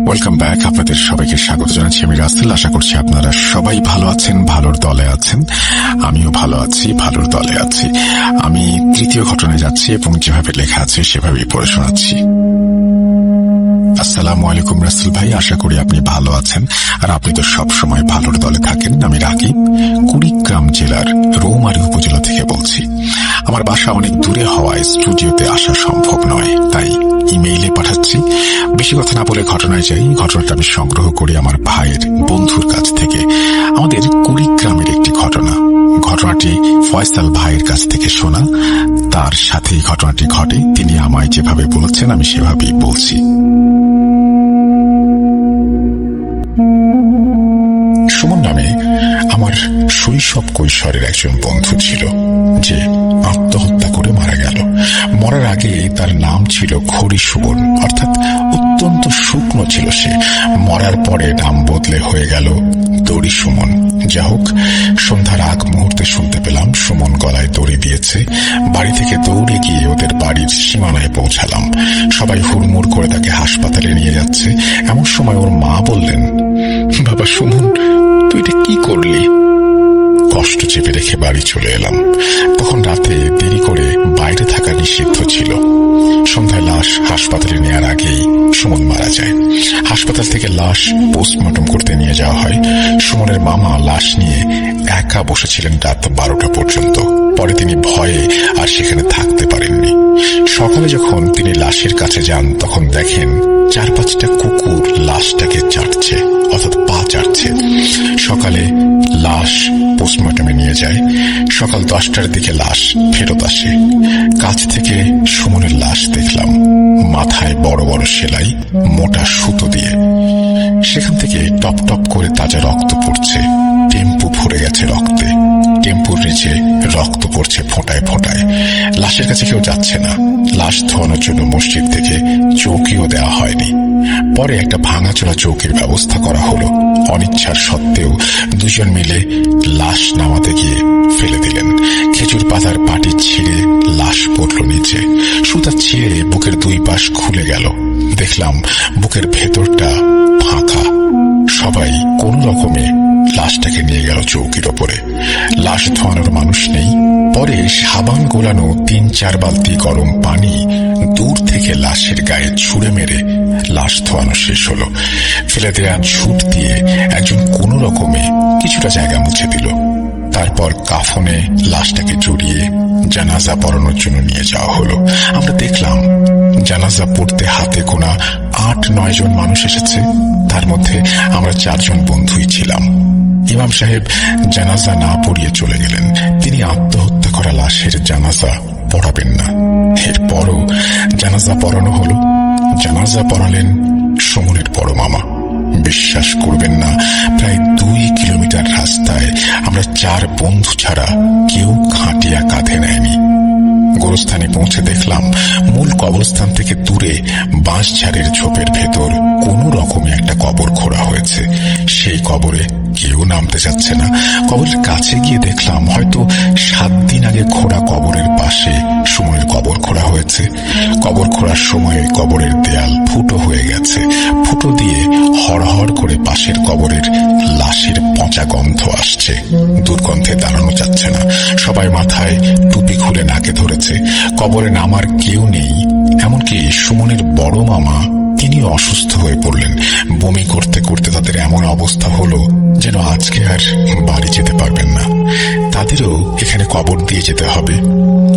Welcome back. আপনাদের সবাইকে স্বাগত জানাচ্ছি। আমি রাসেল। আশা করছি আপনারা সবাই ভালো আছেন, ভালোর দলে আছেন। আমিও ভালো আছি, ভালোর দলে আছি। আমি তৃতীয় ঘটনায় যাচ্ছি এবং যেভাবে লেখা আছে সেভাবেই পড়ে শোনাচ্ছি। আসসালামু আলাইকুম রাসেল ভাই, আশা করি আপনি ভালো আছেন আর আপনি তো সব সময় ভালোর দলে থাকেন। আমি রাকিব, কুড়িগ্রাম জেলার রৌমারী উপজেলা থেকে বলছি। আমার বাসা অনেক দূরে হওয়ায় স্টুডিওতে আসা সম্ভব নয়, তাই ইমেইলে পাঠাচ্ছি। বেশি কথা না বলে ঘটনায় যাই। ঘটনাটা আমি সংগ্রহ করি আমার ভাইয়ের বন্ধুর কাছ থেকে। আমাদের কুড়িগ্রামের একটি ঘটনাটি ফয়সাল ভাইয়ের কাছ থেকে শোনা। তার সাথেই ঘটনাটি ঘটে। তিনি আমায় যেভাবে বলেছেন আমি সেভাবেই বলছি। সুমন নামে আমার শৈশব কৈশোরের একজন বন্ধু ছিল, যে আত্মহত্যা করে মারা গেল। মরার আগে তার নাম ছিল খড়ি সুমন, অর্থাৎ অত্যন্ত শুকনো ছিল সে। মরার পরে নাম বদলে হয়ে গেল দড়ি সুমন। যা হোক, সন্ধ্যার আগ মুহূর্তে শুনতে পেলাম সুমন গলায় দড়ি দিয়েছে। বাড়ি থেকে দৌড়ে গিয়ে ওদের বাড়ির সীমানায় পৌঁছালাম। সবাই হুড়মুড় করে তাকে হাসপাতালে নিয়ে যাচ্ছে। এমন সময় ওর মা বললেন, বাবা সুমন, তুই এটা কি করলি? কষ্ট চেপে রেখে বাড়ি চলে এলাম। তখন রাতে দেরি করে বাইরে থাকা নিষিদ্ধ ছিল। সন্ধ্যায় লাশ হাসপাতালে নেওয়ার আগেই সুমন মারা যায়। হাসপাতাল থেকে লাশ পোস্টমর্টম করতে নিয়ে যাওয়া হয়। সুমনের মামা লাশ নিয়ে একা বসেছিলেন রাত 12টা পর্যন্ত। পরে তিনি ভয়ে আর সেখানে থাকতে পারেননি। সকালে যখন তিনি লাশের কাছে যান তখন দেখেন 4-5টা কুকুর লাশটাকে চাটছে, অর্থাৎ পা চাটছে। সকালে লাশ পোস্টমর্টমে নিয়ে যায়। সকাল 10টার দিকে লাশ ফেরত আসে। কাছ থেকে সুমনের লাশ দেখলাম, মাথায় বড় বড় সেলাই, মোটা সুতো দিয়ে। সেখান থেকে টপ টপ করে তাজা রক্ত পড়ছে। টেম্পু ভরে গেছে রক্তে। টেম্পুর নিচে রক্ত পড়ছে ফোঁটায় ফোঁটায়। লাশের কাছে কেউ যাচ্ছে না। লাশ ধোয়ানোর জন্য মসজিদ থেকে চৌকিও দেওয়া হয়নি। পরে একটা ভাঙাচোরা চৌকির ব্যবস্থা করা হলো। অনিচ্ছার সত্ত্বেও দুজন মিলে লাশ নামাতে গিয়ে ফেলে দিলেন। খেজুর পাতার পাটি ছিঁড়ে লাশ পড়ল নিচে। সুতা ছিঁড়ে বুকের দুই পাশ খুলে গেল। দেখলাম বুকের ভেতরটা ফাঁকা। সবাই কোন রকমে লাশটাকে নিয়ে গেল চৌকির ওপরে। লাশ ধোয়ানোর মানুষ নেই। পরে সাবান গোলানো 3-4 বালতি গরম পানি দূর থেকে লাশের গায়ে ছুঁড়ে মেরে লাশ ধোয়ানো শেষ হলো। ফেলে দেয়া ঝুট দিয়ে একজন কোন রকমে কিছুটা জায়গা মুছে দিল। তারপর কাফনে লাশটাকে জড়িয়ে জানাজা পড়ানোর জন্য নিয়ে যাওয়া হলো। আমরা দেখলাম জানাজা পড়তে হাতে গোনা 8-9 জন মানুষ এসেছে। তার মধ্যে আমরা 4 জন বন্ধুই ছিলাম। ইমাম সাহেব জানাজা না পড়িয়ে চলে গেলেন। তিনি আত্মহত্যা করা লাশের জানাজা পড়াবেন না। এরপরও জানাজা পড়ানো হলো। জানাজা পড়ালেন সুমনের বড় মামা। বিশ্বাস করবেন না, প্রায় 2 কিলোমিটার রাস্তায় আমরা 4 বন্ধু ছাড়া কেউ খাটিয়া কাঁধে নেয়নি। গোরস্থানে পৌঁছে দেখলাম মূল কবরস্থান থেকে দূরে বাঁশঝাড়ের ঝোপের ভেতর কোন রকমে একটা কবর খোঁড়া হয়েছে। সেই কবরে কেউ নামতে যাচ্ছে না। কবরের কাছে গিয়ে দেখলাম হয়তো 7 দিন আগে খোঁড়া কবরের পাশে সুমনের কবর খোঁড়া হয়েছে। কবর খোঁড়ার সময়ে কবরের দেয়াল ফুটো হয়ে গেছে। ফুটো দিয়ে হড়হড় করে পাশের কবরের লাশের পচা গন্ধ আসছে। দুর্গন্ধে দাঁড়ানো যাচ্ছে না। সবাই মাথায় টুপি খুলে নাকে ধরেছে। কবরে নামার কেউ নেই। এমনকি সুমনের বড় মামা, তিনি অসুস্থ হয়ে পড়লেন। বমি করতে করতে তাদের এমন অবস্থা হলো যেন আজকে আর বাড়ি যেতে পারবেন না। তাদেরও এখানে কবর দিয়ে যেতে হবে।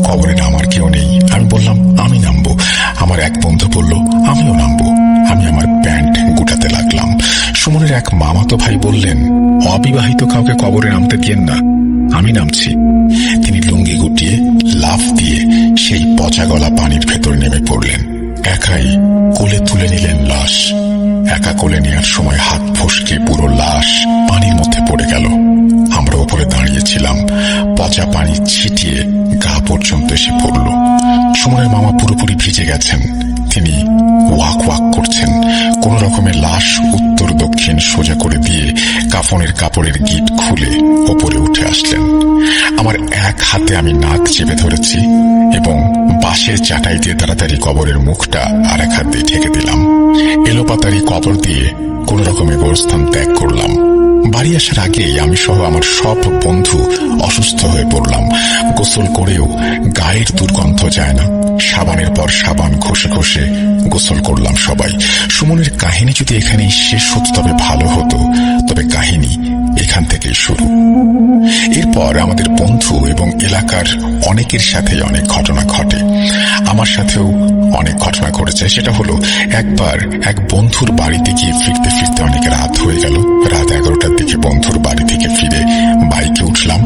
কবরে নামার কেউ নেই। আমি বললাম আমি নামবো। আমার এক বন্ধু বলল আমিও নামবো। আমি আমার প্যান্ট গুটাতে লাগলাম। সুমনের এক মামাতো ভাই বললেন, অবিবাহিত কাউকে কবরে নামতে দিয়েন না, আমি নামছি। তিনি লুঙ্গি গুটিয়ে লাফ দিয়ে সেই পচা গলা পানির ভেতর নেমে পড়লেন। একাই কোলে তুলে নিলেন লাশ। একা কোলে নেওয়ার সময় হাত ফসকে পুরো লাশ পানির মধ্যে পড়ে গেল। আমরা উপরে দাঁড়িয়েছিলাম। পচা পানি ছিটিয়ে গা পর্যন্ত এসে পড়ল। সুমনের মামা পুরোপুরি ভিজে গেছেন। তিনি ওয়াক ওয়াক করছেন। কোন রকমের লাশ উত্তর দক্ষিণ সোজা করে দিয়ে কাফনের কাপড়ের গিট খুলে ওপরে উঠে আসলেন। আমার এক হাতে আমি নাক চেপে ধরেছি এবং বাঁশের চাটাই দিয়ে তাড়াতাড়ি কবরের মুখটা আর এক হাত দিয়ে ঢেকে দিলাম। এলোপাতাড়ি কবর দিয়ে কোন রকমে গোরস্থান ত্যাগ করলাম। বাড়ি আসার আগেই আমি সহ আমার সব বন্ধু অসুস্থ হয়ে পড়লাম। গোসল করেও গায়ের দুর্গন্ধ যায় না। সাবানের পর সাবান ঘষে ঘষে গোসল করলাম সবাই। সুমনের কাহিনী যদি এখানেই শেষ হতো তবে ভালো হতো, তবে কাহিনী এখান থেকেই শুরু। এরপর আমাদের বন্ধু এবং এলাকার অনেকের সাথে অনেক ঘটনা ঘটে। আমার সাথেও অনেক ঘটনা ঘটেছে। সেটা হলো, একবার এক বন্ধুর বাড়িতে গিয়ে ফিরতে ফিরতে অনেক রাত হয়ে গেল। রাত 11টার দিকে বন্ধুর বাড়ি থেকে ফিরে বাইকে উঠলাম।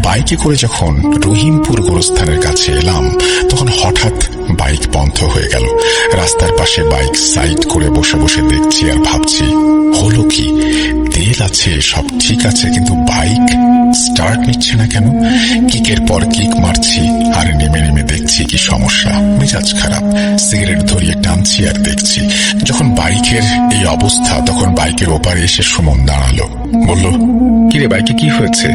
বাইকে করে যখন রহিমপুর গোরস্থানের কাছে এলাম তখন হঠাৎ বাইক বন্ধ হয়ে গেল। রাস্তার পাশে বাইক সাইড করে বসে বসে দেখছি আর ভাবছি, হলো কি? তেল আছে, সব ঠিক আছে, কিন্তু বাইক স্টার্ট নিচ্ছে না কেন? কিকের পর কিক মারছি আর নেমে নেমে দেখছি কি সমস্যা। মেজাজ খারাপ, সিগারেট ধরিয়ে টানছি আর দেখছি। যখন বাইকের এই অবস্থা তখন বাইকের ওপারে এসে সুমন দাঁড়ালো। বলল, কিরে বাইকে কি হয়েছে?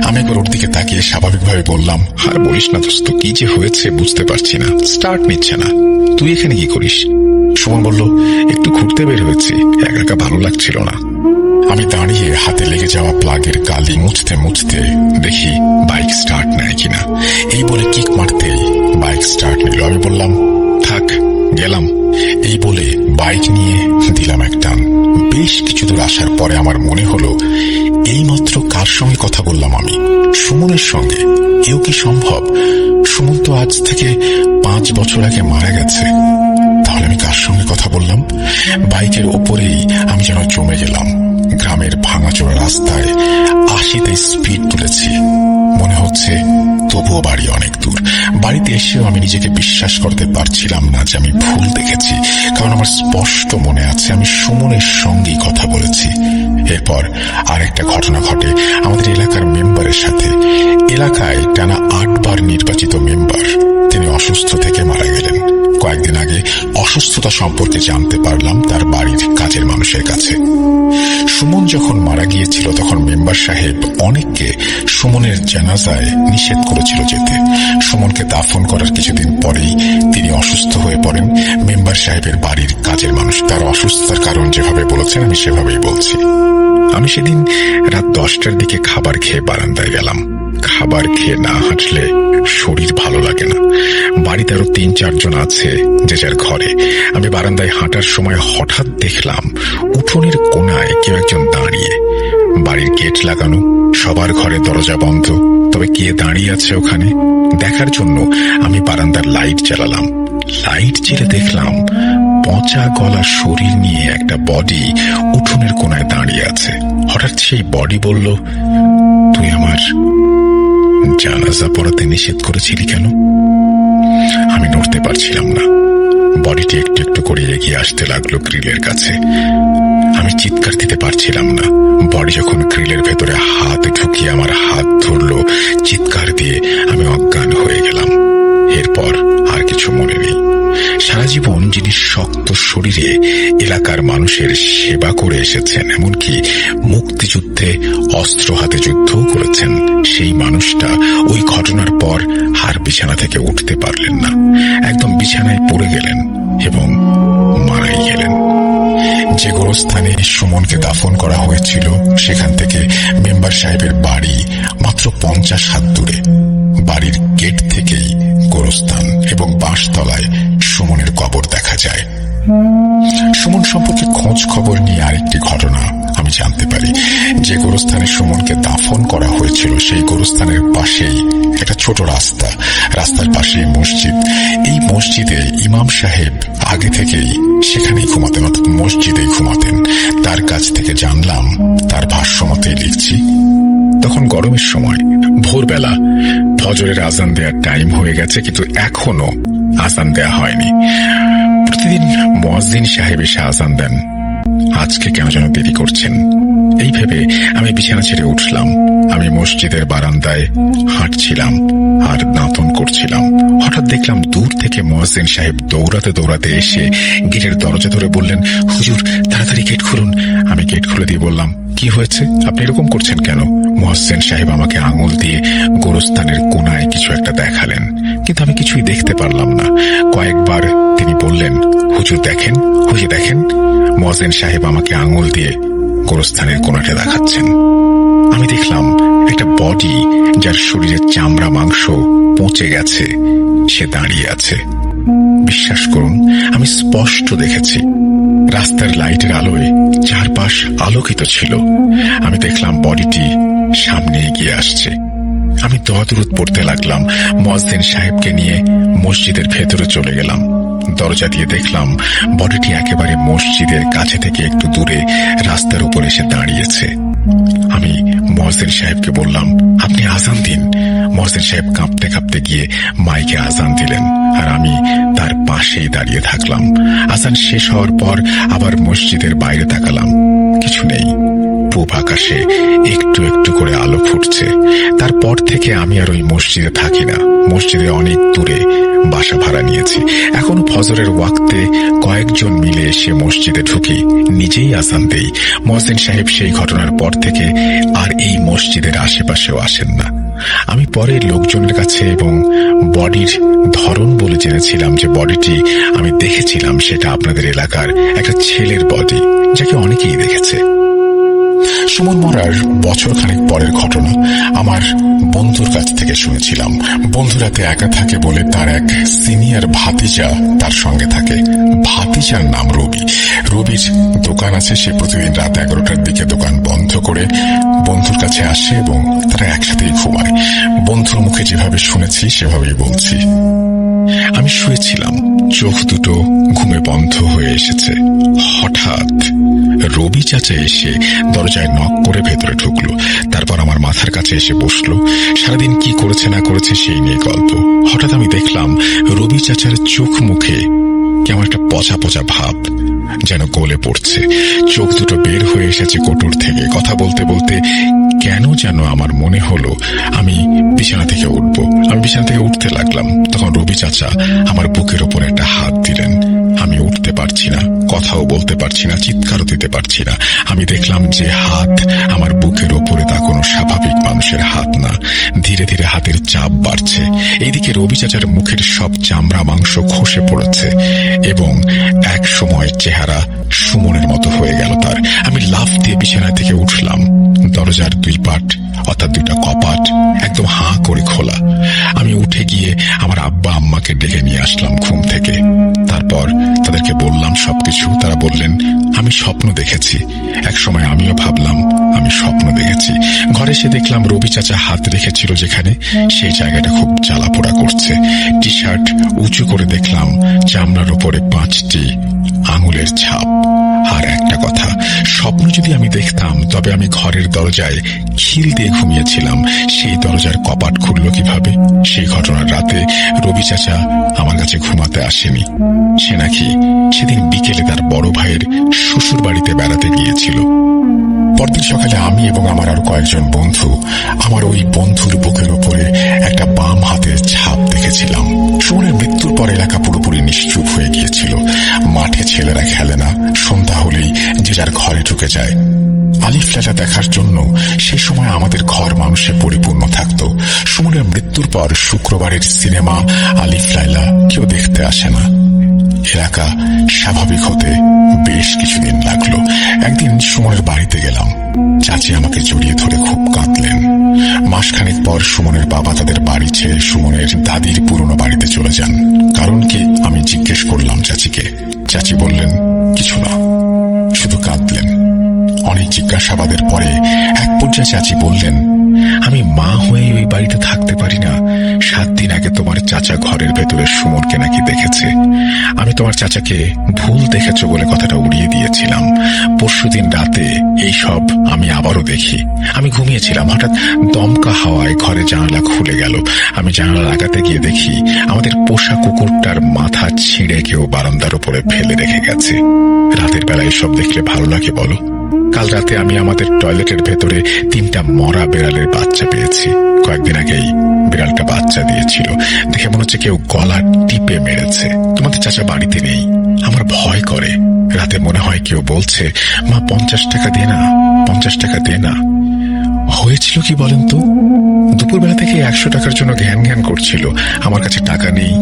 আমি একবার ওর দিকে তাকিয়ে স্বাভাবিকভাবে বললাম, আর বলিস না দোস্ত, কি যে হয়েছে বুঝতে পারছি না, স্টার্ট নিচ্ছে না। তুই এখানে কি করিস? সুমন বলল, একটু ঘুরতে বের হয়েছি, একা একা ভালো লাগছিল না। আমি দাঁড়িয়ে হাতে লেগে যাওয়া প্লাগের কালি মুছতে মুছতে দেখি বাইক স্টার্ট নেয় কিনা। এই বলে কিক মারতেই বাইক স্টার্ট নিল। আমি বললাম, থাক, গেলাম। এই বলে বাইক নিয়ে দিলাম এক টান। বেশ কিছু দূর আসার পরে আমার মনে হলো, এইমাত্র কার সঙ্গে কথা বললাম আমি? সুমনের সঙ্গে। এও কি সম্ভব? সুমন তো আজ থেকে 5 বছর আগে মারা গেছে। তাহলে আমি কার সঙ্গে কথা বললাম? বাইকের ওপরেই আমি যেন জমে গেলাম। গ্রামের ভাঙাচোরা রাস্তায় 80তে স্পিড তুলেছি। মনে হচ্ছে তবুও বাড়ি অনেক দূর। বাড়িতে এসেও আমি নিজেকে বিশ্বাস করতে পারছিলাম না যে আমি ভুল দেখেছি, কারণ আমার স্পষ্ট মনে আছে আমি সুমনের সঙ্গেই কথা বলেছি। এরপর আরেকটা ঘটনা ঘটে আমাদের এলাকার মেম্বারের সাথে। এলাকায় টানা 8 বার নির্বাচিত মেম্বার, তিনি অসুস্থ থেকে মারা গেলেন। কয়েকদিন আগে অসুস্থতা সম্পর্কে জানতে পারলাম তার বাড়ির কাজের মানুষের কাছে। সুমন যখন মারা গিয়েছিল তখন মেম্বার সাহেব অনেককে সুমনের জানাজায় নিষেধ করেছিল যেতে। সুমনকে দাফন করার কিছুদিন পরেই তিনি অসুস্থ হয়ে পড়েন। মেম্বার সাহেবের বাড়ির কাজের মানুষ তার অসুস্থতার কারণ যেভাবে বলেছেন আমি সেভাবেই বলছি। আমি সেদিন রাত 10টার দিকে খাবার খেয়ে বারান্দায় গেলাম। খাবার খেয়ে না হাঁটলে শরীর ভালো লাগে না। বাড়িতে আরো 3-4 জন আছে যে যার ঘরে। আমি বারান্দায় হাঁটার সময় হঠাৎ দেখলাম উঠোনের কোনায় কেউ একজন দাঁড়িয়ে। বাড়ির গেট লাগানো, সবার ঘরে দরজা বন্ধ, তবে কে দাঁড়িয়ে আছে ওখানে দেখার জন্য আমি বারান্দার লাইট জ্বালালাম। লাইট জ্বেলে দেখলাম পচা গলা শরীর নিয়ে একটা বডি উঠোনের কোনায় দাঁড়িয়ে আছে। হঠাৎ সেই বডি বলল, তুই আমার জানাজা পড়াতে নিষেধ করেছিলি কেন? আমি নড়তে পারছিলাম না। বডিটি একটু একটু করে এগিয়ে আসতে লাগলো গ্রিলের কাছে। আমি চিৎকার দিতে পারছিলাম না। বডি যখন গ্রিলের ভেতরে হাত ঢুকিয়ে আমার হাত ধরলো, চিৎকার দিয়ে আমি অজ্ঞান হয়ে গেলাম। এরপর আর কিছু মনে নেই। সারা জীবন যিনি শক্ত শরীরে এলাকার মানুষের সেবা করে এসেছেন, এমনকি মুক্তিযুদ্ধে অস্ত্র হাতে যুদ্ধও করেছেন, সেই মানুষটা ওই ঘটনার পর আর বিছানা থেকে উঠতে পারলেন না। একদম বিছানায় পড়ে গেলেন এবং মারাই গেলেন। যে গোরস্থানে সুমনকে দাফন করা হয়েছিল সেখান থেকে মেম্বার সাহেবের বাড়ি মাত্র 50 হাত দূরে। বাড়ির গেট থেকেই গোরস্থান এবং বাঁশতলায় সুমনের কবর দেখা যায়। সুমন সম্পর্কে খোঁজ খবর নিয়ে আরেকটি ঘটনা আমি জানতে পারি। যে গোরস্থানে সুমনকে দাফন করা হয়েছিল সেই গোরস্থানের পাশেই একটা ছোট রাস্তা। রাস্তার পাশে মসজিদ। এই মসজিদে ইমাম সাহেব আগে থেকেই সেখানেই ঘুমাতেন, অর্থাৎ মসজিদেই ঘুমাতেন। তার কাছ থেকে জানলাম, তার ভাষ্য মতেই লিখছি, তখন গরমের সময় ভোরবেলা ফজরের আজান দেওয়ার টাইম হয়ে গেছে, কিন্তু এখনো আজান দেয়া হয়নি। প্রতিদিন মুয়াজ্জিন সাহেব এসে আজান দেন, আজকে কেন যেন দেরি করছেন। এই ভেবে আমি বিছানা ছেড়ে উঠলাম। আমি মসজিদের বারান্দায় হাঁটছিলাম আর দাঁতন করছিলাম। হঠাৎ দেখলাম দূর থেকে মুয়াজ্জিন সাহেব দৌড়াতে দৌড়াতে এসে গেটের দরজা ধরে বললেন, হুজুর তাড়াতাড়ি গেট খুলুন। আমি গেট খুলে দিয়ে বললাম, কি কি হয়েছে? আপনি এরকম করছেন কেন? মোহসেন সাহেব আমাকে আঙুল দিয়ে গোরস্থানের কোনায় কিছু একটা দেখালেন, কিন্তু আমি কিছুই দেখতে পারলাম না। কয়েকবার তিনি বললেন, হুজুর দেখেন, হুজুর দেখেন। মোহসেন সাহেব আমাকে আঙুল দিয়ে গোরস্থানের কোনাটা দেখাচ্ছেন। আমি দেখলাম একটা বডি, যার শরীরের চামড়া মাংস পচে গেছে, সে দাঁড়িয়ে আছে। বিশ্বাস করুন, আমি স্পষ্ট দেখেছি। রাস্তার লাইটের আলোয় চারপাশ আলোকিত ছিল। আমি দেখলাম বডিটি সামনে এগিয়ে আসছে। আমি দোয়া-দুরূদ পড়তে লাগলাম। মুয়াজ্জিন সাহেবকে নিয়ে মসজিদের ভেতরে চলে গেলাম। দরজা দিয়ে দেখলাম বডিটি একেবারে মসজিদের কাছে থেকে একটু দূরে রাস্তার উপর এসে দাঁড়িয়েছে। আমি মুয়াজ্জিন সাহেবকে বললাম, আপনি আজান দিন। মুয়াজ্জিন সাহেব কাঁপতে কাঁপতে গিয়ে মাইকে আজান দিলেন, আর আমি তার পাশেই দাঁড়িয়ে থাকলাম। আজান শেষ হওয়ার পর আবার মসজিদের বাইরে তাকালাম, কিছু নেই। পূব আকাশে একটু একটু করে আলো ফুটছে। তারপর থেকে আমি আর ওই মসজিদে থাকি না। মসজিদে অনেক দূরে বাসা ভাড়া নিয়েছি। এখনো ফজরের ওয়াক্তে কয়েকজন মিলে এসে মসজিদে ঢুকি, নিজেই আজান দেই। মুয়াজ্জিন সাহেব সেই ঘটনার পর থেকে আর এই মসজিদের আশেপাশেও আসেন না। আমি পরে লোকজনের কাছে এবং বডির ধরন বলে জেনেছিলাম যে বডিটি আমি দেখেছিলাম সেটা আপনাদের এলাকার একটা ছেলের বডি, যাকে অনেকেই দেখেছে। সুমন মরার বছরখানেক পরের ঘটনা আমার বন্ধুর কাছ থেকে শুনেছিলাম। বন্ধু রাতে একা থাকে বলে তার এক সিনিয়র ভাতিজা তার সঙ্গে থাকে। ভাতিজার নাম রবি। রবির দোকান আছে। সে প্রতিদিন রাত 11টার দিকে দোকান বন্ধ করে বন্ধুর কাছে আসে এবং তারা একসাথেই ঘুমায়। বন্ধুর মুখে যেভাবে শুনেছি সেভাবেই বলছি। আমি শুয়েছিলাম, চোখ দুটো ঘুমে বন্ধ হয়ে এসেছে। হঠাৎ রবি চাচা এসে দরজায় নক করে ভেতরে ঢুকলো। তারপর আমার মাথার কাছে এসে বসলো। সারাদিন কি করেছে না করেছে সেই নিয়ে গল্প। হঠাৎ আমি দেখলাম রবি চাচার চোখ মুখে কেমন একটা পচা পচা ভাব, যেন গলে পড়ছে। চোখ দুটো বের হয়ে এসেছে কোটর থেকে। কথা বলতে বলতে কেন যেন আমার মনে হলো আমি বিছানা থেকে উঠবো। আমি বিছানা থেকে উঠতে লাগলাম, তখন রবি চাচা আমার বুকের ওপর একটা হাত দিলেন। আমি উঠতে পারছি না, কথাও বলতে পারছি না, চিৎকারও দিতে পারছি না। আমি দেখলাম যে হাত আমার বুকের ওপরে তা কোনো স্বাভাবিক মানুষের হাত না। ধীরে ধীরে হাতের চাপ বাড়ছে। এইদিকে রবি চাচার মুখের সব চামড়া মাংস খসে পড়েছে এবং এক সময় চেহারা সুমনের মতো হয়ে গেল তার। আমি লাফ দিয়ে বিছানা থেকে উঠলাম। দরজার দুই পাট অর্থাৎ দুইটা কপাট একদম হাঁ করে খোলা। আমি উঠে গিয়ে আমার আব্বা আম্মাকে ডেকে নিয়ে আসলাম ঘুম থেকে। তারপর তাদেরকে বললাম সবকিছু। তারা বললেন আমি স্বপ্ন দেখেছি। এক সময় আমিও ভাবলাম আমি স্বপ্ন দেখেছি। ঘরে এসে দেখলাম রবি চাচা হাত রেখেছিল যেখানে, সেই জায়গাটা খুব জ্বালাপোড়া করছে। টি শার্ট উঁচু করে দেখলাম চামড়ার উপরে 5টি আঙুলের ছাপ। আর একটা কথা, স্বপ্ন যদি আমি দেখতাম তবে আমি ঘরের দরজায় খিল দিয়ে ঘুমিয়েছিলাম। সেই দরজার কপাট খুলল কিভাবে? সেই ঘটনার রাতে রবি চাচা আমার কাছে ঘুমাতে আসেনি। সে নাকি সেদিন বিকেলে তার বড় ভাইয়ের শ্বশুর বাড়িতে বেড়াতে গিয়েছিল। পরদিন সকালে আমি এবং আমার আরো কয়েকজন বন্ধু আমার ওই বন্ধুর বুকের উপরে একটা বাম হাতের ছাপ দেখেছিলাম। সুমনের মৃত্যুর পর এলাকা পুরোপুরি নিশ্চুপ হয়ে গিয়েছিল। মাঠে ছেলেরা খেলে না, সন্ধ্যা হলেই যে যার ঘরে ঢুকে যায়। আলিফ লায়লা দেখার জন্য সেই সময় আমাদের ঘর মানুষে পরিপূর্ণ থাকত। সুমনের মৃত্যুর পর শুক্রবারের সিনেমা আলিফ লায়লা কেউ দেখতে আসে না। এলাকা স্বাভাবিক হতে বেশ কিছুদিন লাগলো। একদিন সুমনের বাড়িতে গেলাম। চাচি আমাকে জড়িয়ে ধরে খুব কাঁদলেন। মাসখানেক পর সুমনের বাবা তাদের বাড়ি ছেড়ে সুমনের দাদির পুরনো বাড়িতে চলে যান। কারণ কি আমি জিজ্ঞেস করলাম চাচিকে। চাচি বললেন কিছু না, শুধু কাঁদলেন। অনেক জিজ্ঞাসাবাদের পরে এক পর্যায়ে চাচি বললেন, আমি মা হয়ে ওই বাড়িতে থাকতে পারি না। 7 দিন আগে তোমার চাচা ঘরের ভেতরে সুমনকে নাকি দেখেছে। আমি তোমার চাচাকে ভুল দেখেছো বলে কথাটা উড়িয়ে দিয়েছিলাম। পরশুদিন রাতে এই সব আমি আবারও দেখি। আমি ঘুমিয়েছিলাম, হঠাৎ দমকা হাওয়ায় ঘরে জানালা খুলে গেল। আমি জানালা লাগাতে গিয়ে দেখি আমাদের পোষা কুকুরটার মাথা ছিঁড়ে কেউ বারান্দার উপরে ফেলে রেখে গেছে। রাতের বেলা এসব দেখলে ভালো লাগে বলো? কাল রাতে আমি আমাদের টয়লেটের ভেতরে 3টা মরা বিড়ালের বাচ্চা পেয়েছি। কয়েকদিন আগেই বিড়ালটা বাচ্চা দিয়েছিল। দেখে মনে হচ্ছে কেউ গলা টিপে মেরেছে। তোমাদের চাচা বাড়িতে নেই। আমার ভয় করে। রাতে মনে হয় কেউ বলছে, মা 50 টাকা দে না, 50 টাকা দে না। হয়েছিল কি বলেন তো, দুপুরবেলা থেকে 100 টাকার জন্য ঘ্যান ঘ্যান করছিল। আমার কাছে টাকা নেই,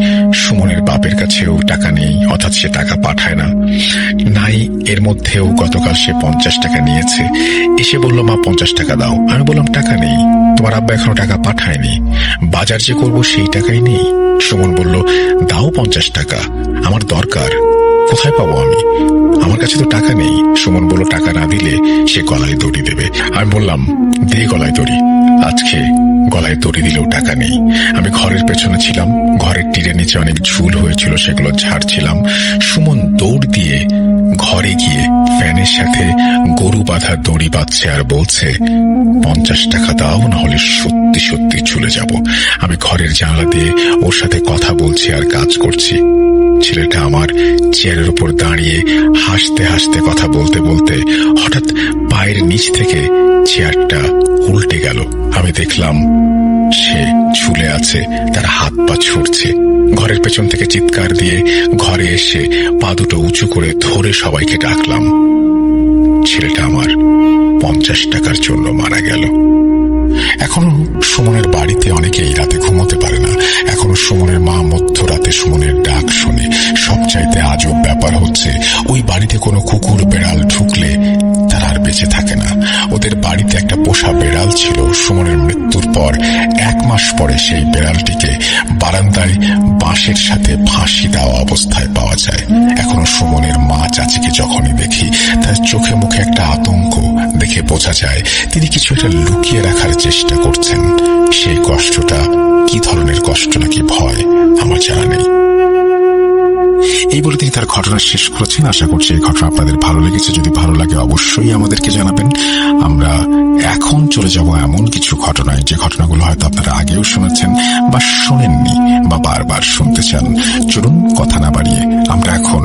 সুমনের বাপের কাছেও টাকা নেই, অর্থাৎ সে টাকা পাঠায় না। নাই এর মধ্যেও গতকাল সে 50 টাকা নিয়েছে, এসে বলল, মা 50 টাকা দাও। আমি বললাম, টাকা নেই, তোমার আব্বা এখনো টাকা পাঠায়নি, বাজার যে করব সেই টাকাই নেই। সুমন বলল, দাও 50 টাকা, আমার দরকার, কোথায় পাবো আমি, আমার কাছে তো টাকা নেই। সুমন বলল, টাকা না দিলে সে গলায় দড়ি দেবে। আমি বললাম, দে গলায় দড়ি। আজকে গলায় দড়ি দিলেও টাকা নেই। আমি ঘরের পেছনে ছিলাম, ঘরের টিরের নিচে অনেক ঝুল হয়েছিল, সেগুলো ঝাড়ছিলাম। সুমন দৌড় দিয়ে ঘরে গিয়ে ফ্যানের সাথে গরু বাঁধা দড়ি বাঁধছে আর বলছে, 50 টাকা দাও, না হলে সত্যি সত্যি চলে যাব। আমি ঘরের জানলা দিয়ে ওর সাথে কথা বলছি আর কাজ করছি। ছেলেটা আমার চেয়ারের উপর দাঁড়িয়ে হাসতে হাসতে কথা বলতে বলতে হঠাৎ পায়ের নিচ থেকে চেয়ারটা উল্টে গেল। আমি দেখলাম সে ঝুলে আছে, তার হাত পা ছুটছে। ঘরের পেছন থেকে চিৎকার দিয়ে ঘরে এসে পা দুটো উঁচু করে ধরে সবাইকে ডাকলাম। ছেলেটা আমার 50 টাকার জন্য মারা গেল। এখনো সুমনের বাড়িতে অনেকেই রাতে ঘুমোতে পারে না। এখনো সুমনের মা মধ্যরাতে সুমনের ডাক শোনে। সবচাইতে আজব ব্যাপার হচ্ছে, ওই বাড়িতে কোনো কুকুর বেড়াল ঢুকলে তারা আর বেঁচে থাকে না। ওদের বাড়িতে একটা পোষা বেড়াল ছিল। সুমনের মৃত্যুর পর 1 মাস পরে সেই বেড়ালটিকে বারান্দায় বাঁশের সাথে ফাঁসি দেওয়া অবস্থায় পাওয়া যায়। এখনো সুমনের মা চাচিকে যখনই দেখি, তার চোখে মুখে একটা আতঙ্ক দেখে বোঝা যায় তিনি কিছু একটা লুকিয়ে রাখার চেষ্টা করছেন। সেই কষ্টটা কি ধরনের কষ্ট নাকি ভয় আমার জানা নেই। এই বলে তিনি তার ঘটনা শেষ করেছেন। আশা করছি এই ঘটনা আপনাদের ভালো লেগেছে। যদি ভালো লাগে অবশ্যই আমাদেরকে জানাবেন। আমরা এখন চলে যাব এমন কিছু ঘটনায়, যে ঘটনাগুলো হয়তো আপনারা আগেও শুনেছেন বা শোনেননি বা বারবার শুনতে চান। চলুন কথা না বাড়িয়ে আমরা এখন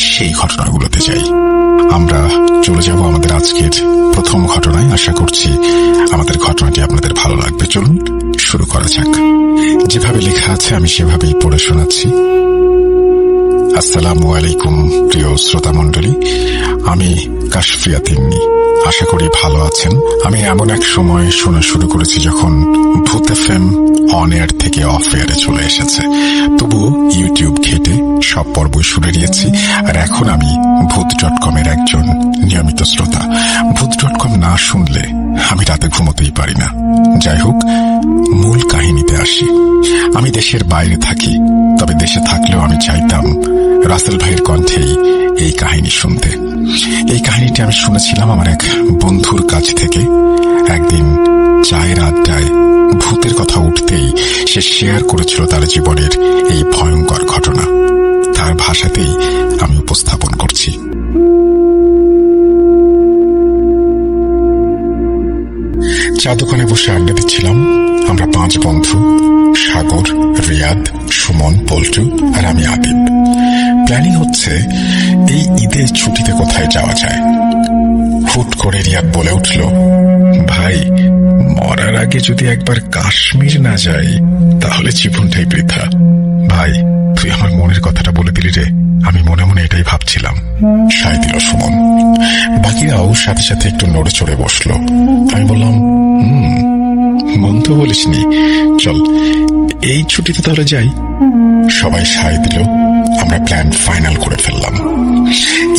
সেই ঘটনাগুলোতে যাই। আমরা চলে যাব আমাদের আজকের প্রথম ঘটনায়। আশা করছি আমাদের ঘটনাটি আপনাদের ভালো লাগবে। চলুন শুরু করা যাক। যেভাবে লেখা আছে আমি সেভাবেই পড়ে শোনাচ্ছি। আসসালামু আলাইকুম প্রিয় শ্রোতা মণ্ডলী, আমি কাশফিয়া তিন্নি। আশা করি ভালো আছেন। আমি এমন এক সময় শোনা শুরু করেছি যখন ভূত এফএম অন এয়ার থেকে অফ এয়ারে চলে এসেছে। তবুও ইউটিউব ঘেটে সব পর্বই শুনে নিয়েছি। আর এখন আমি ভূত.com এর একজন নিয়মিত শ্রোতা। ভূত.com না শুনলে আমি রাতে ঘুমোতেই পারি না। যাই হোক, মূল কাহিনীতে আসি। আমি দেশের বাইরে থাকি, তবে দেশে থাকলেও আমি চাইতাম রাসেল ভাইয়ের কণ্ঠেই এই কাহিনী শুনতে। এই কাহিনীটি আমি শুনেছিলাম আমার এক বন্ধুর কাছ থেকে। একদিন চায়ের আড্ডায় ভূতের কথা উঠতেই সে শেয়ার করেছিল তার জীবনের এই ভয়ঙ্কর ঘটনা। তার ভাষাতেই আমি উপস্থাপন করছি। চা দোকানে বসে আড্ডা দিচ্ছিলাম। আমরা 5 বন্ধু, সাগর, রিয়াদ, সুমন, পল্টু আর আমি আদিব। প্ল্যানিং হচ্ছে এই ঈদের ছুটিতে কোথায় যাওয়া যায়। হুট করে রিয়াদ বলে উঠল, ভাই, মরার আগে যদি একবার কাশ্মীর না যাই তাহলে জীবনটাই বৃথা। ভাই, তুই আমার মনের কথাটা বলে দিলি রে। আমি মনে মনে এটাই ভাবছিলাম। সায় দিল সুমন। বাকিরাও সাথে সাথে একটু নড়ে চড়ে বসলো। আমি বললাম, মন তো বলিসনি, চল এই ছুটিতে তাহলে যাই। সবাই সায় দিল। আমরা প্ল্যান ফাইনাল করে ফেললাম।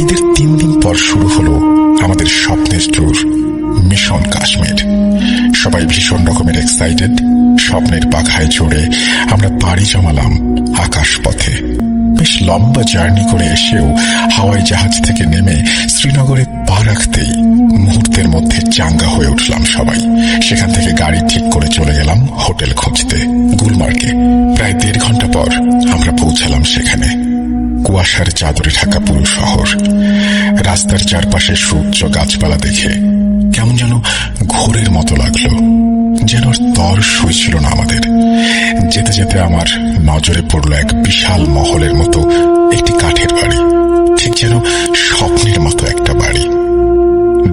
ঈদের 3 দিন পর শুরু হলো আমাদের স্বপ্নের ট্যুর, মিশন কাশ্মীর। সবাই ভীষণ রকমের এক্সাইটেড। স্বপ্নের পাখায় চড়ে আমরা পাড়ি জমালাম আকাশ পথে। বেশ লম্বা জার্নি করে এসেও হাওয়াই জাহাজ থেকে নেমে শ্রীনগরে পা রাখতেই মুহূর্তের মধ্যে চাঙ্গা হয়ে উঠলাম সবাই। সেখান থেকে গাড়ি ঠিক করে চলে গেলাম হোটেল খুঁজতে, গুলমার্গে। প্রায় 1.5 ঘন্টা পর আমরা পৌঁছালাম সেখানে। কুয়াশার চাদরে ঢাকা পুরো শহর। রাস্তার চারপাশে সূর্য গাছপালা দেখে কেমন যেন ঘোরের মতো লাগলো, যেন তর সইছিল না আমাদের। যেতে যেতে আমার নজরে পড়ল এক বিশাল মহলের মতো একটি কাঠের বাড়ি, ঠিক যেন স্বপ্নের মতো একটা বাড়ি।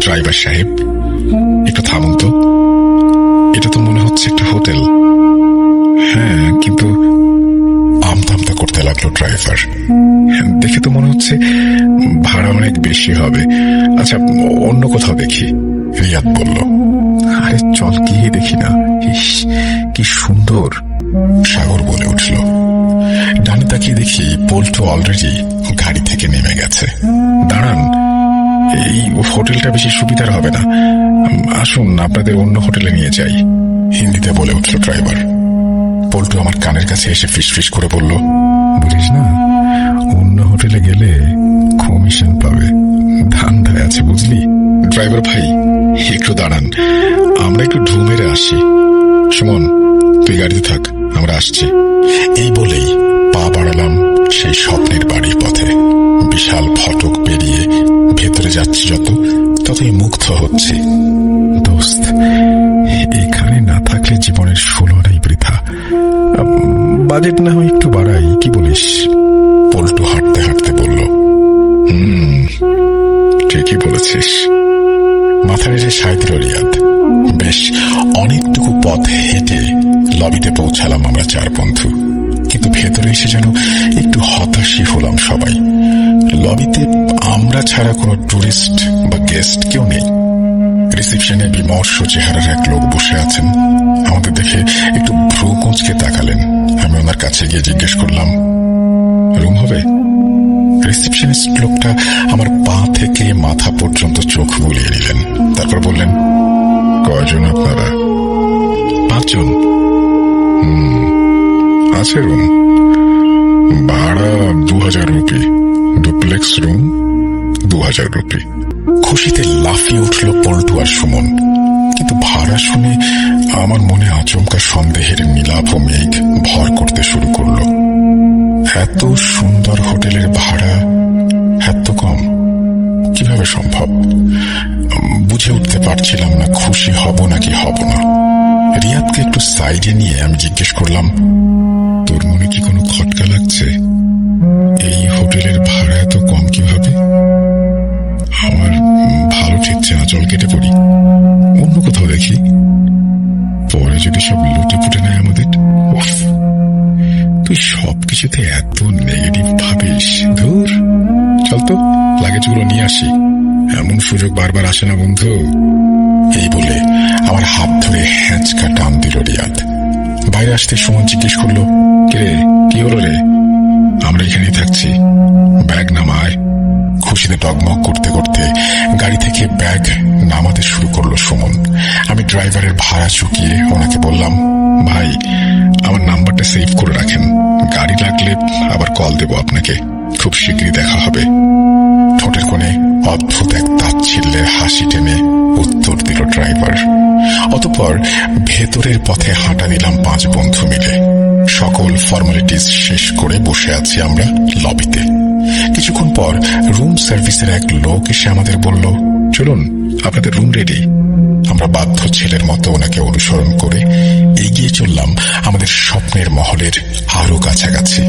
ড্রাইভার সাহেব, একটু থামুন তো, এটা তো মনে হচ্ছে একটা হোটেল। হ্যাঁ, কিন্তু আমতা আমতা করতে লাগলো ড্রাইভার। দেখে তো মনে হচ্ছে ভাড়া অনেক বেশি হবে। আচ্ছা, অন্য কোথাও দেখি, রিয়াদ বলল। আরে চল গিয়ে দেখি না। ইস, কি সুন্দর, সাগর বলে উঠল। ডানে তাকিয়ে দেখি পল্টু অলরেডি গাড়ি থেকে নেমে গেছে। দাঁড়ান, এই হোটেলটা বেশি সুবিধার হবে না, আসুন আপনাদের অন্য হোটেলে নিয়ে যাই, হিন্দিতে বলে উঠল ড্রাইভার। পল্টু আমার কানের কাছে এসে ফিসফিস করে বলল, বুঝিস না, অন্য হোটেলে গেলে কমিশন পাবে, ধান্দায় আছে বুঝলি। ড্রাইভার ভাই একটু দাঁড়ান, আমরা একটু ঢু মেরে আসি। সুমন, তুই গাড়িতে থাক, আমরা আসছি। এই বলেই পা বাড়ালাম সেই স্বপ্নের বাড়ির পথে। বিশাল ফটক পেরিয়ে ভেতরে যাচ্ছি ততই মুগ্ধ হচ্ছি। দোস্ত, এখানে না থাকলে জীবনের 16টাই বৃথা। বাজেট না হয় একটু বাড়াই, কি বলিস? পল্টু হাঁটতে হাঁটতে বলল, ঠিকই বলেছিস। মাথা নেড়ে সায় দিল রিয়াদ। বেশ অনেকটুকু পথ হেঁটে লবিতে পৌঁছালাম আমরা 4 বন্ধু। কিন্তু ভেতরে এসে যেন একটু হতাশই হলাম সবাই। লবিতে আমরা ছাড়া কোনো টুরিস্ট বা গেস্ট কেউ নেই। রিসেপশনে বিমর্ষ চেহারার এক লোক বসে আছেন। আমাদের দেখে একটু ভ্রু কুঁচকে তাকালেন। আমি ওনার কাছে গিয়ে জিজ্ঞেস করলাম, রুম হবে? রিসেপশনিস্ট লোকটা আমার পা থেকে মাথা পর্যন্ত চোখ বুলিয়ে নিলেন। তারপর বললেন, কয়জন আপনারা? 5 জন। আছে রুম, ভাড়া 2000 রুপি, ডুপ্লেক্স রুম 2000 রুপি। খুশিতে লাফিয়ে উঠল পল্টু আর সুমন। কিন্তু ভাড়া শুনে আমার মনে আচমকা সন্দেহের নীলাভ মেঘ ভর করতে শুরু করলো। এত সুন্দর হোটেলের ভাড়া এত কম, কিভাবে সম্ভব? বুঝে উঠতে পারছিলাম না খুশি হব নাকি হব না। রিয়াদকে একটু সাইডে নিয়ে আমি জিজ্ঞেস করলাম, তোর মনে কি কোনো খটকা লাগছে? এই হোটেলের ভাড়া এত কম কিভাবে? আমার ভালো ঠেকছে না, চল কেটে পড়ি, অন্য কোথাও দেখি, পরে যদি সব লুটে পুটে নেয় আমাদের। তুই সবকিছুতে এত নেগেটিভ ভাবিস, ধুর, চল তো লাগেজগুলো নিয়ে আসি, এমন সুযোগ বারবার আসে না বন্ধু। এই বলে আমার হাত ধরে হ্যাঁচকা টান দিল রিয়াদ। বাইরে আসতে সুমন জিজ্ঞেস করলো, কিরে কি হলো রে? আমরা এখানেই থাকছি, ব্যাগ নামায়। খুশিতে ডগমগ করতে করতে গাড়ি থেকে ব্যাগ নামাতে শুরু করলো সুমন। আমি ড্রাইভারের ভাড়া চুকিয়ে ওনাকে বললাম, ভাই আমার নাম্বারটা সেভ করে রাখেন, গাড়ি লাগলে আবার কল দেব আপনাকে, খুব শীঘ্রই দেখা হবে। ঠোঁটের কোণে অদ্ভুত এক তাচ্ছিল্যের হাসি টেনে উত্তর দিল ড্রাইভার। অতঃপর ভেতরের পথে হাঁটা দিলাম 5 বন্ধু মিলে। সকল ফর্মালিটিস শেষ করে বসে আছি আমরা লবিতে। কিছুক্ষণ পর রুম সার্ভিসের এক লোক এসে আমাদের বলল, চলুন আপনাদের রুম রেডি। আমরা বাধ্য ছেলের মতো ওনাকে অনুসরণ করে এগিয়ে চললাম আমাদের স্বপ্নের মহলের আরো কাছাকাছি।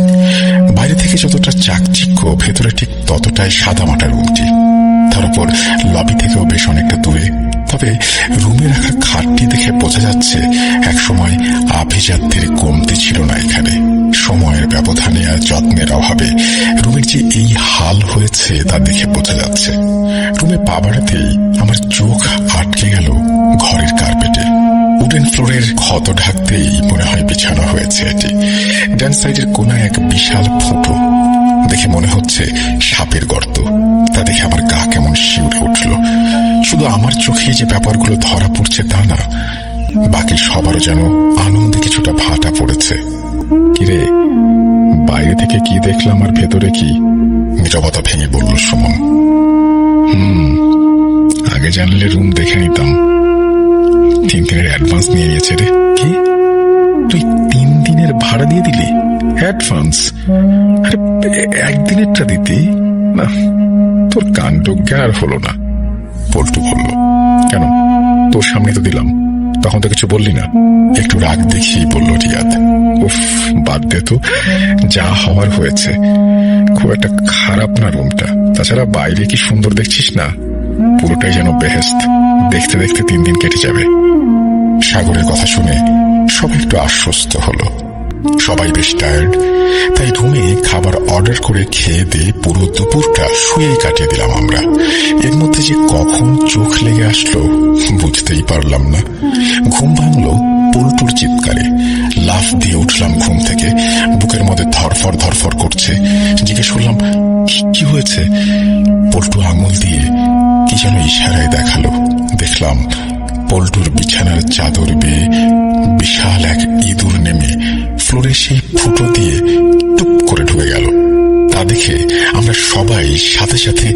বাইরে থেকে যতটা চাকচিক্য, ভেতরে ঠিক ততটাই সাদামাটা রুমটি। তার উপর লবি থেকেও বেশ অনেকটা দূরে। তবে রুমে রাখা খাটটি দেখে বোঝা যাচ্ছে একসময় আভিজাত্যের কমতি ছিল না এখানে। সময়ের ব্যবধানে আর যত্নের অভাবে রুমের যে এই হাল হয়েছে তা দেখে বোঝা যাচ্ছে। রুমে পা বাড়াতেই আমার চোখ আটকে গেল ঘরের কার্পেটে। উডেন ফ্লোরের ক্ষত ঢাকতেই মনে হয় বিছানো হয়েছে এটি। ডান সাইডের কোনায় এক বিশাল ফুটো, দেখে মনে হচ্ছে সাপের গর্ত। তা দেখে আমার গা কেমন শিউরে উঠল। শুধু আমার চোখে যে ব্যাপারগুলো ধরা পড়ছে তা না, বাকি সবারও যেন আনন্দে কিছুটা ভাটা পড়েছে। কিরে, বাইরে থেকে কি দেখলাম আর ভেতরে কি? নীরবতা ভেঙে বলল সুমন। আগে জানলে রুম দেখে নিতাম। 3 দিনের অ্যাডভান্স নিয়ে নিয়েছে রে। কি, তুই 3 দিনের ভাড়া দিয়ে দিলি? অ্যাডভান্স? আরে 1 দিনেরটা দিতি না? তোর কাণ্ড জ্ঞান হলো না। পল্টু বলল, কেন, তোর সামনে তো দিলাম, তখন তো কিছু বললি না? একটু রাগ দেখিয়ে বলল রিয়াদ। উফ, বাদ দে তো, যা হওয়ার হয়েছে। খুব একটা খারাপ না রুমটা। তাছাড়া বাইরে কি সুন্দর দেখছিস না, পুরোটাই যেন বেহেশত। দেখতে দেখতে 3 দিন কেটে যাবে। সাগরের কথা শুনে সবাই একটু আশ্বস্ত হলো। সবাই বেশ টায়ার্ড, তাই রুমে খাবার অর্ডার করে খেয়ে দিয়ে পুরো দুপুরটা শুয়েই কাটিয়ে দিলাম আমরা। এর মধ্যে যে কখন চোখ লেগে আসলো বুঝতেই পারলাম না। ঘুম ভাঙলো পল্টুর চিৎকারে। লাফ দিয়ে উঠলাম ঘুম থেকে, বুকের মধ্যে ধরফর ধরফর করছে। জিজ্ঞেস করলাম, কি হয়েছে? পল্টু আঙুল দিয়ে কি যেন ইশারায় দেখালো। দেখলাম পল্টুর বিছানার চাদর বেয়ে বিশাল এক ইঁদুর নেমে ফ্লোরে সেই ফুটো দিয়ে টুপ করে ঢুকে গেল। তা দেখে আমরা সবাই সাথে সাথে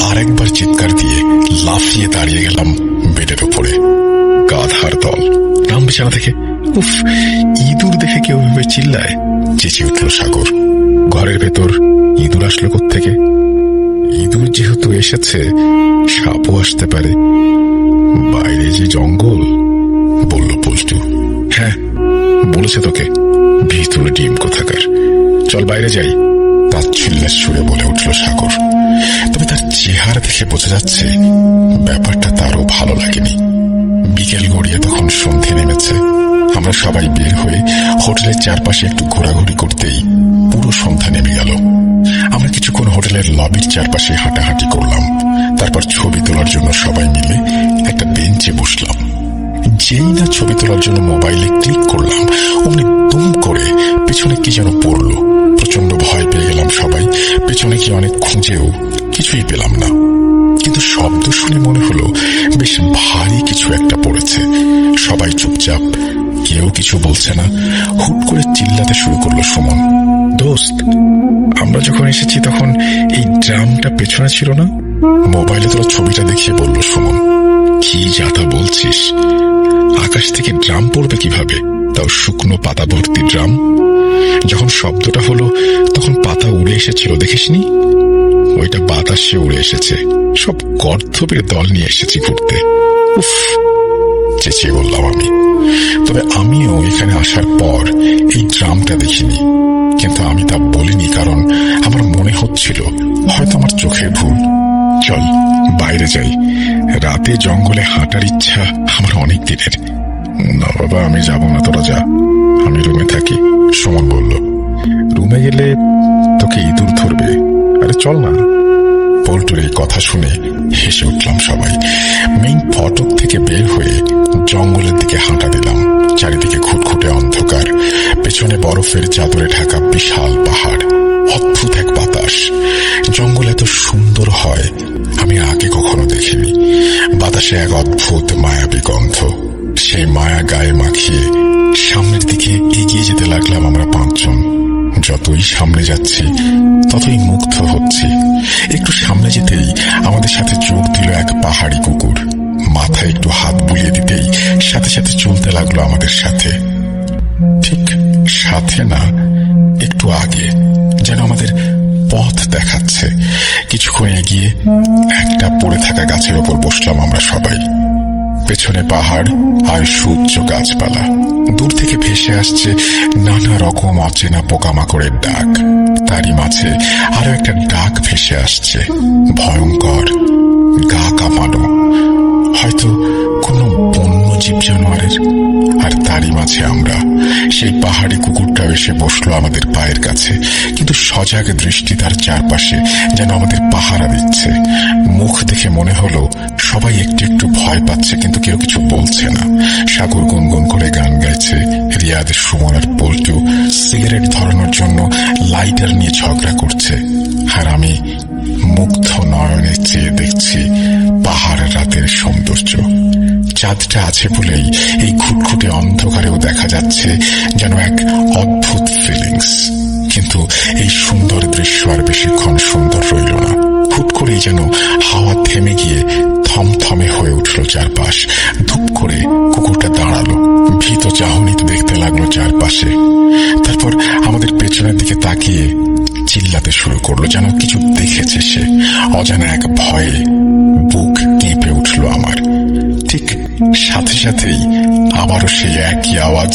আর একবার চিৎকার দিয়ে লাফিয়ে দাঁড়িয়ে গেলাম বেডের উপরে। গাধার দল, নাম বিছানা থেকে। উফ, ইঁদুর দেখে কেউ ভাবে চিল্লায়, চেঁচিয়ে উঠল সাগর। ঘরের ভেতর ইঁদুর আসলো কোত্থেকে? ইঁদুর যেহেতু এসেছে, সাপও আসতে পারে। বাইরে যে জঙ্গল, বলল পল্টু। হ্যাঁ, বলেছে তোকে, ভিতরে ডিম কোথাকার। চল বাইরে যাই, তাচ্ছিল্যের সুরে বলে উঠল সাগর। তবে তার চেহারা দেখে বোঝা যাচ্ছে ব্যাপারটা তারও ভালো লাগেনি। বিকেল গড়িয়ে তখন সন্ধে নেমেছে। আমরা সবাই বের হয়ে হোটেলের চারপাশে একটু ঘোরাঘুরি করতেই পুরো সন্ধ্যা নেমে গেল। আমরা কিছুক্ষণ হোটেলের লবির চারপাশে হাঁটাহাঁটি করলাম। তারপর ছবি তোলার জন্য সবাই মিলে একটা বেঞ্চে বসলাম। যেই না ছবি তোলার জন্য মোবাইলে ক্লিক করলাম, অমনি দুম করে পেছনে কি যেন পড়লো। প্রচন্ড ভয় পেয়ে গেলাম সবাই। পেছনে কি অনেক খুঁজেও কিছুই পেলাম না, কিন্তু শব্দ শুনে মনে হলো বেশ ভারী কিছু একটা পড়েছে। সবাই চুপচাপ, কেউ কিছু বলছে না। হুট করে চিল্লাতে শুরু করলো সুমন। দোস্ত, আমরা যখন এসেছি তখন এই ড্রামটা পেছনে ছিল না? মোবাইলে তোরা ছবিটা দেখিয়ে বলল সুমন। কি যাতা বলছিস? আকাশ থেকে ড্রাম পড়বে কিভাবে, তাও শুকনো পাতা ভর্তি ড্রাম? যখন শব্দটা হলো তখন পাতা উড়ে এসেছিল, দেখিসনি? ওইটা বাতাসে উড়ে এসেছে। সব গর্ধবের দল নিয়ে এসেছি ঘুরতে। উফ, চেঁচিয়ে বললাম আমি। তবে আমিও এখানে আসার পর এই ড্রামটা দেখিনি, কিন্তু আমি তা বলিনি কারণ আমার মনে হচ্ছিল হয়তো আমার চোখের ভুল। চল বাইরে যাই, রাতে জঙ্গলে হাঁটার ইচ্ছা আমার অনেক দিনের। না বাবা, আমি যাব না, তোরা যা, আমি রুমে থাকি, সুমন বলল। রুমে গেলে তোকে ইঁদুর ধরবে। আরে চল না। পল্টুর এই কথা শুনে হেসে উঠলাম সবাই। মেইন ফটক থেকে বের হয়ে জঙ্গলের দিকে হাঁটা দিলাম। চারিদিকে খুটখুটে অন্ধকার, পেছনে বরফের চাদরে ঢাকা বিশাল পাহাড়, অদ্ভুত এক বাতাস। জঙ্গল এত সুন্দর হয় আমি আগে কখনো দেখিনি। বাতাসে এক অদ্ভুত মায়াবী গন্ধ। সেই মায়া গায়ে মাখিয়ে সামনের দিকে এগিয়ে যেতে লাগলাম আমরা পাঁচজন। যতই সামনে যাচ্ছি ততই মুগ্ধ হচ্ছি। একটু সামনে যেতেই আমাদের সাথে যোগ দিল এক পাহাড়ি কুকুর। মাথায় একটু হাত বুলিয়ে দিতেই সাথে সাথে চলতে লাগলো আমাদের সাথে। ঠিক সাথে না, একটু আগে, যেন আমাদের পথ দেখাচ্ছে। কিছুক্ষণ এগিয়ে একটা পড়ে থাকা গাছের ওপর বসলাম আমরা সবাই। পেছনে পাহাড় আর সূর্য গাছপালা। দূর থেকে ভেসে আসছে নানা রকম অচেনা পোকামাকড়ের ডাক। তারই মাঝে আরো একটা ডাক ভেসে আসছে, ভয়ঙ্কর, গা কাঁপানো, হয়তো কোনো বন্য জীব জানোয়ারের। আর তারই মাঝে আমরা। সেই পাহাড়ি কুকুরটাও এসে বসলো আমাদের পায়ের কাছে, কিন্তু সজাগ দৃষ্টি তার চারপাশে, যেন আমাদের পাহারা দিচ্ছে। মুখ দেখে মনে হলো সবাই একটু একটু ভয় পাচ্ছে, কিন্তু কেউ কিছু বলছে না। সাগর গুনগুন করে গান গাইছে। রিয়াদ, সুমন আর পল্টু সিগারেট ধরানোর জন্য লাইটার নিয়ে ঝগড়া করছে। আর আমি মুগ্ধ নয়নে চেয়ে দেখছি পাহাড় রাতের সৌন্দর্য। চাঁদটা আছে বলেই এই খুটখুটে অন্ধকারেও দেখা যাচ্ছে যেন এক অদ্ভুত ফিলিংস। কিন্তু এই সুন্দর দৃশ্য আর বেশিক্ষণ সুন্দর রইল না। হুট করেই যেন হাওয়া থেমে গিয়ে থমথমে হয়ে উঠল চারপাশ। ধূপ করে কুকুরটা দাঁড়ালো, ভীত চাহনিতে দেখতে লাগলো চারপাশে। তারপর আমাদের পেছনের দিকে তাকিয়ে চিল্লাতে শুরু করলো, যেন কিছু দেখেছে সে। অজানা এক ভয়ে বুক কেঁপে উঠল আমার। ঠিক সাথে সাথেই আবারও সেই একই আওয়াজ।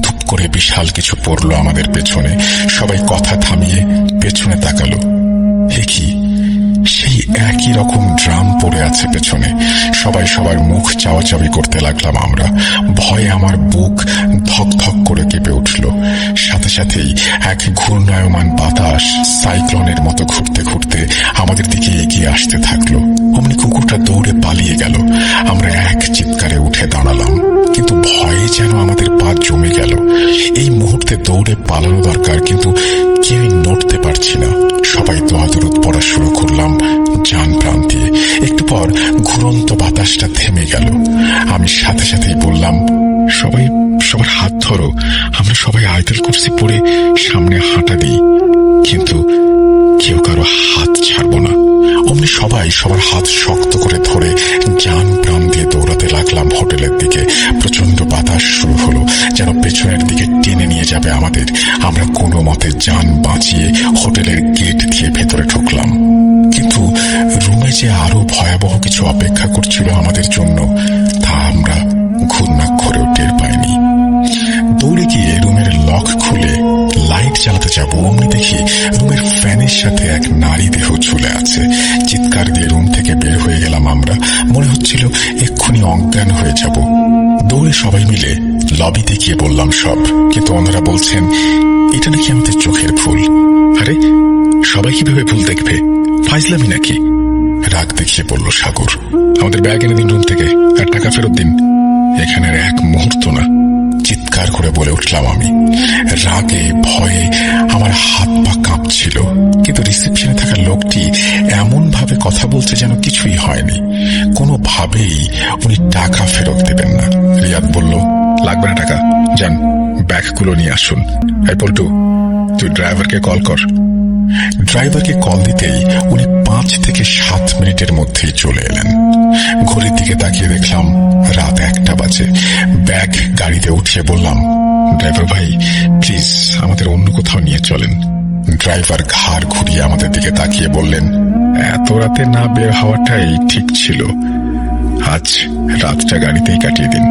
ধূপ করে বিশাল কিছু পড়লো আমাদের পেছনে। সবাই কথা থামিয়ে পেছনে তাকালো। এ কি? সেই একই রকম ড্রাম পড়ে আছে পেছনে। সবাই সবার মুখ চাওয়াচাওয়ি করতে লাগলাম আমরা। ভয়ে আমার বুক ধক ধক করে কেঁপে উঠল। সাথে সাথে সাথেই এক ঘূর্ণায়মান বাতাস সাইক্লোনের মতো ঘুরতে ঘুরতে আমাদের দিকে এগিয়ে আসতে থাকলো। অমনি কুকুরটা দৌড়ে পালিয়ে গেল। আমরা এক চিৎকারে উঠে দাঁড়ালাম, কিন্তু ভয়ে যেন আমাদের পা জমে গেল। এই মুহূর্তে দৌড়ে পালানো দরকার, কিন্তু কেউই নড়তে পারছি না। সবাই দোয়াদরুদ পড়া শুরু করলাম জান প্রাণ দিয়ে। একটু পর ঘুরন্ত বাতাসটা থেমে গেল। আমি সাথে সাথেই বললাম, সবার হাত ধরো, আমরা সবাই আয়াতুল কুরসি পড়ে সামনে হাঁটা দিই। কিন্তু কেউ কারো হাত ছাড়বো না। অমনি সবাই সবার হাত শক্ত করে ধরে জান প্রাণ দিয়ে দৌড়াতে লাগলাম হোটেলের দিকে। প্রচন্ড বাতাস শুরু হলো, যেন পেছনের দিকে টেনে নিয়ে যাবে আমাদের। আমরা কোনো মতে জান বাঁচিয়ে হোটেলের গেট দিয়ে ভেতরে ঢুকলাম। কিন্তু রুমে যে আরো ভয়াবহ কিছু অপেক্ষা করছিল আমাদের জন্য, তা আমরা ঘূর্ণাক্ষরেও টের পাইনি। দৌড়ে গিয়ে রুমের লক খুলে লাইট জ্বালাতে যাব, অমনি দেখি রুমের ফ্যানের সাথে এক নারী দেহ ঝুলে আছে। চিৎকার দিয়ে রুম থেকে বের হয়ে গেলাম আমরা। মনে হচ্ছিল এক্ষুনি অজ্ঞান হয়ে যাব। দৌড়ে সবাই মিলে লবিতে গিয়ে বললাম সব, কিন্তু ওনারা বলছেন এটা নাকি আমাদের চোখের ভুল। আরে সবাই কিভাবে ভুল দেখবে, ফাইজলামি নাকি? রাগ দেখিয়ে বলল সাগর, আমাদের ব্যাগ এনে দিন রুম থেকে, আর টাকা ফেরত দিন। এখানে এক মুহূর্ত না, চিৎকার করে বলে উঠলাম আমি। রাগে ভয়ে আমার হাত পা কাঁপছিল, কিন্তু রিসেপশনে থাকা লোকটি এমন ভাবে কথা বলছে যেন কিছুই হয়নি। কোনোভাবেই উনি টাকা ফেরত দেবেন না। রিয়াদ বলল, লাগবে না টাকা, যান ব্যাগগুলো নিয়ে আসুন। এই পল্টু, তুই ড্রাইভারকে কল কর। ড্রাইভারকে কল দিতেই উনি 5 থেকে 7 মিনিটের মধ্যেই চলে এলেন। ঘড়ির দিকে তাকিয়ে দেখলাম রাত 1টা বাজে। ব্যাগ গাড়িতে উঠিয়ে বললাম, ড্রাইভার ভাই প্লিজ আমাদের অন্য কোথাও নিয়ে চলেন। ড্রাইভার ঘাড় ঘুরিয়ে আমাদের দিকে তাকিয়ে বললেন, এত রাতে না বের হওয়াটাই ঠিক ছিল। আজ রাতটা গাড়িতেই কাটিয়ে দিন,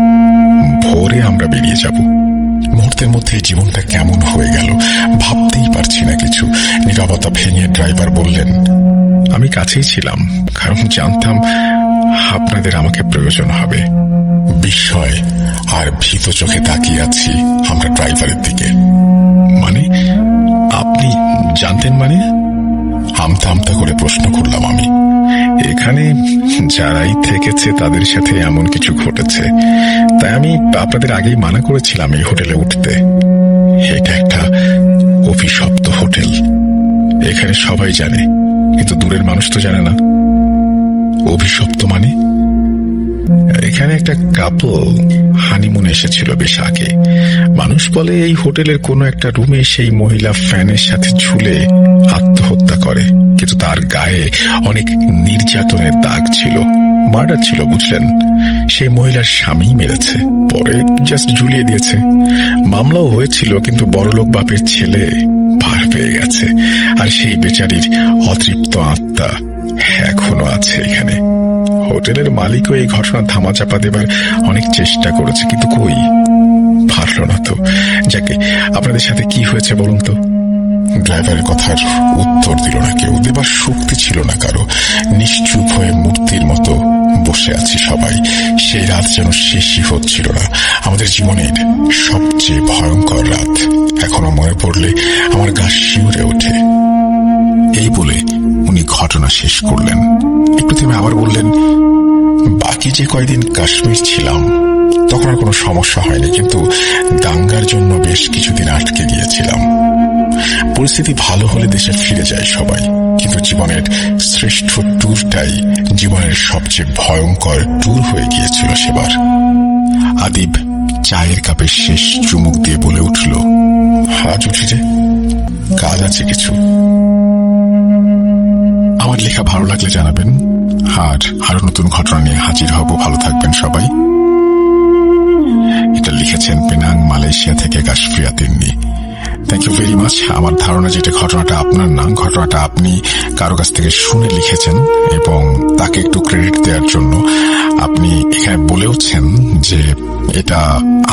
ভোরে আমরা বেরিয়ে যাব। মুহূর্তের মধ্যে জীবনটা কেমন হয়ে গেল ভাবতেই পারছি না কিছু। নীরবতা ভেঙে ড্রাইভার বললেন, আমি কাছেই ছিলাম, কারণ জানতাম আপনাদের আমাকে প্রয়োজন হবে। বিস্ময় আর ভীত চোখে তাকিয়ে আছি আমরা ড্রাইভারের দিকে। মানে আপনি জানতেন? মানে আমতা আমতা করে প্রশ্ন করলাম আমি। এখানে যারাই থেকেছে তাদের সাথে এমন কিছু ঘটেছে, তাই আমি আপনাদের আগেই মানা করেছিলাম এই হোটেলে উঠতে। এটা একটা অভিশপ্ত হোটেল, এখানে সবাই জানে, কিন্তু দূরের মানুষ তো জানে না। অভিশপ্ত মানে? এখানে একটা কাপল হানিমুন এসেছিল বেশ আগে। মানুষ বলে এই হোটেলের কোনো একটা রুমে সেই মহিলা ফ্যানের সাথে ঝুলে আত্মহত্যা করে, কিন্তু তার গায়ে অনেক নির্যাতনের দাগ ছিল। মার্ডার ছিল, বুঝলেন? সেই মহিলার স্বামী মেরেছে, পরে জাস্ট ঝুলিয়ে দিয়েছে। মামলাও হয়েছিল, কিন্তু বড়লোক বাপের ছেলে পার পেয়ে গেছে। আর সেই বেচারির অতৃপ্ত আত্মা এখনো আছে এখানে। হোটেলের মালিকও এই ঘটনা ধামাচাপা দেবার অনেক চেষ্টা করেছে, কিন্তু কই, পারল না তো। যাকে আপনাদের সাথে কি হয়েছে বলুন তো? ড্রাইভারের কথার উত্তর দিল না কেউ, দেবার শক্তি ছিল না কারো। নিশ্চুপ হয়ে মূর্তির মতো বসে আছি সবাই। সেই রাত যেন শেষই হচ্ছিল না। আমাদের জীবনের সবচেয়ে ভয়ঙ্কর রাত। এখনো মনে পড়লে আমার গা শিউরে ওঠে। এই বলে উনি ঘটনা শেষ করলেন। একটু থেমে আবার বললেন, বাকি যে কয়দিন কাশ্মীর ছিলাম তখন আর কোনো সমস্যা হয়নি, কিন্তু দাঙ্গার জন্য বেশ কিছুদিন আটকে গিয়েছিলাম। পরিস্থিতি ভালো হলে দেশে ফিরে যায় সবাই, কিন্তু জীবনের শ্রেষ্ঠ ট্যুরটাই জীবনের সবচেয়ে ভয়ঙ্কর ট্যুর হয়ে গিয়েছিল সেবার। আদিব চায়ের কাপের শেষ চুমুক দিয়ে বলে উঠল, আজ উঠি যে, কাজ আছে কিছু। আমার লেখা ভালো লাগলে জানাবেন, আর আরো নতুন ঘটনা নিয়ে হাজির হব। ভালো থাকবেন সবাই। এটা লিখেছেন পেনাং, মালয়েশিয়া থেকে Kashfia Tinni. Thank you very much. আমার ধারণা যেটা ঘটনাটা আপনার না, ঘটনাটা আপনি কারো কাছ থেকে শুনে লিখেছেন, এবং তাকে একটু ক্রেডিট দেওয়ার জন্য আপনি এখানে বলেওছেন যে এটা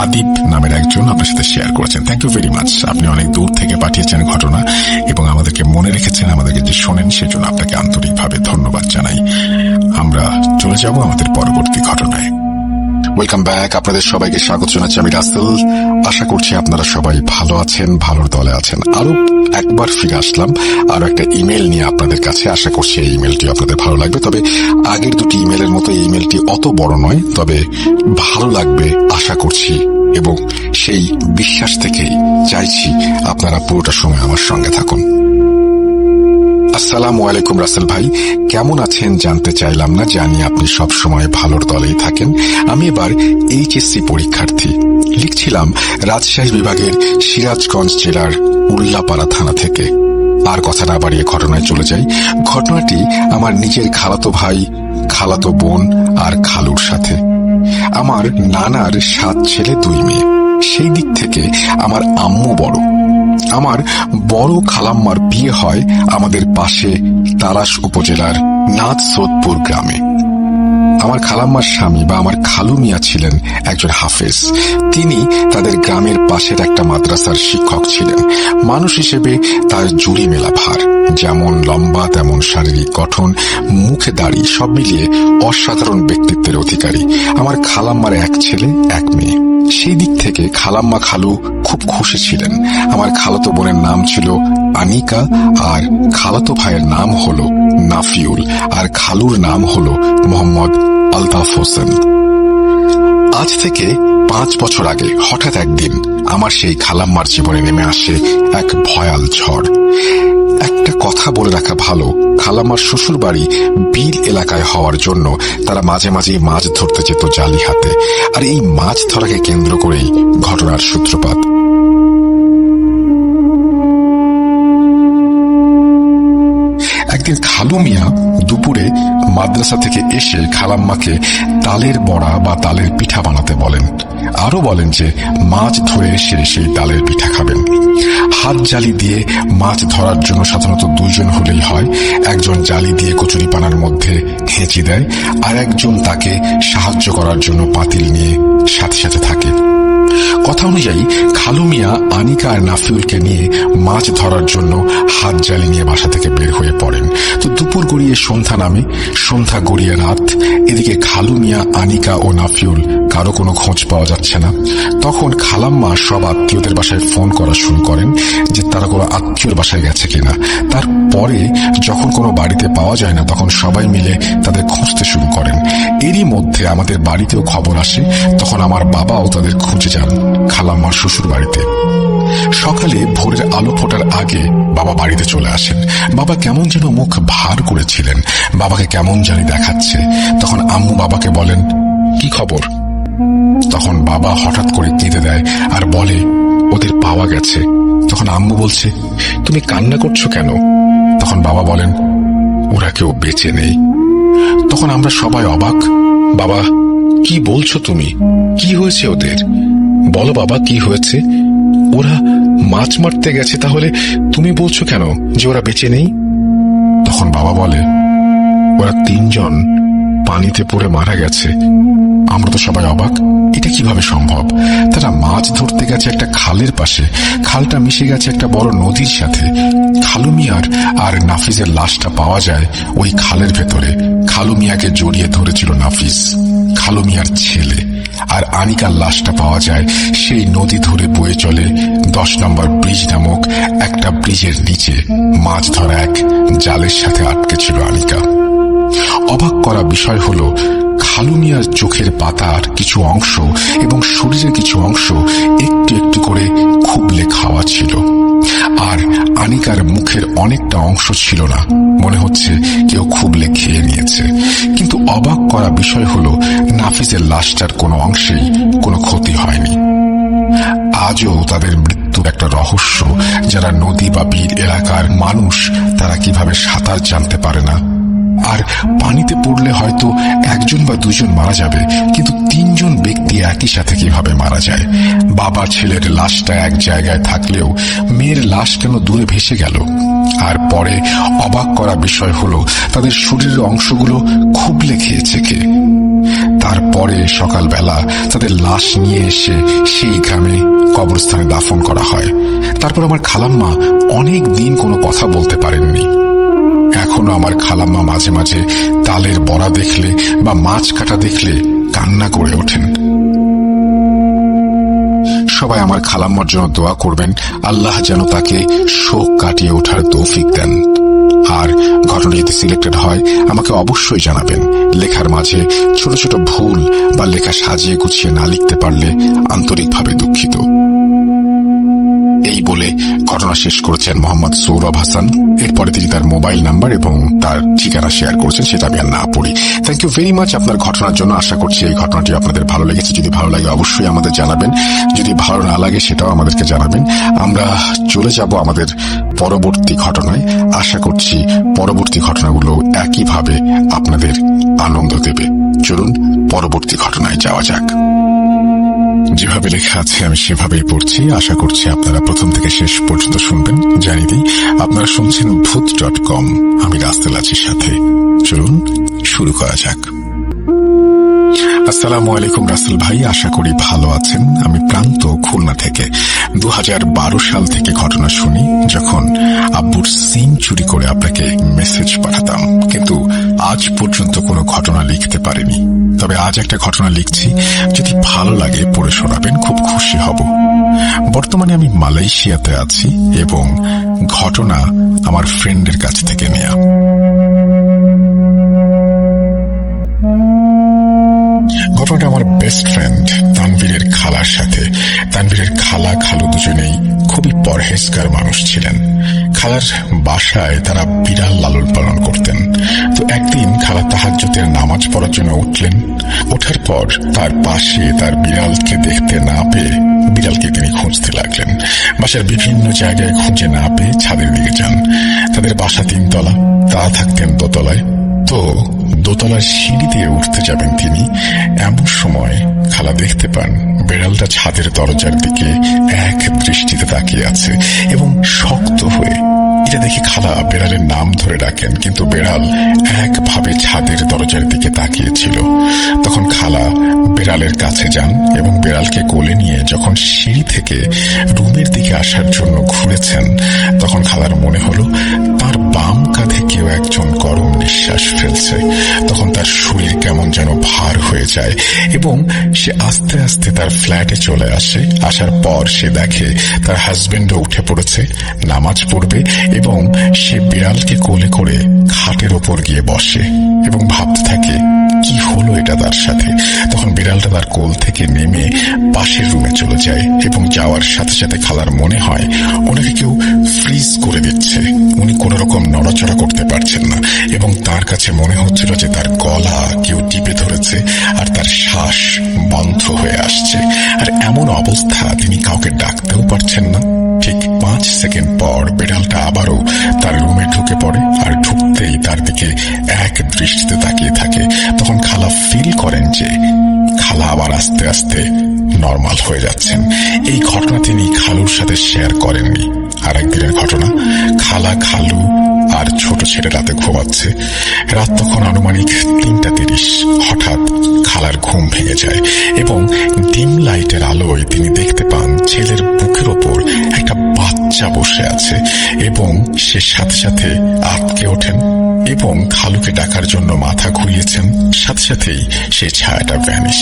আদিব নামের একজন আপনার সাথে শেয়ার করেছেন। Thank you very much. আপনি অনেক দূর থেকে পাঠিয়েছেন ঘটনা এবং আমাদেরকে মনে রেখেছেন, আমাদেরকে যে শোনেন সেজন্য আপনাকে আন্তরিকভাবে ধন্যবাদ জানাই। আমরা চলে যাব আমাদের পরবর্তী ঘটনায়। Welcome back. আপনাদের সবাইকে স্বাগত জানাচ্ছি, আমি রাসেল। আশা করছি আপনারা সবাই ভালো আছেন, ভালোর দলে আছেন। আরো একবার ফিরে আসলাম আরো একটা ইমেল নিয়ে আপনাদের কাছে। আশা করছি এই ইমেলটি আপনাদের ভালো লাগবে। তবে আগের দুটি ইমেলের মতো এই ইমেলটি অত বড় নয়, তবে ভালো লাগবে আশা করছি, এবং সেই বিশ্বাস থেকেই চাইছি আপনারা পুরোটা সময় আমার সঙ্গে থাকুন। আসসালামু আলাইকুম রাসেল ভাই, কেমন আছেন জানতে চাইলাম না। জানি আপনি সব সময় ভালোর দলেই থাকেন। আমি এবার এইচএসসি পরীক্ষার্থী। লিখছিলাম রাজশাহী বিভাগের সিরাজগঞ্জ জেলার উল্লাপাড়া থানা থেকে। আর কথা না বাড়িয়ে ঘটনায় চলে যাই। ঘটনাটি আমার নিজের খালাতো ভাই, খালাতো বোন আর খালুর সাথে। আমার নানার 7 ছেলে 2 মেয়ে। সেই দিক থেকে আমার আম্মু বড়। আমার বড় খালাম্মার বিয়ে হয় আমাদের পাশে তারাস উপজেলার নাথসোদপুর গ্রামে। আমার খালাম্মার স্বামী বা আমার খালু মিয়া ছিলেন একজন হাফেজ। তিনি তাদের গ্রামের পাশের একটা মাদ্রাসার শিক্ষক ছিলেন। মানুষ হিসেবে তার জুড়ি মেলা ভার, যেমন লম্বা তেমন শারীরিক গঠন, মুখে দাড়ি, সব মিলিয়ে অসাধারণ ব্যক্তিত্বের অধিকারী। আমার খালাম্মার 1 ছেলে 1 মেয়ে। সেই দিক থেকে খালাম্মা খালু খুব খুশি ছিলেন। আমার খালাতো বোনের নাম ছিল আনিকা, আর খালাতো ভাইয়ের নাম হলো নাফিউল, আর খালুর নাম হলো মোহাম্মদ আলতাফ হোসেন। আজ থেকে 5 বছর আগে হঠাৎ একদিন আমার সেই খালাম্মার জীবনে নেমে আসে এক ভয়াল ঝড়। একটা কথা বলে রাখা ভালো, খালাম্মার শ্বশুর বাড়ি বিল এলাকায় হওয়ার জন্য তারা মাঝে মাঝে মাছ ধরতে যেত জালি হাতে। আর এই মাছ ধরাকে কেন্দ্র করেই ঘটনার সূত্রপাত। একদিন খালু মিয়া দুপুরে মাদ্রাসা থেকে এসে খালাম্মাকে তালের বড়া বা তালের পিঠা বানাতে বলেন। আরো বলেন যে মাছ ধরে এসে সেই তালের পিঠা খাবেন। হাত জালি দিয়ে মাছ ধরার জন্য সাধারণত 2 জন হলেই হয়। একজন জালি দিয়ে কচুরিপানার মধ্যে হেঁচি দেয়, আর একজন তাকে সাহায্য করার জন্য পাতিল নিয়ে সাথে সাথে থাকে। কথা অনুযায়ী খালু মিয়া আনিকা আর নাফিউলকে নিয়ে মাছ ধরার জন্য হাত জালি নিয়ে বাসা থেকে বের হয়ে পড়েন। তো দুপুর গড়িয়ে সন্ধ্যা নামে, সন্ধ্যা গড়িয়ে রাত। এদিকে খালু মিয়া, আনিকা ও নাফিউল কারো কোনো খোঁজ পাওয়া যাচ্ছে না। তখন খালাম্মা সব আত্মীয়দের বাসায় ফোন করা শুরু করেন যে তারা কোনো আত্মীয়র বাসায় গেছে কিনা। তারপরে যখন কোনো বাড়িতে পাওয়া যায় না, তখন সবাই মিলে তাদের খুঁজতে শুরু করেন। এরই মধ্যে আমাদের বাড়িতেও খবর আসে। তখন আমার বাবাও তাদের খুঁজে যান খালাম্মার শ্বশুর বাড়িতে। সকালে ভোরের আলো ফোটার আগে বাবা বাড়িতে চলে আসেন। বাবা কেমন যেন মুখ ভার করেছিলেন, বাবাকে কেমন জানি দেখাচ্ছে। তখন আম্মু বাবাকে বলেন, কি খবর? তখন বাবা হঠাৎ করে কেঁদে দেয় আর বলে, ওদের পাওয়া গেছে। তখন আম্মু বলছে, তুমি কান্না করছো কেন? তখন বাবা বলেন, ওরা কেউ বেঁচে নেই। তখন আমরা সবাই অবাক। বাবা, কি বলছো তুমি? কি হয়েছে ওদের? বলো বাবা, কি হয়েছে? ওরা মাছ মারতে গেছে, তাহলে তুমি বলছো কেন যে ওরা বেঁচে নেই? তখন বাবা বলে, ওরা 3 জন পানিতে পড়ে মারা গেছে। আমরা তো সবাই অবাক, এটা কিভাবে সম্ভব? তারা মাছ ধরতে গেছে একটা খালের পাশে, খালটা মিশে গেছে একটা বড় নদীর সাথে। খালু মিয়ার আর নাফিজের লাশটা পাওয়া যায় ওই খালের ভেতরে। খালু মিয়াকে জড়িয়ে ধরেছিল নাফিজ, খালু মিয়ার ছেলে। আর আনিকার লাশটা পাওয়া যায় সেই নদী ধরে বয়ে চলে 10 নম্বর ব্রিজ নামক একটা ব্রিজের নিচে। মাছ ধরা এক জালের সাথে আটকে ছিল আনিকা। অবাক করা বিষয় হলো, খালু মিয়ার চোখের পাতার কিছু অংশ এবং শরীরের কিছু অংশ একটু একটু করে খুবলে খাওয়া ছিল। আর আনিকার মুখের অনেকটা অংশ ছিল না, মনে হচ্ছে কেউ খুবলে খেয়ে নিয়েছে। কিন্তু অবাক করা বিষয় হলো, নাফিজের লাশটার কোনো অংশেই কোনো ক্ষতি হয়নি। আজও তাদের মৃত্যুর একটা রহস্য। যারা নদী বা বিল এলাকার মানুষ, তারা কিভাবে সাঁতার জানতে পারে না। আর পানিতে পড়লে হয়তো 1 জন বা 2 জন মারা যাবে, কিন্তু 3 জন ব্যক্তি একই সাথে কিভাবে মারা যায়? বাবা ছেলের লাশটা এক জায়গায় থাকলেও মেয়ের লাশ কেন দূরে ভেসে গেল? আর পরে অবাক করা বিষয় হলো, তাদের শরীরের অংশগুলো খুবলে খেয়েছে কে? তারপরে সকালবেলা তাদের লাশ নিয়ে এসে সেই গ্রামে কবরস্থানে দাফন করা হয়। তারপর আমার খালাম্মা অনেক দিন কোনো কথা বলতে পারেননি। এখনো আমার খালাম্মা মাঝে মাঝে তালের বড়া দেখলে বা মাছ কাটা দেখলে কান্না করে ওঠেন। সবাই আমার খালাম্মার জন্য দোয়া করবেন, আল্লাহ যেন তাকে শোক কাটিয়ে ওঠার তৌফিক দেন। আর ঘটনা যদি সিলেক্টেড হয় আমাকে অবশ্যই জানাবেন। লেখার মাঝে ছোট ছোট ভুল বা লেখা সাজিয়ে গুছিয়ে না লিখতে পারলে আন্তরিকভাবে দুঃখিত। এই বলে ঘটনা শেষ করেছেন মোহাম্মদ সৌরভ হাসান। এরপরে তিনি তার মোবাইল নাম্বার এবং তার ঠিকানা শেয়ার করেছেন, সেটা আমি আর না পড়ি। থ্যাংক ইউ ভেরি মাচ আপনার ঘটনার জন্য। আশা করছি এই ঘটনাটি আপনাদের ভালো লেগেছে। যদি ভালো লাগে অবশ্যই আমাদের জানাবেন, যদি ভালো না লাগে সেটাও আমাদেরকে জানাবেন। আমরা চলে যাব আমাদের পরবর্তী ঘটনায়। আশা করছি পরবর্তী ঘটনাগুলো একইভাবে আপনাদের আনন্দ দেবে। চলুন পরবর্তী ঘটনায় যাওয়া যাক। যেভাবে লেখা আছে আমি সেভাবেই পড়ছি। আশা করছি আপনারা প্রথম থেকে শেষ পর্যন্ত শুনবেন। জানিয়ে দিই, আপনারা শুনছেন ভূত.com। আমি রাসেল আছি সাথে। চলুন শুরু করা যাক। আসসালামু আলাইকুম রাসেল ভাই, আশা করি ভালো আছেন। আমি প্রান্ত, খুলনা থেকে 2012 সাল থেকে ঘটনা শুনি, যখন আব্বুর সিম চুরি করে আপনাকে মেসেজ পাঠাতাম, কিন্তু আজ পর্যন্ত কোনো ঘটনা লিখতে পারিনি। তবে আজ একটা ঘটনা লিখছি, যদি ভালো লাগে পড়ে শোনাবেন, খুব খুশি হব। বর্তমানে আমি মালয়েশিয়াতে আছি এবং ঘটনা আমার ফ্রেন্ডের কাছ থেকে নেয়া। ঘটনাটা আমার বেস্ট ফ্রেন্ড তানভীরের খালার সাথে। তানভীরের খালা খালু দুজনেই খুবই পরহেজগার মানুষ ছিলেন। খালার বাসায় তারা বিড়াল লালন পালন করতেন। তো একদিন খালা তাহাজ্জুদের নামাজ পড়ার জন্য উঠলেন। ওঠার পর তার পাশে তার বিড়ালকে দেখতে না পেয়ে বিড়ালকে তিনি খুঁজতে লাগলেন। বাসার বিভিন্ন জায়গায় খুঁজে না পেয়ে ছাদের দিকে যান। তাদের বাসা 3 তলা, তারা থাকতেন দোতলায়। তো দোতলার সিঁড়ি দিয়ে উঠতে যাবেন তিনি, এমন সময় খালা দেখতে পান বিড়ালটা ছাদের দরজার দিকে এক দৃষ্টিতে তাকিয়ে আছে এবং শক্ত হয়ে। এটা দেখে খালা বিড়ালের নাম ধরে ডাকেন, কিন্তু বিড়াল একভাবে ছাদের দরজার দিকে তাকিয়েছিল। তখন খালা বিড়ালের কাছে যান এবং বিড়ালকে কোলে নিয়ে যখন সিঁড়ি থেকে রুমের দিকে আসার জন্য ঘুরেছেন, তখন খালার মনে হলো তার বাম কাঁধে কেউ একজন গরম নিঃশ্বাস ফেলছে। তখন তার শরীর কেমন যেন ভার হয়ে যায় এবং সে আস্তে আস্তে তার ফ্ল্যাটে চলে আসে। আসার পর সে দেখে তার হাজবেন্ডও উঠে পড়েছে, নামাজ পড়বে, এবং সে বিড়ালকে কোলে করে খাটের ওপর গিয়ে বসে এবং ভাবতে থাকে কি হলো এটা তার সাথে। তখন বিড়ালটা তার কোল থেকে নেমে পাশের রুমে চলে যায় এবং যাওয়ার সাথে সাথে খালার মনে হয় ওনাকে কেউ ফ্রিজ করে দিচ্ছে। উনি কোন রকম নড়াচড়া করতে পারছেন না এবং তার কাছে মনে হচ্ছিল যে তার গলা কেউ টিপে ধরেছে আর তার শ্বাস বন্ধ হয়ে আসছে। আর এমন অবস্থা তিনি কাউকে ডাকতেও পারছেন না। ঠিক 5 সেকেন্ড পর বিড়ালটা আবারও তার রুমে ঢুকে পড়ে আর ঢুকতেই তার দিকে এক দৃষ্টিতে তাকিয়ে থাকে। তখন খালা ফিল করেন যে খালা আবার আস্তে আস্তে নর্মাল হয়ে যাচ্ছেন। এই ঘটনা তিনি খালুর সাথে শেয়ার করেননি। আর একদিনের ঘটনা, খালা, খালু আর ছোট ছেলে রাতে ঘুমাচ্ছে। রাত তখন আনুমানিক 3:30। হঠাৎ খালার ঘুম ভেঙে যায় এবং ডিম লাইটের আলোয় তিনি দেখতে পান ছেলের বুকের ওপর একটা বাচ্চা বসে আছে এবং সে সাথে সাথে আঁতকে ওঠেন এবং খালুকে ডাকার জন্য মাথা ঘুরিয়েছেন। সাথে সাথেই সেই ছায়াটা ভ্যানিশ।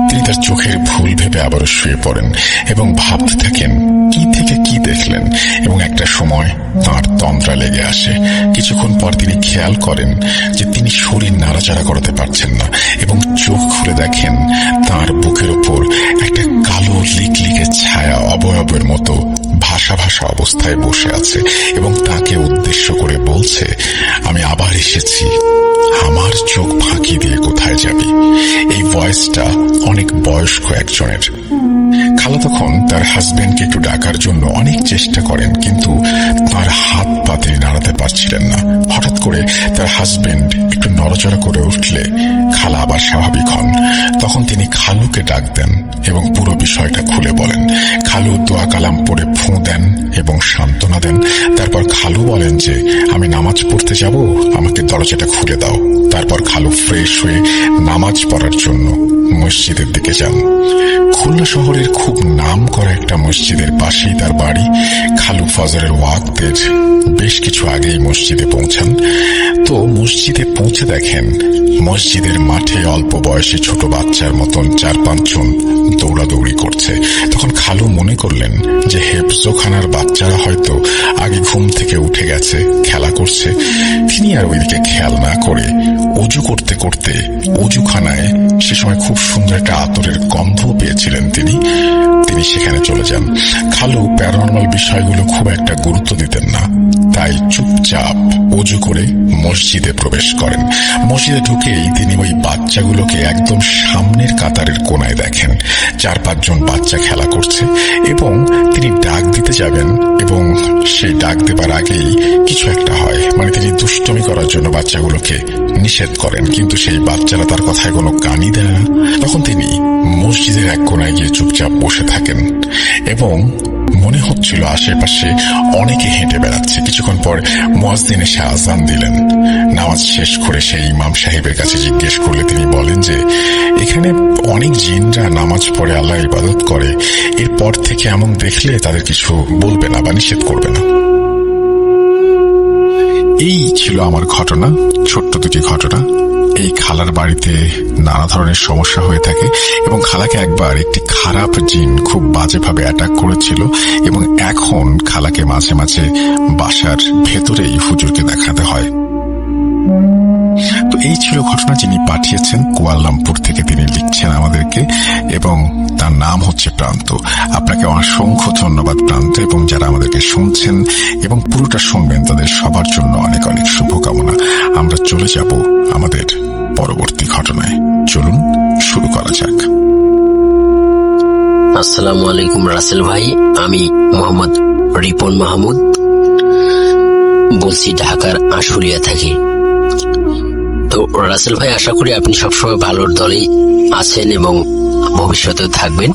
তিনি তার চোখের ভুল ভেবে আবারও শুয়ে পড়েন এবং ভাবতে থাকেন কি থেকে কি দেখলেন, এবং একটা সময় তাঁর তন্দ্রা লেগে আসে। কিছুক্ষণ পর তিনি খেয়াল করেন যে তিনি শরীর নাড়াচাড়া করাতে পারছেন না এবং চোখ খুলে দেখেন তাঁর বুকের ওপর একটা কালো লিকলিকে ছায়া অবয়বের মতো ভাসা ভাসা অবস্থায় বসে আছে এবং তাকে উদ্দেশ্য করে বলছে, আমি আবার এসেছি, আমার চোখ ফাঁকি দিয়ে কোথায় যাবি। এই ভয়েসটা অনেক বয়স্ক একজনের। খালা তখন তার হাজবেন্ডকে একটু ডাকার জন্য অনেক চেষ্টা করেন, কিন্তু তার হাত পা তিনি নাড়াতে পারছিলেন না। হঠাৎ করে তার হাজবেন্ড একটু নড়াচড়া করে উঠলে খালা আবার স্বাভাবিক হন। তখন তিনি খালুকে ডাক দেন এবং পুরো বিষয়টা খুলে বলেন। খালু দোয়া কালাম পড়ে ফুঁ দেন এবং সান্ত্বনা দেন। তারপর খালু বলেন যে আমি নামাজ পড়তে যাব, আমাকে দরজাটা খুলে দাও। তারপর খালু ফ্রেশ হয়ে নামাজ পড়ার জন্য মসজিদের দিকে যান। খুলনা শহরের খুব নাম করা একটা মসজিদের পাশেই তার বাড়ি। খালু ফজরের ওয়াক্তের বেশ কিছু আগেই মসজিদে পৌঁছান। তো মসজিদে পৌঁছে দেখেন মসজিদের মাঠে অল্প বয়সী ছোট বাচ্চার মতন 4-5 জন দৌড়াদৌড়ি করছে। তখন খালু মনে করলেন যে হেফজোখানার বাচ্চারা হয়তো আগে ঘুম থেকে উঠে গেছে, খেলা করছে। তিনি আর ওইদিকে খেয়াল না করে অজু করতে করতে অজুখানায় সে সময় খুব সুন্দর একটা আতরের গন্ধ পেয়েছিলেন তিনি সেখানে চলে যান। খালু প্যারানর্মাল বিষয়গুলো খুব একটা গুরুত্ব দিতেন না, তাই চুপচাপ অজু করে মসজিদে প্রবেশ করেন। মসজিদে ঢুকেই তিনি ওই বাচ্চাগুলোকে একদম সামনের কাতারের কোনায় দেখেন। 4-5 জন বাচ্চা খেলা করছে এবং তিনি ডাক দিতে যাবেন এবং সেই ডাক দেবার আগেই কিছু একটা হয়, মানে তিনি দুষ্টমি করার জন্য বাচ্চাগুলোকে নিষেধ করেন, কিন্তু সেই বাচ্চারা তার কথায় কোনো কানই দেয় না। তখন তিনি মসজিদের এক কোনায় গিয়ে চুপচাপ বসে থাকেন এবং মনে হচ্ছিল আশেপাশে অনেকে হেঁটে বেড়াচ্ছে। কিছুক্ষণ পর মুয়াজ্জিন এসে আযান দিলেন। নামাজ শেষ করে সেই ইমাম সাহেবের কাছে জিজ্ঞেস করলে তিনি বলেন যে এখানে অনেক জিনরা নামাজ পড়ে আল্লাহ ইবাদত করে, এরপর থেকে এমন দেখলে তাদের কিছু বলবে না বা নিষেধ করবে না। এই ছিল আমার ঘটনা, ছোট্ট দুটি ঘটনা। এই খালার বাড়িতে নানা ধরনের সমস্যা হয়ে থাকে এবং খালাকে একবার একটি খারাপ জিন খুব বাজেভাবে অ্যাটাক করেছিল এবং এখন খালাকে মাঝে মাঝে বাসার ভেতরেই হুজুরকে দেখাতে হয়। তো এই ছিল ঘটনা। যিনি পাঠিয়েছেন কুয়ালালামপুর থেকে তিনি লিখছেন আমাদেরকে এবং তার নাম হচ্ছে প্রান্ত। আপনাকে অসংখ্য ধন্যবাদ প্রান্ত, এবং যারা আমাদেরকে শুনছেন এবং পুরোটা শুনবেন তাদের সবার জন্য অনেক অনেক শুভকামনা। আমরা চলে যাব আমাদের পরবর্তী ঘটনায়। চলুন শুরু করা যাক। আসসালামু আলাইকুম রাসেল ভাই, আমি মোহাম্মদ রিপন মাহমুদ বলছি, ঢাকার আশুলিয়া থাকি। তো রাসেল ভাই, আশা করি আপনি সবসময় ভালোর দলেই আছেন এবং ভবিষ্যতেও থাকবেন।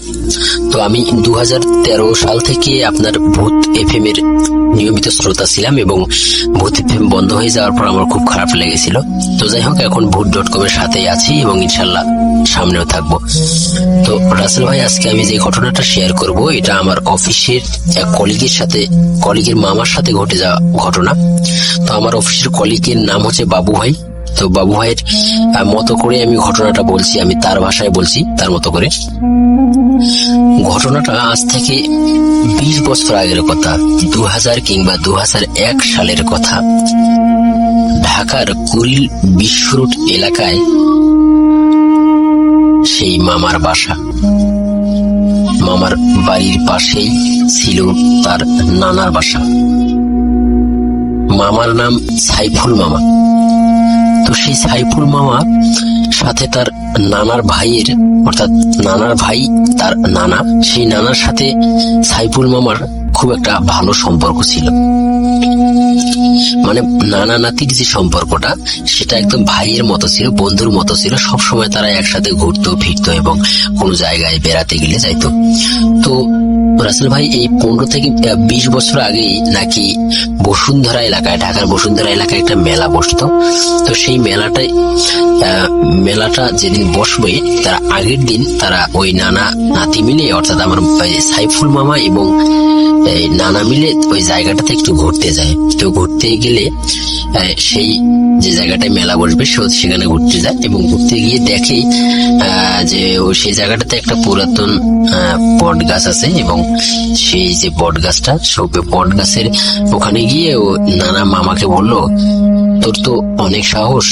তো আমি 2013 সাল থেকে আপনার ভূত এফএম এর নিয়মিত শ্রোতা ছিলাম এবং ভূত এফএম বন্ধ হয়ে যাওয়ার পর আমার খুব খারাপ লেগেছিল। তো যাই হোক, এখন ভূত.com এর সাথেই আছি এবং ইনশাল্লাহ সামনেও থাকবো। তো রাসেল ভাই, আজকে আমি যে ঘটনাটা শেয়ার করব এটা আমার অফিসের এক কলিগের মামার সাথে ঘটে যাওয়া ঘটনা। তো আমার অফিসের কলিগের নাম হচ্ছে বাবু ভাই। তো বাবু ভাইয়ের মতো করে আমি ঘটনাটা বলছি, আমি তার ভাষায় বলছি, তার মতো করে। ঘটনাটা আজ থেকে 20 বছর আগের কথা, 2000 কিংবা 2001 সালের কথা। ঢাকার কুড়িল বিশ্ব রোড এলাকায় সেই মামার বাসা। মামার বাড়ির পাশেই ছিল তার নানার বাসা। মামার নাম সাইফুল মামা। তো সেই সাইফুল মামা সাথে তার নানার ভাইয়ের, অর্থাৎ নানার ভাই তার নানা, সেই নানার সাথে সাইফুল মামার খুব একটা ভালো সম্পর্ক ছিল। মানে নানা নাতির যে সম্পর্কটা সেটা একদম ভাইয়ের মতো ছিল, বন্ধুর মতো ছিল। সবসময় তারা একসাথে ঘুরতো ফিরতো এবং কোনো জায়গায় বেড়াতে গেলে যাইতো। তো রাসেল ভাই, এই 15 থেকে 20 বছর আগেই নাকি বসুন্ধরা এলাকায়, ঢাকার বসুন্ধরা এলাকায় একটা মেলা বসতো। তো সেই মেলাটা যেদিন বসবে তার আগের দিন তারা ওই নানা নাতি মিলে, অর্থাৎ আমার সাইফুল মামা এবং নানা মিলে ওই জায়গাটাতে একটু ঘুরতে যায়। তো ঘুরতে গেলে সেই যে জায়গাটায় মেলা বসবে সেখানে ঘুরতে যায় এবং ঘুরতে গিয়ে দেখে যে সেই জায়গাটাতে একটা পুরাতন বট গাছ আছে এবং সেই যে বট গাছটা, সব বট গাছের ওখানে গিয়ে ও নানা মামাকে বললো, তোর তো অনেক সাহস,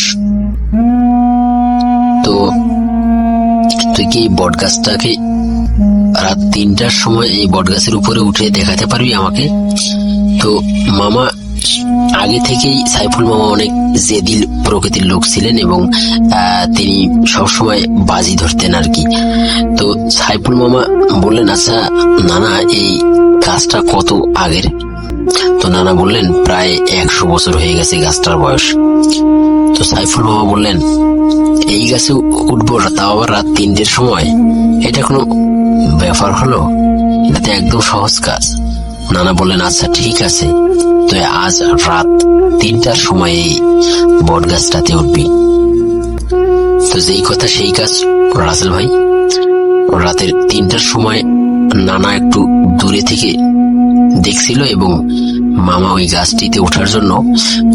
তো তুই কি বট গাছটাকে রাত 3টার সময় এই বট গাছের উপরে উঠে দেখাতে পারবি আমাকে? তো মামা আগে থেকেই, সাইফুল মামা অনেক জেদিল প্রকৃতির লোক ছিলেন এবং তিনি সবসময় বাজি ধরতেন আর কি। তো সাইফুল মামা বললেন, আচ্ছা নানা, এই গাছটা কত আগের? তো নানা বললেন, প্রায় 100 বছর হয়ে গেছে গাছটার বয়স। তো সাইফুল মামা বললেন, এই গাছে উঠবো, তাও আবার রাত 3টের সময়? এটা কোনো ব্যাপার হলো? এটাতে একদম সহজ কাজ। নানা বললেন, আচ্ছা ঠিক আছে, তো আজ রাত 3টার সময় এই বট গাছটাতে উঠবি। তো যেই কথা সেই কাজ, রাসেল ভাই রাতের 3টার সময় নানা একটু দূরে থেকে দেখছিল এবং মামা ওই গাছটিতে ওঠার জন্য,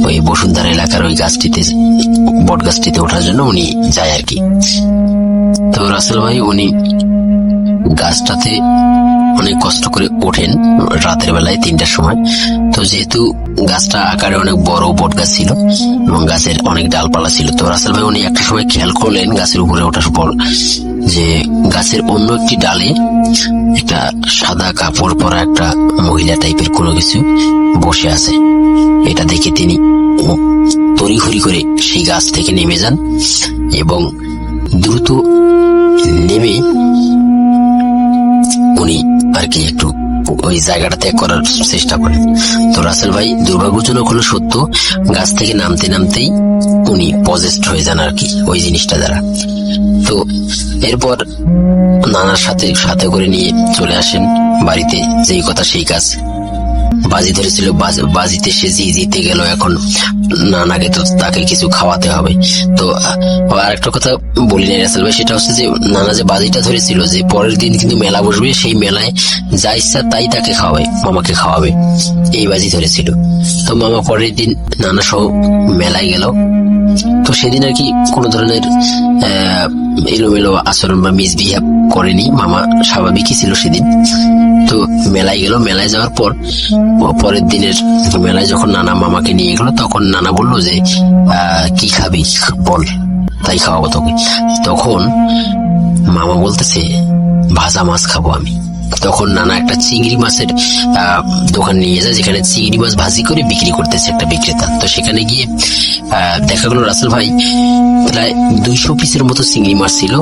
ওই বসুন্ধরা এলাকার ওই গাছটিতে, বট গাছটিতে ওঠার জন্য উনি যায় আর কি। তো রাসেল ভাই উনি গাছটাতে অনেক কষ্ট করে ওঠেন রাতের বেলায় 3টার সময়। তো যেহেতু গাছটা আকারে অনেক বড় বট গাছ ছিল এবং গাছের অনেক ডালপালা ছিল, তো রাসেল ভাই উনি একটা সময় খেয়াল করলেন গাছের উপরে ওঠার পর যে গাছের অন্য একটি ডালে একটা সাদা কাপড় পরা একটা মহিলা টাইপের কোনো কিছু বসে আছে। এটা দেখে তিনি তড়িঘড়ি করে সেই গাছ থেকে নেমে যান এবং দ্রুত নেমে উনি আর কি একটু ওই জায়গাটা ত্যাগ করার চেষ্টা করেন। তো রাসেল ভাই দুর্ভাগ্যজনক হলো সত্য, গাছ থেকে নামতে নামতেই উনি পজেসড হয়ে যান আর কি ওই জিনিসটা দ্বারা। তো এরপর নানার সাথে করে নিয়ে চলে আসেন বাড়িতে। যেই কথা সেই কাজ, বাজি ধরেছিল, বাজিতে সে জিতে গেল। এখন নানাকে তো তাকে কিছু খাওয়াতে হবে। তো আর একটা কথা বলি নাই রাসেল ভাই, সেটা হচ্ছে যে নানা যে বাজিটা ধরেছিল যে পরের দিন কিন্তু মেলা বসবে, সেই মেলায় যা ইচ্ছা তাই তাকে খাওয়াবে, মামাকে খাওয়াবে, এই বাজি ধরেছিল। তো মামা পরের দিন নানা সহ মেলায় গেল। তো সেদিন আর কি কোনো ধরনের এলোমেলো আচরণ বা মিসবিহেভ করেনি, মামা স্বাভাবিকই ছিল সেদিন। তো মেলায় গেল, মেলায় যাওয়ার পর পরের দিনের মেলায় যখন নানা মামাকে নিয়ে গেল, তখন নানা বলল যে কি খাবি বল, তাই খাওয়াবো তোকে। তখন মামা বলতেছে ভাজা মাছ খাবো আমি। তখন নানা একটা চিংড়ি মাছের দোকান নিয়ে যায়, যেখানে চিংড়ি মাছ ভাজি করে বিক্রি করতেছে একটা বিক্রেতা। তো সেখানে গিয়ে দেখা গেল রাসেল ভাই প্রায় 200 পিসের মতো চিংড়ি মাছ ছিল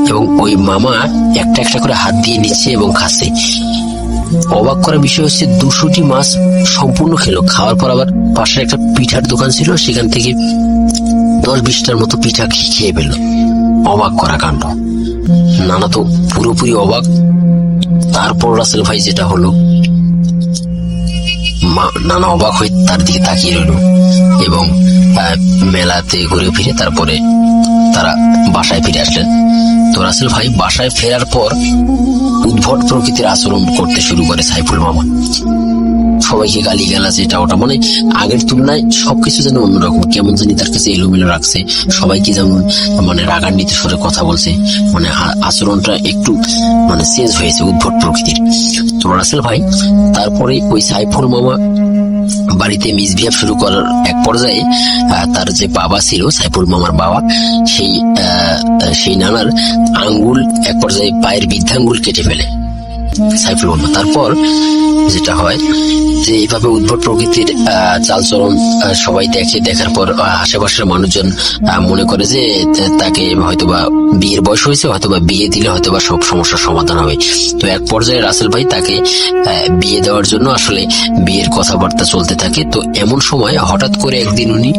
এবং ওই মামা একটা একটা করে হাত দিয়ে নিচ্ছে এবং খাচ্ছে। অবাক করার বিষয় হচ্ছে 200টি মাছ সম্পূর্ণ খেলো। খাওয়ার পর আবার পাশে একটা পিঠার দোকান ছিল, সেখান থেকে 10-20টার মতো পিঠা খেয়ে ফেললো। অবাক করা কাণ্ড। নানা তো পুরোপুরি অবাক। তারপর রাসেল ভাই যেটা হলো, নানা অবাক হয়ে তার দিকে তাকিয়ে রইল এবং মেলাতে ঘুরে ফিরে তারপরে তারা বাসায় ফিরে আসলেন। তো রাসেল ভাই বাসায় ফেরার পর উদ্ভট প্রকৃতির আচরণ করতে শুরু করে সাইফুল মামা। সবাইকে গালি গালাজ, এটা ওটা, মানে আগের তুলনায় সবকিছু যেন অন্যরকম, কেমন জানি তার কাছে এলোমেলো রাখছে। সবাইকে যেমন মানে রাগান্বিত স্বরে কথা বলছে, মানে আচরণটা একটু মানে চেঞ্জ হয়েছে, উদ্ভট প্রকৃতির। তো রাসেল ভাই তারপরে ওই সাইফুল মামা বাড়িতে মিসবিহেভ শুরু করার এক পর্যায়ে তার যে বাবা ছিল, সাইফুল মামার বাবা, সেই নানার আঙ্গুল এক পর্যায়ে পায়ের বৃদ্ধাঙ্গুল কেটে ফেলে সাইফুল মামা। তারপর যেটা হয় যে এইভাবে উদ্ভট প্রকৃতির চালচলন সবাই দেখার পর আশেপাশের মানুষজন মনে করে যে তাকে হয়তোবা বিয়ের বয়স হয়েছে, হয়তোবা বিয়ে দিলে হয়তোবা সব সমস্যার সমাধান হবে। তো এক পর্যায়ে রাসেল ভাই তাকে বিয়ে দেওয়ার জন্য আসলে বিয়ের কথাবার্তা চলতে থাকে। তো এমন সময় হঠাৎ করে একদিন উনি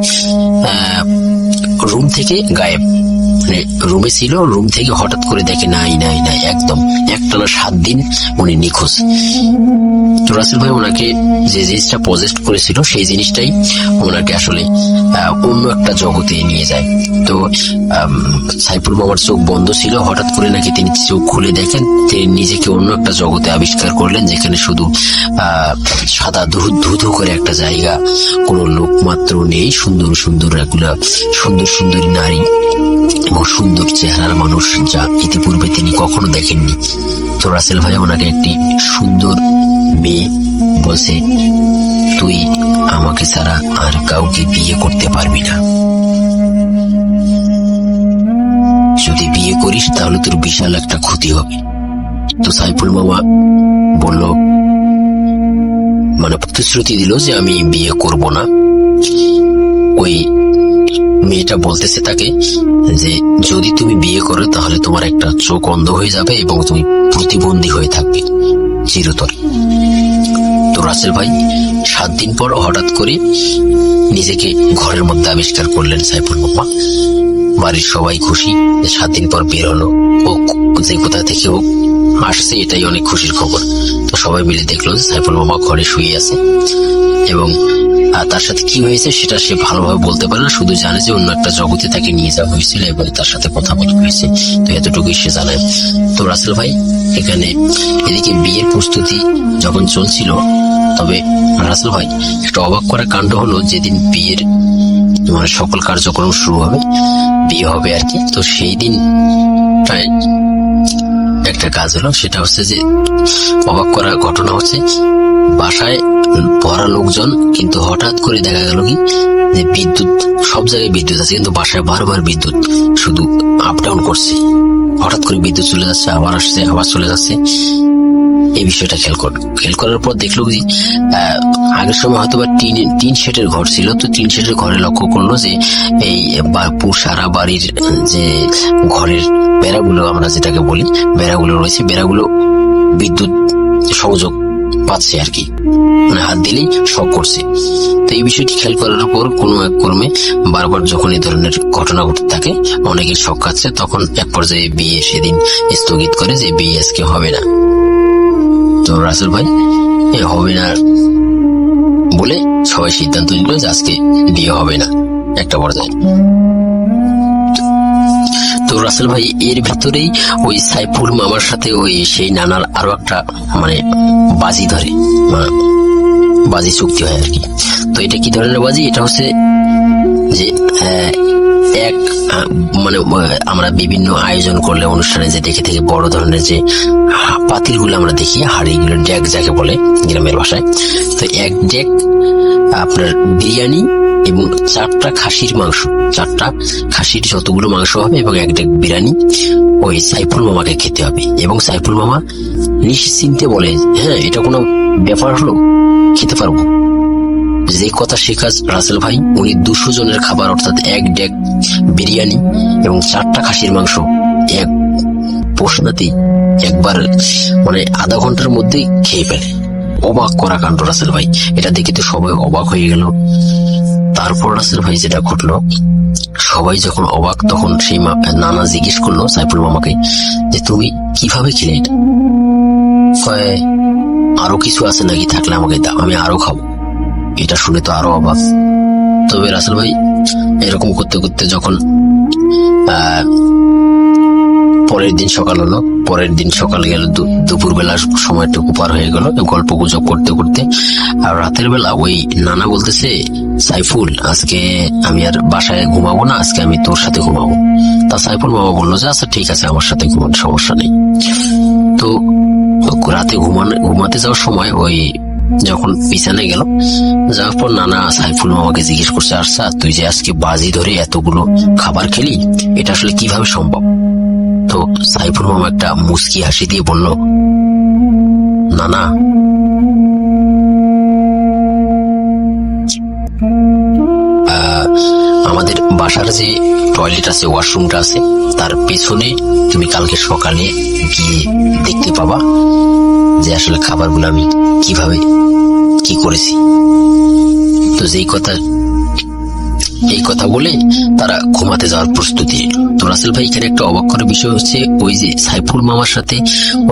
রুম থেকে গায়েব, মানে রুমে ছিল, রুম থেকে হঠাৎ করে দেখে নাই, একদম একটানা 7 দিন উনি নিখোঁজ। তো রাসেল ভাই ওনাকে যে জিনিসটা পজেস্ট করেছিল সেই জিনিসটাই ওনাকে আসলে অন্য একটা জগতে নিয়ে যায়। তো সাইফুল মামার চোখ বন্ধ ছিল, হঠাৎ করে নাকি তিনি চোখ খুলে দেখেন, তিনি নিজেকে অন্য একটা জগতে আবিষ্কার করলেন, যেখানে শুধু সাদা ধুধু করে একটা জায়গা, কোনো লোক মাত্র নেই, সুন্দর সুন্দর এগুলা সুন্দরী নারী এবং সুন্দর চেহারার মানুষ, যা ইতিপূর্বে তিনি কখনো দেখেননি। তো রাসেল ভাই ওনাকে একটি সুন্দর মেয়ে বলছে, তুই আমাকে ছাড়া আর কাউকে বিয়ে করতে পারবি না, যদি বিয়ে করিস তাহলে তোর বিশাল একটা ক্ষতি হবে। তো সাইফুল মামা বলল, মানে প্রতিশ্রুতি দিল যে আমি বিয়ে করব না। ওই মেয়েটা বলতেছে তাকে যে যদি তুমি বিয়ে করো তাহলে তোমার একটা চোখ অন্ধ হয়ে যাবে এবং তুমি প্রতিবন্ধী হয়ে থাকবে চিরতরে। তো রাসেল ভাই 7 দিন পর হঠাৎ করে নিজেকে ঘরের মধ্যে আবিষ্কার করলেন সাইফুল মামা। বাড়ির সবাই খুশি, 7 দিন পর বের হলো, ও যে কোথা থেকে হোক আসছে, এটাই অনেক খুশির খবর। তো সবাই মিলে দেখলো যে সাইফুল মামা ঘরে শুয়ে আছে এবং তার সাথে কি হয়েছে সেটা সে ভালোভাবে বলতে পারে না, শুধু জানে যে অন্য একটা জগতে তাকে নিয়ে যাওয়া হয়েছিল এবং তার সাথে কথা বলা হয়েছে। তো এতটুকুই সে জানায়। তো রাসেল ভাই এখানে এদিকে বিয়ের প্রস্তুতি যখন চলছিল, তবে রাসেল ভাই একটা অবাক করা কাণ্ড হলো, যেদিন বিয়ের মানে সকল কার্যক্রম শুরু হবে, বিয়ে হবে আর কি, তো সেই দিন একটা কাজ হলো, সেটা হচ্ছে যে অবাক করা ঘটনা হচ্ছে বাসায় ভরা লোকজন, কিন্তু হঠাৎ করে দেখা গেল কি যে বিদ্যুৎ, সব জায়গায় বিদ্যুৎ আছে কিন্তু বাসায় বারবার বিদ্যুৎ শুধু আপ ডাউন করছে। হঠাৎ করে বিদ্যুৎ চলে যাচ্ছে, আবার আসছে, আবার চলে যাচ্ছে। এই বিষয়টা খেয়াল করার পর দেখলো যে আগের সময় হয়তো বা টিন শেডের ঘর ছিল, তো টিন শেডের ঘরে লক্ষ্য করলো যে এই সারা বাড়ির যে ঘরের বেড়াগুলো আমরা যেটাকে বলি বেড়াগুলো রয়েছে, বেড়াগুলো বিদ্যুৎ সংযোগ পাচ্ছে আর কি, মানে হাত দিলেই শক করছে। তো এই বিষয়টি খেয়াল করার পর কোনো এক কর্মে বারবার যখন এই ধরনের ঘটনা ঘটতে থাকে, অনেকের শক খাচ্ছে, তখন এক পর্যায়ে বিয়ে সেদিন স্থগিত করে যে বিয়ে আজকে হবে না। তো রাসেল ভাই হবে না বলে সবাই সিদ্ধান্ত নিল যে আজকে বিয়ে হবে না একটা পর্যায়ে। তো রাসেল ভাই এর ভিতরেই ওই সাইফুল মামার সাথে ওই সেই নানার আরো একটা মানে বাজি ধরে, বাজি চুক্তি হয় আর কি। তো এটা কি ধরনের বাজি? এটা হচ্ছে যে এক মানে আমরা বিভিন্ন আয়োজন করলে অনুষ্ঠানে যে দেখে থেকে বড় ধরনের যে পাতিলগুলো আমরা দেখি, হাড়িগুলো ডেক যাকে বলে গ্রামের ভাষায়, তো এক ডেক আপনার বিরিয়ানি এবং 4টা খাসির মাংস, 4টা খাসির যতগুলো মাংস হবে এবং এক ডেক বিরিয়ানি ওই সাইফুল মামাকে খেতে হবে। এবং সাইফুল মামা নিশ্চিন্তে বলে, হ্যাঁ এটা কোনো ব্যাপার হলো, খেতে পারবো। যে কথা সে কাজ রাসেল ভাই। উনি 200 জনের খাবার অর্থাৎ এক ডেক বিরিয়ানি এবং 4টা খাসির মাংস এক পোষনাতেই একবার মানে আধা ঘন্টার মধ্যেই খেয়ে ফেলে। অবাক করা কাণ্ড রাসেল ভাই, এটা দেখে তো সবাই অবাক হয়ে গেল। তারপর রাসেল ভাই যেটা ঘটলো, সবাই যখন অবাক, তখন সেই নানা জিজ্ঞেস করলো সাইফুল মামাকে যে তুমি কিভাবে খেলে এটা? আরো কিছু আছে নাকি? থাকলে আমাকে দাও, আমি আরো খাবো। এটা শুনে তো আরো অবাক। তবে রাসেল ভাই এরকম করতে করতে যখন পরের দিন সকাল হলো, পরের দিন সকাল গেল, দুপুর বেলার সময়টুকু পার হয়ে গেল গল্প গুজব করতে করতে। আর রাতের বেলা ওই নানা বলতেছে, সাইফুল আজকে আমি আর বাসায় ঘুমাবো না, আজকে আমি তোর সাথে ঘুমাবো। তা সাইফুল মামা বললো যে আচ্ছা ঠিক আছে, আমার সাথে ঘুমান, সমস্যা নেই। তো রাতে ঘুমাতে যাওয়ার সময় ওই যখন বিছানে গেল, যাওয়ার পর নানা সাইফুল মামাকে জিজ্ঞেস করছে, আচ্ছা তুই যে আজকে বাজি ধরে এতগুলো খাবার খেলি, এটা আসলে কিভাবে সম্ভব? তো সাইফুল মামা একটা মুচকি হাসি দিয়ে বলল, নানা আমাদের বাসার যে টয়লেট আছে, ওয়াশরুমটা আছে, তার পেছনে তুমি কালকে সকালে গিয়ে দেখতে পাবা যে আসলে খাবারগুলো আমি কিভাবে কি করেছি। তো এই কথা বলে তারা ঘুমাতে যাওয়ার প্রস্তুতি। তো রাসেল ভাই এখানে একটা অবাক করার বিষয় হচ্ছে, ওই যে সাইফুল মামার সাথে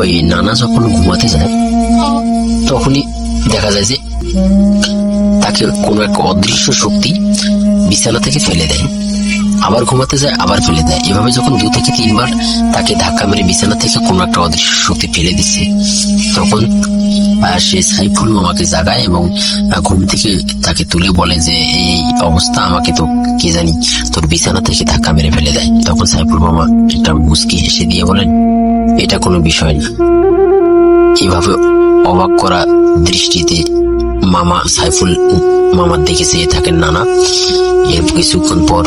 ওই নানা যখন ঘুমাতে যায়, তখনই দেখা যায় যে তাকে কোনো এক অদৃশ্য শক্তি বিছানা থেকে ফেলে দেয়, আবার ঘুমাতে যায়, আবার ফেলে দেয়। এভাবে যখন 2 থেকে 3 বার তাকে ধাক্কা মেরে বিছানা থেকে কোনো একটা অদৃশ্য শক্তি ফেলে দিচ্ছে, তখন সে সাইফুল মামাকে জাগায় এবং ঘুম থেকে তাকে তুলে বলে যে এই অবস্থা, আমাকে তো কে জানি তোর বিছানা থেকে ধাক্কা মেরে ফেলে দেয়। তখন সাইফুল মামা একটা মুচকি হেসে দিয়ে বলেন, এটা কোনো বিষয় না। এভাবে অবাক করা দৃষ্টিতে মামা সাইফুল মামার দিকে চেয়ে থাকেন নানা। এর কিছুক্ষণ পর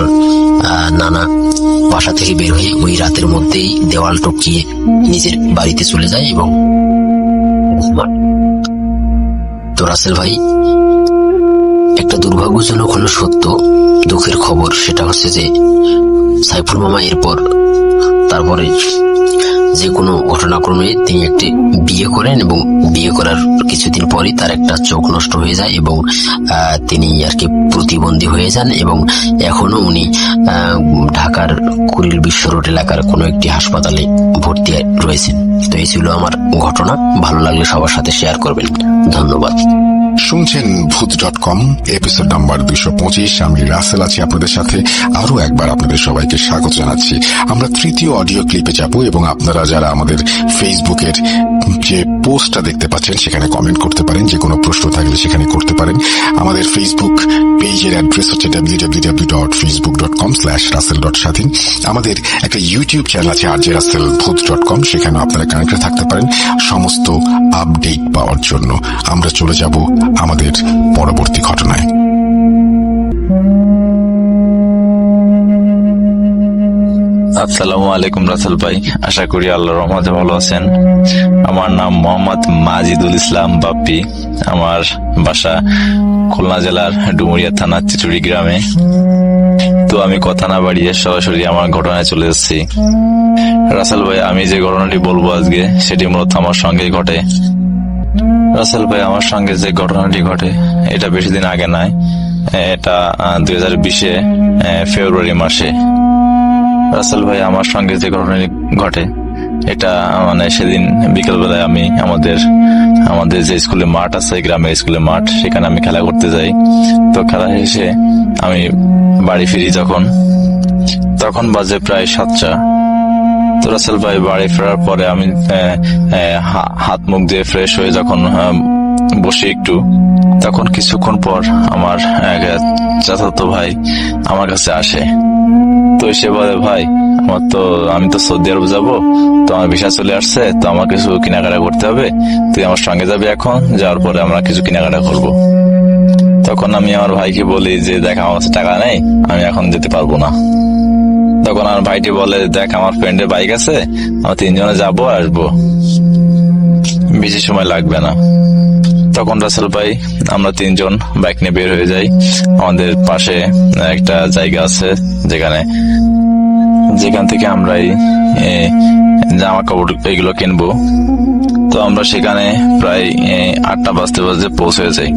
নানা বাসা থেকে বের হয়ে ওই রাতের মধ্যেই দেওয়াল টপকিয়ে নিজের বাড়িতে চলে যায় এবং তো রাসেল ভাই একটা দুর্ভাগ্যজনক হলো সত্য, দুঃখের খবর, সেটা হচ্ছে যে সাইফুল মামা তারপরে যে কোনো ঘটনাক্রমে তিনি একটি বিয়ে করেন এবং বিয়ে করার কিছুদিন পরই তার একটা চোখ নষ্ট হয়ে যায় এবং তিনি আর কি প্রতিবন্ধী হয়ে যান এবং এখনো উনি ঢাকার কুড়িল বিশ্ব রোড এলাকার কোনো একটি হাসপাতালে ভর্তি রয়েছেন। তো এই ছিল আমার ঘটনা। ভালো লাগলে সবার সাথে শেয়ার করবেন। ধন্যবাদ। শুনছেন ভূত.com এপিসোড নাম্বার 225। আমি রাসেল আছি আপনাদের সাথে। আরো একবার আপনাদের সবাইকে স্বাগত জানাচ্ছি। আমরা তৃতীয় অডিও ক্লিপে যাব এবং আপনারা যারা আমাদের ফেসবুকের যে পোস্টটা দেখতে পাচ্ছেন সেখানে কমেন্ট করতে পারেন। যে কোনো প্রশ্ন থাকলে সেখানে করতে পারেন। আমাদের ফেসবুক পেজের অ্যাড্রেস হচ্ছে www.facebook.com/russell.স্বাধীন। আমাদের একটা ইউটিউব চ্যানেল আছে rjrussellbooth.com, সেখানে আপনারা কানেক্টে থাকতে পারেন সমস্ত আপডেট পাওয়ার জন্য। আমরা চলে যাব আমাদের পরবর্তী ঘটনায়। আসসালামু আলাইকুম রাসেল ভাই, আশা করি আল্লাহর রহমতে ভালো আছেন। আমার নাম মোহাম্মদ মাজিদুল ইসলাম বাপ্পি। আমার বাসা খুলনা জেলার ডুমুরিয়া থানা চিচুড়ি গ্রামে। তো আমি কথা না বাড়িয়ে সরাসরি আমার ঘটনায় চলে যাচ্ছি। রাসেল ভাই, আমি যে ঘটনাটি বলবো আজকে সেটি মূলত আমার সঙ্গে ঘটে। রাসেল ভাই, আমার সঙ্গে যে ঘটনাটি ঘটে এটা বেশি দিন আগে নয়, এটা 2020 ফেব্রুয়ারি মাসে। রাসেল ভাই, আমার সঙ্গে যে ঘটনাটি ঘটে এটা মানে সেদিন বিকেলবেলায় আমি আমাদের যে স্কুলে মাঠ আছে, গ্রামের স্কুলে মাঠ, সেখানে আমি খেলা করতে যাই। তো খেলা শেষে আমি বাড়ি ফিরি তখন বাজে প্রায় 7টা। তো রাসেল ভাই, বাড়ি ফেরার পরে আমি হাত মুখ দিয়ে ফ্রেশ হয়ে যখন বসি একটু, তখন কিছুক্ষণ পর আমার এক চাচাতো ভাই আমার কাছে আসে। তো সে বলে, ভাই আমি তো সৌদি আরব যাবো, তো আমার ভিসা চলে আসছে, তো আমার কিছু কেনাকাটা করতে হবে, তুই আমার সঙ্গে যাবি, এখন যাওয়ার পরে আমরা কিছু কেনাকাটা করবো। তখন আমি আমার ভাইকে বলি যে, দেখ আমার কাছে টাকা নেই, আমি এখন যেতে পারবো না। তখন আমার ভাইটি বলে, দেখ আমার ফ্রেন্ডের বাইক আছে, আমরা 3 জনে যাবো আসবো, বেশি সময় লাগবে না। তখন রাসেল ভাই, আমরা 3 জন বাইক নিয়ে বের হয়ে যাই। আমাদের পাশে একটা জায়গা আছে যেখান থেকে আমরা জামা কাপড় এগুলো কিনবো। তো আমরা সেখানে প্রায় 8টা বাজতে পৌঁছে যাই।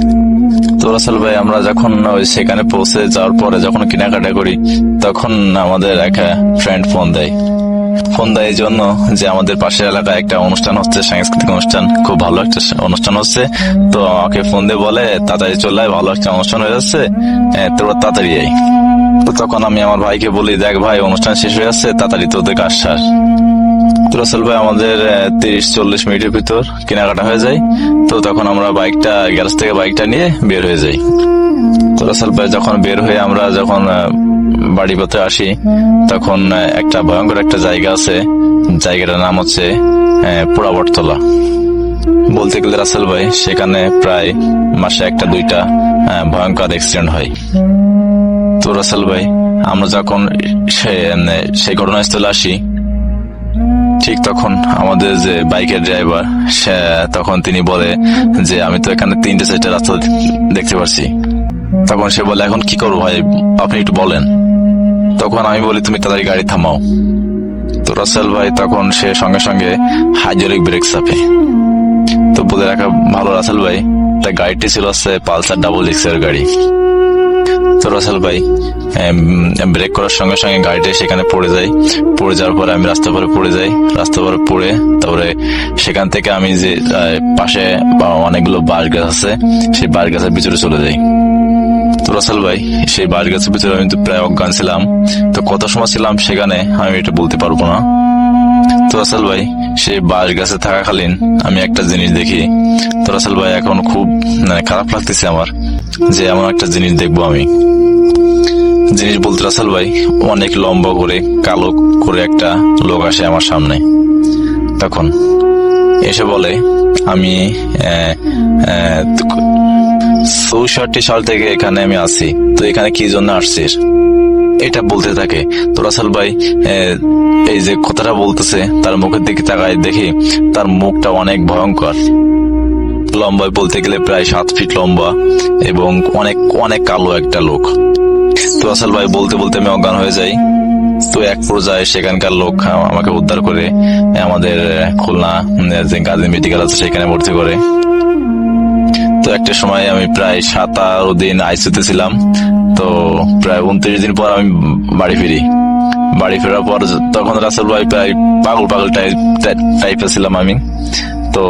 তো রাসেল ভাই, আমরা যখন সেখানে পৌঁছে যাওয়ার পরে যখন কেনাকাটা করি, তখন আমাদের এক ফ্রেন্ড ফোন দেয় এই জন্য যে আমাদের পাশের এলাকায় একটা অনুষ্ঠান হচ্ছে, সাংস্কৃতিক অনুষ্ঠান, খুব ভালো একটা অনুষ্ঠান হচ্ছে। তো আমাকে ফোন দিয়ে বলে, তাড়াতাড়ি চলে আয়, ভালো একটা অনুষ্ঠান হয়ে যাচ্ছে, তোরা তাড়াতাড়ি আয়। তো তখন আমি আমার ভাইকে বলি, দেখ ভাই, অনুষ্ঠান শেষ হয়ে যাচ্ছে, তাড়াতাড়ি তোদের কাজ সার। তো রাসেল ভাই, আমাদের 30-40 মিনিটের ভিতর কেনাকাটা হয়ে যায়। তো তখন আমরা গ্যারেজ থেকে বাইকটা নিয়ে বের হয়ে যাই। তো রাসেল ভাই, যখন বের হয়ে আমরা যখন বাড়ি পথে আসি, তখন একটা ভয়ঙ্কর একটা জায়গা আছে, জায়গাটার নাম হচ্ছে পোড়াবটতলা। বলতে গেলে রাসেল ভাই, সেখানে প্রায় মাসে 1-2টা ভয়ঙ্কর অ্যাক্সিডেন্ট হয়। তো রাসেল ভাই, আমরা যখন সেই ঘটনাস্থলে আসি, ঠিক তখন আমাদের যে বাইকের ড্রাইভার, তখন তিনি বলে যে, আমি তো এখানে 3-4টা রাস্তা দেখতে পাচ্ছি। তখন সে বলে, এখন কি করবো ভাই, আপনি একটু বলেন। তখন আমি বলি, তুমি তাড়াতাড়ি গাড়ি থামাও। তো রাসেল ভাই, তখন সে সঙ্গে সঙ্গে হাইড্রোলিক ব্রেক চাপে। তো বলে রাখা ভালো রাসেল ভাই, তার গাড়িটি ছিল পালসার DX এর গাড়ি। তো রাসেল ভাই, ব্রেক করার সঙ্গে সঙ্গে গাড়িটা সেখানে পড়ে যাওয়ার পরে আমি রাস্তা পরে পড়ে তারপরে সেখান থেকে আমি যে পাশে অনেকগুলো বাঁশ গাছ আছে, সেই বাঁশ গাছের ভিতরে চলে যাই। তো রাসেল ভাই, সেই বাঁশ গাছের ভিতরে আমি তো প্রায় অজ্ঞান ছিলাম। তো কত সময় ছিলাম সেখানে আমি এটা বলতে পারবো না। তো রাসেল ভাই, সেই বাঁশ গাছে থাকাকালীন আমি একটা জিনিস দেখি। তো রাসেল ভাই, এখন খুব খারাপ লাগতেছে আমার, যে এমন একটা জিনিস দেখবো আমি। জিনিস বলতে রাসেল ভাই, অনেক লম্বা করে কালো করে একটা লোক আসে আমার সামনে। তখন এসে বলে, আমি 64 সাল থেকে এখানে আমি আছি, তো এখানে কি জন্য আসছিস, এটা বলতে থাকে। তো রাসেল ভাই, এই যে কথাটা বলতেছে, তার মুখের দিকে তাকায় দেখি তার মুখটা অনেক ভয়ঙ্কর। লম্বায় বলতে গেলে প্রায় 7 ফিট লম্বা এবং অনেক অনেক কালো একটা লোক। তো রাসেল ভাই, বলতে বলতে আমি অজ্ঞান হয়ে যাই। তো এক পর্যায়ে সেখানকার লোক আমাকে উদ্ধার করে আমাদের খুলনা যে গাজী মেডিকেল আছে সেখানে ভর্তি করে। তো একটা সময় আমি প্রায় 17 দিন আইসিইউতে ছিলাম। তো প্রায় 29 দিন পর আমি বাড়ি ফিরি। বাড়ি ফেরার পর তখন রাসেল ভাই প্রায় পাগল টাইপের ছিলাম আমি। তো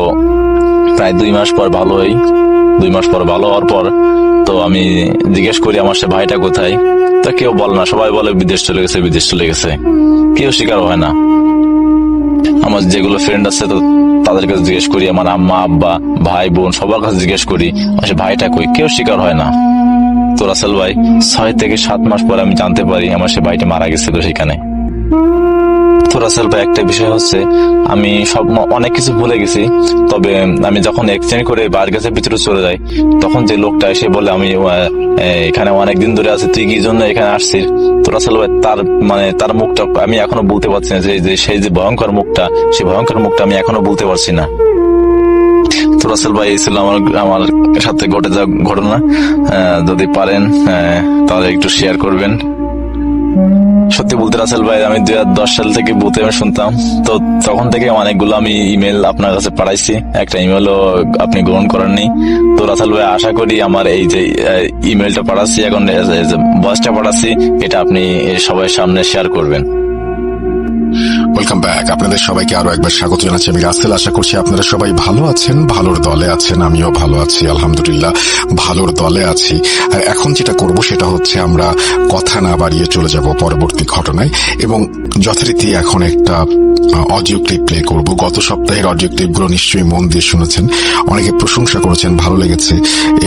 প্রায় 2 মাস পর ভালো হই। 2 মাস পর ভালো হওয়ার পর তো আমি জিজ্ঞেস করি আমার সে ভাইটা কোথায়। তা কেউ বলে না, সবাই বলে বিদেশ চলে গেছে, কেউ স্বীকার হয় না। আমার যেগুলো ফ্রেন্ড আছে তো তাদের কাছে জিজ্ঞেস করি, আমার আম্মা আব্বা ভাই বোন সবার কাছে জিজ্ঞেস করি সে ভাইটা কই, কেউ স্বীকার হয় না। তো রাসেল ভাই 6 থেকে 7 মাস পরে আমি জানতে পারি আমার সে ভাইটা মারা গেছিল সেখানে। তো রাসেল ভাই একটা বিষয় হচ্ছে আমি অনেক কিছু ভুলে গেছি, তবে আমি যখন এক্সচেঞ্জ করে বার গাছের ভিতরে চলে যাই তখন যে লোকটা এসে বলে আমি এখানে অনেকদিন ধরে আছি, তুই কি জন্য এখানে আসছিস। তো রাসেল ভাই তার মুখটা আমি এখনো বলতে পারছি না, যে সেই যে ভয়ঙ্কর মুখটা, সেই ভয়ঙ্কর মুখটা আমি এখনো বলতে পারছি না। তো রাসেল ভাই এই ছিল আমার সাথে ঘটে যাওয়া ঘটনা। যদি পারেন তাহলে একটু শেয়ার করবেন। সত্যি বলতে রাসেল ভাই আমি 2010 সাল থেকে বলতে আমি শুনতাম, তো তখন থেকে অনেকগুলো আমি ইমেল আপনার কাছে পাঠাইছি, একটা ইমেলও আপনি গ্রহণ করেননি। তো রাসেল ভাই আশা করি আমার এই যে ইমেলটা পাঠাচ্ছি, এখন ভয়েসটা পাঠাচ্ছি, এটা আপনি সবাই সামনে শেয়ার করবেন। Welcome back. আপনাদের সবাইকে আরো একবার স্বাগত জানাচ্ছি। আমি রাসেল। আশা করছি আপনারা সবাই ভালো আছেন, ভালোর দলে আছেন। আমিও ভালো আছি, আলহামদুলিল্লাহ ভালোর দলে আছি। আর এখন যেটা করব সেটা হচ্ছে আমরা কথা না বাড়িয়ে চলে যাব পরবর্তী ঘটনায়, এবং যথারীতি এখন একটা অডিও ক্লিপ প্লে করব। গত সপ্তাহের অডিও ক্লিপগুলো নিশ্চয়ই মন দিয়ে শুনেছেন, অনেকে প্রশংসা করেছেন, ভালো লেগেছে,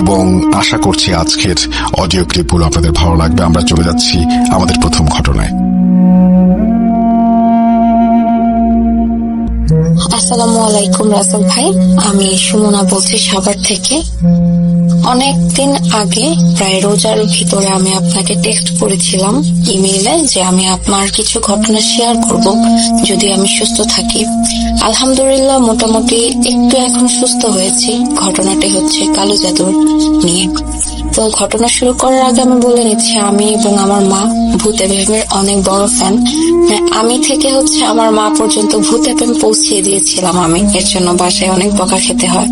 এবং আশা করছি আজকের অডিও ক্লিপগুলো আপনাদের ভালো লাগবে। আমরা চলে যাচ্ছি আমাদের প্রথম ঘটনায়। আসসালামু আলাইকুম রাসেল ভাই, আমি সুমনা বলছি সাভার থেকে। অনেকদিন আগে প্রায় রোজার ভিতরে আমি আপনাকে টেক্সট করেছিলাম ইমেইলে যে আমি আপনার কিছু ঘটনা শেয়ার করব যদি আমি সুস্থ থাকি। আলহামদুলিল্লাহ মোটামুটি একটু এখন সুস্থ হয়েছি। ঘটনাটি হচ্ছে কালো জাদুর নিয়ে। তো ঘটনা শুরু করার আগে আমি বলে নিচ্ছি, আমি এবং আমার মা ভূত এফএমের অনেক বড় ফ্যান। আমি থেকে হচ্ছে আমার মা পর্যন্ত ভূত এফএম পৌঁছিয়ে দিয়েছিলাম আমি, এর জন্য বাসায় অনেক বকা খেতে হয়।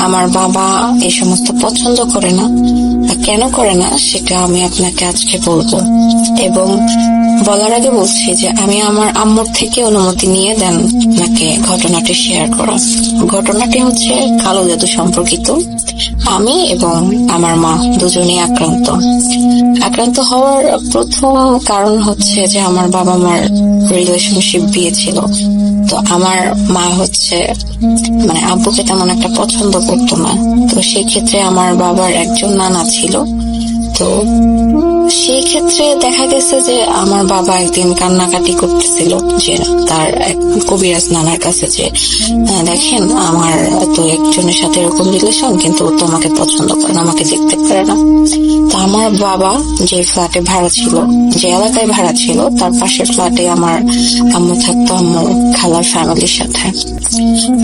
আমার বাবা এই সমস্ত পছন্দ করে না, কেন করে না সেটা আমি আপনাকে আজকে বলবো, এবং বলার আগে বলছি যে আমি আমার আম্মুর থেকে অনুমতি নিয়ে দেন আপনাকে ঘটনাটি শেয়ার করা। ঘটনাটি হচ্ছে কালো জাদু সম্পর্কিত। আমি এবং আমার মা দুজনেই আক্রান্ত হওয়ার প্রথম কারণ হচ্ছে যে আমার বাবা মার রিলেশনশিপ বিয়ে ছিল। তো আমার মা হচ্ছে আব্বুকে তেমন একটা পছন্দ করতো না। তো সেই ক্ষেত্রে আমার বাবার একজন নানা ছিল। তো সেই ক্ষেত্রে দেখা গেছে যে আমার বাবা একদিন কান্নাকাটি করতেছিল যে তার এক কবিরাজ নানার কাছে যে দেখেন আমার তো একজনের সাথে এরকম রিলেশন, কিন্তু ও তো আমাকে পছন্দ করে না, আমাকে দেখতে পারে না। তো আমার বাবা যে ফ্ল্যাটে ভাড়া ছিল, যে এলাকায় ভাড়া ছিল, তার পাশের ফ্ল্যাটে আমার আম্মু থাকতো, আম্মুর খালার ফ্যামিলির সাথে।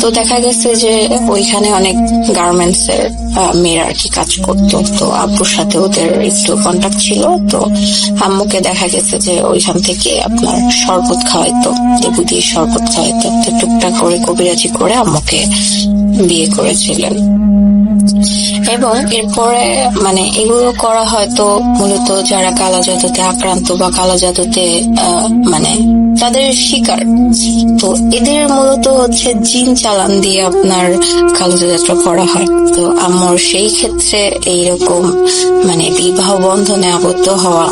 তো দেখা গেছে যে ওইখানে অনেক গার্মেন্টস এর মেয়েরা আর কি কাজ করতো। তো আব্বুর সাথে ওদের একটু কন্ট্যাক্ট ছিল। তো আম্মুকে দেখা গেছে যে ওইখান থেকে আপনার শরবত খাওয়াইতো, লেবু দিয়ে শরবত খাওয়াইতো। তো টুকটাক করে কবিরাজি করে আম্মুকে বিয়ে করেছিলেন। এবং এরপরে এগুলো করা হয়তো মূলত যারা কালো জাদুতে আক্রান্ত বা কালো জাদুতে তাদের শিকার, তো এদের মূলত হচ্ছে জিন চালান দিয়ে আপনার কালো জাদুটা করা হয়। তো আমার সেই ক্ষেত্রে এইরকম বিবাহ বন্ধনে আবদ্ধ হওয়া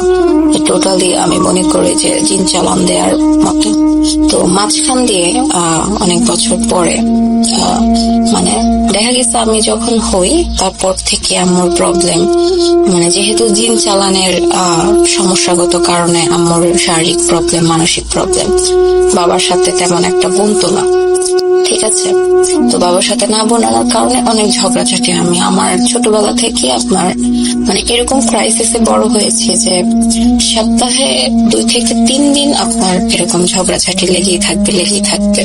টোটালি আমি মনে করি যে জিন চালান দেওয়ার মতো। তো মাঝখান দিয়ে অনেক বছর পরে দেখা গেছে আমি যখন হই তারপর থেকে আমার প্রবলেম যেহেতু জিন চালানের সমস্যাগত কারণে আমার শারীরিক প্রবলেম, মানসিক প্রবলেম, বাবার সাথে তেমন একটা বনতো না। ঠিক আছে, তো বাবার সাথে না বোনানোর কারণে অনেক ঝগড়াঝাটি। আমি আমার ছোটবেলা থেকে আপনার এরকম ক্রাইসিসে বড় হয়েছে যে সপ্তাহে 2 থেকে 3 দিন আপনার এরকম ঝগড়াঝাটি লেগেই থাকবে।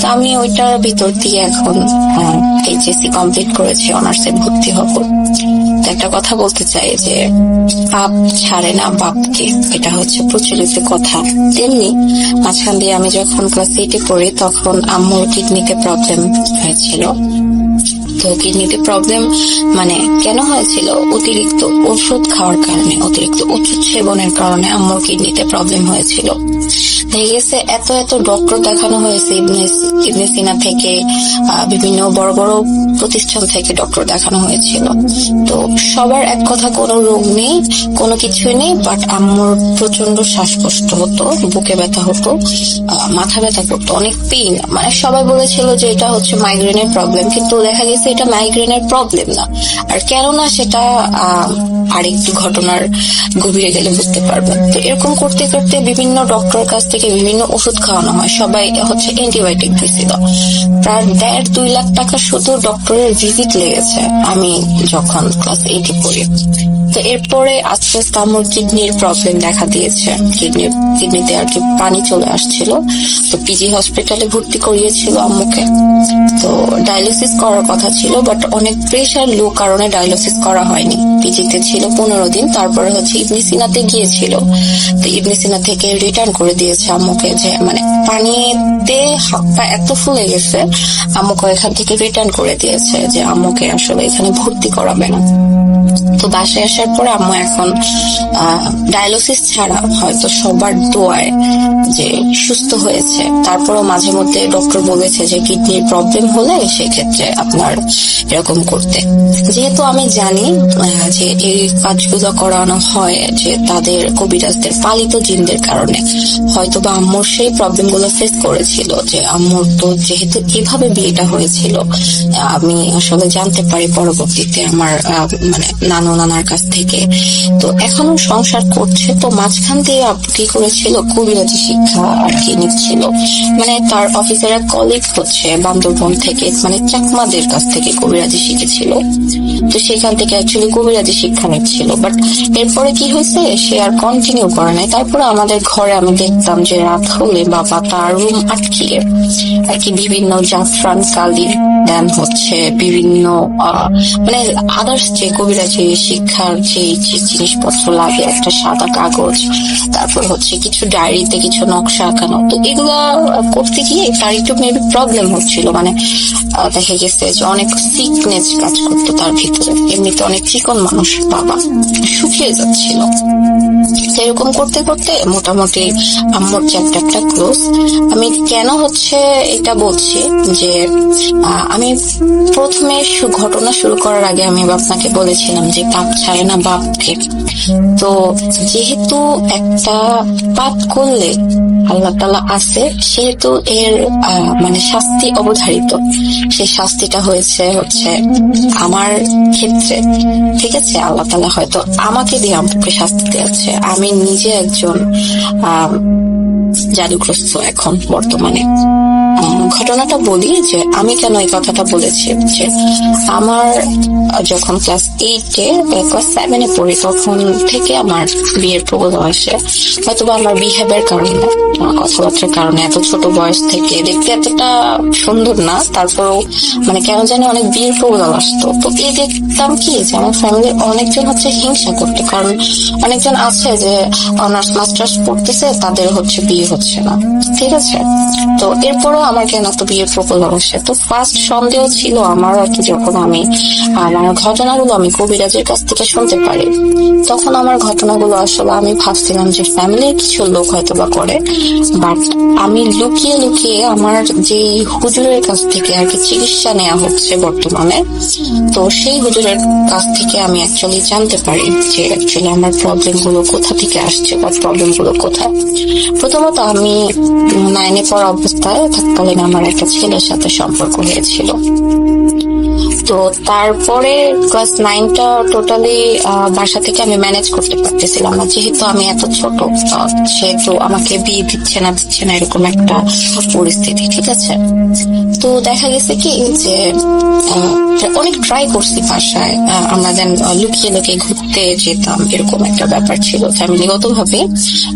তো আমি ওইটার ভিতর দিয়ে এখন এইচএসসি কমপ্লিট করেছি, অনার্সে ভর্তি হব। তো একটা কথা বলতে চাই যে পাপ ছাড়ে না বাপকে, এটা হচ্ছে প্রচলিত কথা। তেমনি মাঝখান দিয়ে আমি যখন ক্লাস 8-এ পড়ি তখন আম্মুর কিডনিতে প্রবলেম হয়েছিল। তো কিডনিতে প্রবলেম মানে কেন হয়েছিল, অতিরিক্ত ওষুধ খাওয়ার কারণে, অতিরিক্ত ওষুধ সেবনের কারণে আম্মুর কিডনিতে প্রবলেম হয়েছিল। দেখা গেছে এত এত ডক্টর দেখানো হয়েছে, ইবনে সিনা থেকে বিভিন্ন বড় বড় প্রতিষ্ঠান থেকে ডক্টর দেখানো হয়েছিল। তো সবার এক কথা, কোনো রোগ নেই, কোনো কিছুই নেই, বাট আম্মুর প্রচন্ড শ্বাসকষ্ট হতো, বুকে ব্যথা হতো, মাথা ব্যথা করতো, অনেক পেইন। মানে সবাই বলেছিল যে এটা হচ্ছে মাইগ্রেনের প্রবলেম, কিন্তু দেখা গেছে এটা মাইগ্রেনের প্রবলেম না। আর কেননা সেটা আরেকটু ঘটনার গভীরে গেলে বুঝতে পারবেন। তো এরকম করতে করতে বিভিন্ন ডক্টরের কাছ থেকে বিভিন্ন ওষুধ খাওয়ানো হয়, সবাই হচ্ছে অ্যান্টিবায়োটিক দিয়েছিল। প্রায় 1.5-2 লাখ টাকা শুধু ডক্টরের ভিজিট লেগেছে আমি যখন ক্লাস 8-এ পড়ি। তো এরপরে আস্তে আস্তে আমার কিডনির প্রবলেম দেখা দিয়েছে, কিডনিতে আর কি পানি চলে আসছিল। তো পিজি হসপিটালে ভর্তি করিয়েছিল আম্মুকে। তো ডায়ালিসিস করার কথা ছিল, বাট অনেক প্রেশার লো কারণে ডায়ালিসিস করা হয়নি। পিজিতে ছিল 15 দিন, তারপরে হচ্ছে ইবনে সিনাতে গিয়েছিল। তো ইবনে সিনা থেকে রিটার্ন করে দিয়েছে আম্মুকে, যে মানে পানিতে হাত পা এত ফুলে গেছে, আম্মুকে এখান থেকে রিটার্ন করে দিয়েছে যে আম্মুকে আসলে এখানে ভর্তি করাবে না। তো বাসায় আসার পরে আম্মু এখন ডায়ালিসিস ছাড়া হয়তো সবার দোয়ায় যে সুস্থ হয়েছে। তারপরও মাঝে মধ্যে ডক্টর বলেছে যে কিডনির প্রবলেম হলে সেক্ষেত্রে আপনার এরকম করতে। যেহেতু আমি জানি যে এই কাজগুলো করানো হয় যে তাদের কবিরাজদের পালিত জিনদের কারণে, হয়তো বা আম্মুর সেই প্রবলেম গুলো ফেস করেছিল। যে আম্মুর তো যেহেতু এভাবে বিয়েটা হয়েছিল, আমি আসলে জানতে পারি পরবর্তীতে আমার মানে নানার কাছ থেকে। তো এখনো সংসার করছে। তো মাঝখান দিয়ে আপু কি করেছিল, কবিরাজি শিক্ষা আর কি নিচ্ছিল। মানে তার অফিসের এক কলিগ হচ্ছে বান্দরবন থেকে, মানে চাকমাদের কাছ থেকে কবিরাজি শিখেছিল। তো সেখান থেকে অ্যাকচুয়ালি কবিরাজি শিক্ষা নিচ্ছিল। বাট এরপরে কি হয়েছে, সে আর কন্টিনিউ করে নাই। তারপরে আমাদের ঘরে আমি দেখতাম যে রাত হলে বাবা তার রুম আটকিয়ে আর কি বিভিন্ন জাফরান কালির দেন হচ্ছে বিভিন্ন মানে আদার্স যে কবিরাজি শিক্ষার যে জিনিসপত্র লাগে, একটা সাদা কাগজ, তারপর হচ্ছে কিছু ডায়েরিতে কিছু নকশা আঁকানো। তো এগুলা করতে গিয়ে তার একটু মেবি প্রবলেম হচ্ছিল। মানে দেখা গেছে যে অনেক সিকনেস কাজ করতো তার ভিতরে, এমনিতে অনেক চিকন মানুষ বাবা, শুকিয়ে যাচ্ছিল। এরকম করতে করতে মোটামুটি আম্মুর চ্যাপ্টারটা ক্লোজ। আমি কেন হচ্ছে এটা বলছি, যে আমি প্রথমে ঘটনা শুরু করার আগে আমি আপনাকে বলেছিলাম যে পাপ ছাড়ে না বাপকে। তো যেহেতু একটা পাপ করলে আল্লাহ তাআলা আছে, সেহেতু এর মানে শাস্তি অবধারিত। সেই শাস্তিটা হচ্ছে আমার ক্ষেত্রে, ঠিক আছে। আল্লাহ তাআলা হয়তো আমাকে দিয়ে আম্মুকে শাস্তি দিয়েছে। আমি নিজে একজন জাদুগ্রস্ত এখন বর্তমানে। ঘটনাটা বলি যে আমি কেন এই কথাটা বলেছি, যে আমার যখন ক্লাস 8-এ ক্লাস 7-এ পড়ি তখন থেকে আমার বিয়ের প্রবলেম আসে। হয়তোবা আমার বিহেভের কারণে, কথাবার্তার কারণে, এত ছোট বয়স থেকে দেখতে এতটা সুন্দর না, তারপরেও মানে কেন জানি অনেক বিয়ের প্রবলেম আসতো। তো এই দেখতাম কি যে আমার ফ্যামিলির অনেকজন হচ্ছে হিংসা করতো, কারণ অনেকজন আছে যে অনার্স মাস্টার্স পড়তেছে, তাদের হচ্ছে বিয়ে হচ্ছে না, ঠিক আছে। তো এরপরও আমার কেন তো বিয়ের প্রবলেম আসে। তো ফার্স্ট সন্দেহ ছিল আমার আর কি, যখন আমি আমার ঘটনাগুলো আমি কবিরাজের কাছ থেকে শুনতে পারি, তখন আমার ঘটনাগুলো আসলে আমি ভাবছিলাম যে ফ্যামিলির কিছু লোক হয়তো বা করে। বাট আমি লুকিয়ে লুকিয়ে আমার যে হুজুরের কাছ থেকে আর কি চিকিৎসা নেওয়া হচ্ছে বর্তমানে, তো সেই হুজুরের কাছ থেকে আমি অ্যাকচুয়ালি জানতে পারি যে অ্যাকচুয়ালি আমার প্রবলেম গুলো কোথা থেকে আসছে বা প্রবলেম গুলো কোথায়। প্রথমত আমি 9-এ পড়া অবস্থায় থাককালীন আমার একটা ছেলের সাথে সম্পর্ক হয়েছিল। তো তারপরে ক্লাস 9টা টোটালি বাসা থেকে আমি ম্যানেজ করতে পারতেছিলাম না, যেহেতু আমি এত ছোট, সেহেতু আমাকে বিয়ে দিচ্ছে না এরকম একটা পরিস্থিতি, ঠিক আছে। তো দেখা গেছে কি যে অনেক ট্রাই করছি বাসায়, আমরা দেন লুকিয়ে লুকিয়ে ঘুরতে যেতাম, এরকম একটা ব্যাপার ছিল ফ্যামিলিগত ভাবে।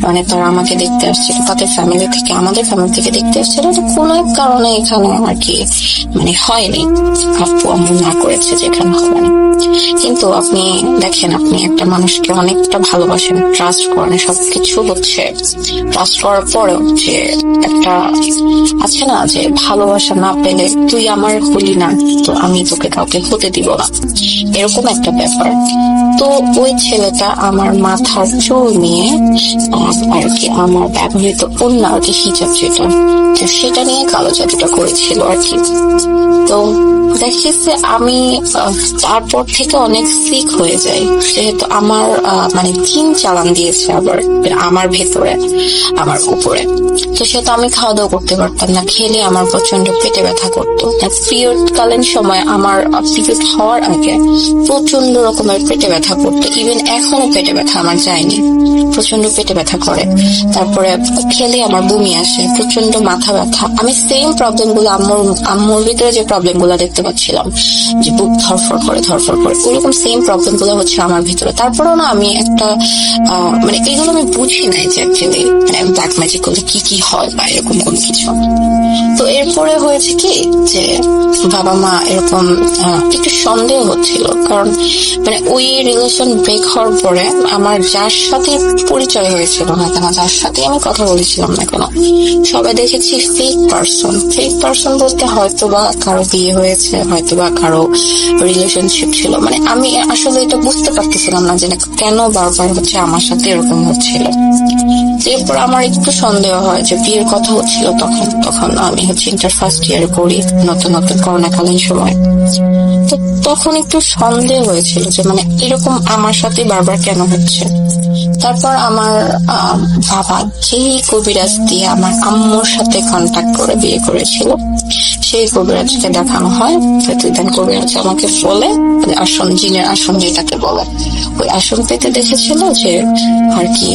মানে তারা আমাকে দেখতে আসছিল, তাদের ফ্যামিলি থেকে আমাদের ফ্যামিলি থেকে দেখতে আসছিল। তো কোনো এক কারণে এখানে আর কি মানে হয়নি, আপু আম্মু না করেছে যেখানে হবে না। কিন্তু আপনি দেখেন, আপনি একটা মানুষকে অনেকটা ভালোবাসেন, ট্রাস্ট করেন, সবকিছু হচ্ছে ট্রাস্ট করার পরেও যে একটা আছে না যে ভালোবাসা না পেলে তুই আমার হলি না, তো আমি তোকে কাউকে হতে দিব না, এরকম একটা ব্যাপার। তো ওই ছেলেটা আমার মাথার চুল নিয়ে আর কি আমার ব্যবহৃত অন্য আর কি হিজাব যেটা, তো সেটা নিয়ে কালো জাদুটা করেছিল আর কি। তো দেখেছে আমি তারপর থেকে অনেক সিক হয়ে যাই, যেহেতু আমার মানে জিন চালান দিয়েছে আবার আমার ভেতরে, আমার উপরে। তো সেটা আমি খাওয়া দাওয়া করতে পারতাম না, খেলে আমার প্রচন্ড পেটে ব্যথা করতো। পিরিয়ড কালীন সময় আমার পিরিয়ড হওয়ার আগে প্রচন্ড রকমের পেটে ব্যথা করতো, ইভেন এখনো পেটে ব্যথা আমার যায়নি, প্রচন্ড পেটে ব্যথা করে। তারপরে খেলে আমার বমি আসে, প্রচন্ড মাথা ব্যথা। আমি সেম প্রবলেম গুলো আম্মুর ভিতরে যে প্রবলেম গুলো দেখতে পাচ্ছিলাম, যে বুক ধরফর করে ওরকম সেম প্রবলেম গুলো হচ্ছে আমার ভিতরে। তারপরেও না আমি একটা মানে এগুলো আমি বুঝি নাই যে অ্যাকচুয়ালি মানে ব্ল্যাক ম্যাজিক করলে কি কি হয় বা এরকম কোনো কিছু। তো এরপরে হয়েছে কি যে বাবা মা এরকম একটু সন্দেহ হচ্ছিল, কারণ মানে ওই রিলেশন ব্রেক হওয়ার পরে আমার যার সাথে পরিচয় হয়েছিল না কেন, যার সাথে আমি কথা বলেছিলাম না কেন, সবাই দেখেছি ফেক পার্সন বলতে হয়তো বা কারো বিয়ে হয়েছে, হয়তো বা কারো রিলেশনশিপ ছিল। মানে আমি আসলে এটা বুঝতে পারতেছিলাম না যে কেন বারবার হচ্ছে আমার সাথে এরকম হচ্ছিল। এরপর আমার একটু সন্দেহ হয় যে বিয়ের কথা হচ্ছিল, তখন আমি হচ্ছে ইন্টার ফার্স্ট ইয়ারে পড়ি, নতুন করোনাকালীন সময়। তো তখন একটু সন্দেহ হয়েছিল যে মানে এরকম আমার সাথে বারবার কেন হচ্ছে। তারপর আমার বাবা যেই কবিরাজ দিয়ে আমার আম্মুর সাথে কন্ট্যাক্ট করে বিয়ে করেছিল, সেই কবিরাজকে দেখানো হয়। প্রতিদিন কবিরাজ আমাকে বলে আসন, জিনের আসন যেটাকে বলে, ওই আসন পেতে দেখেছিল যে আর কি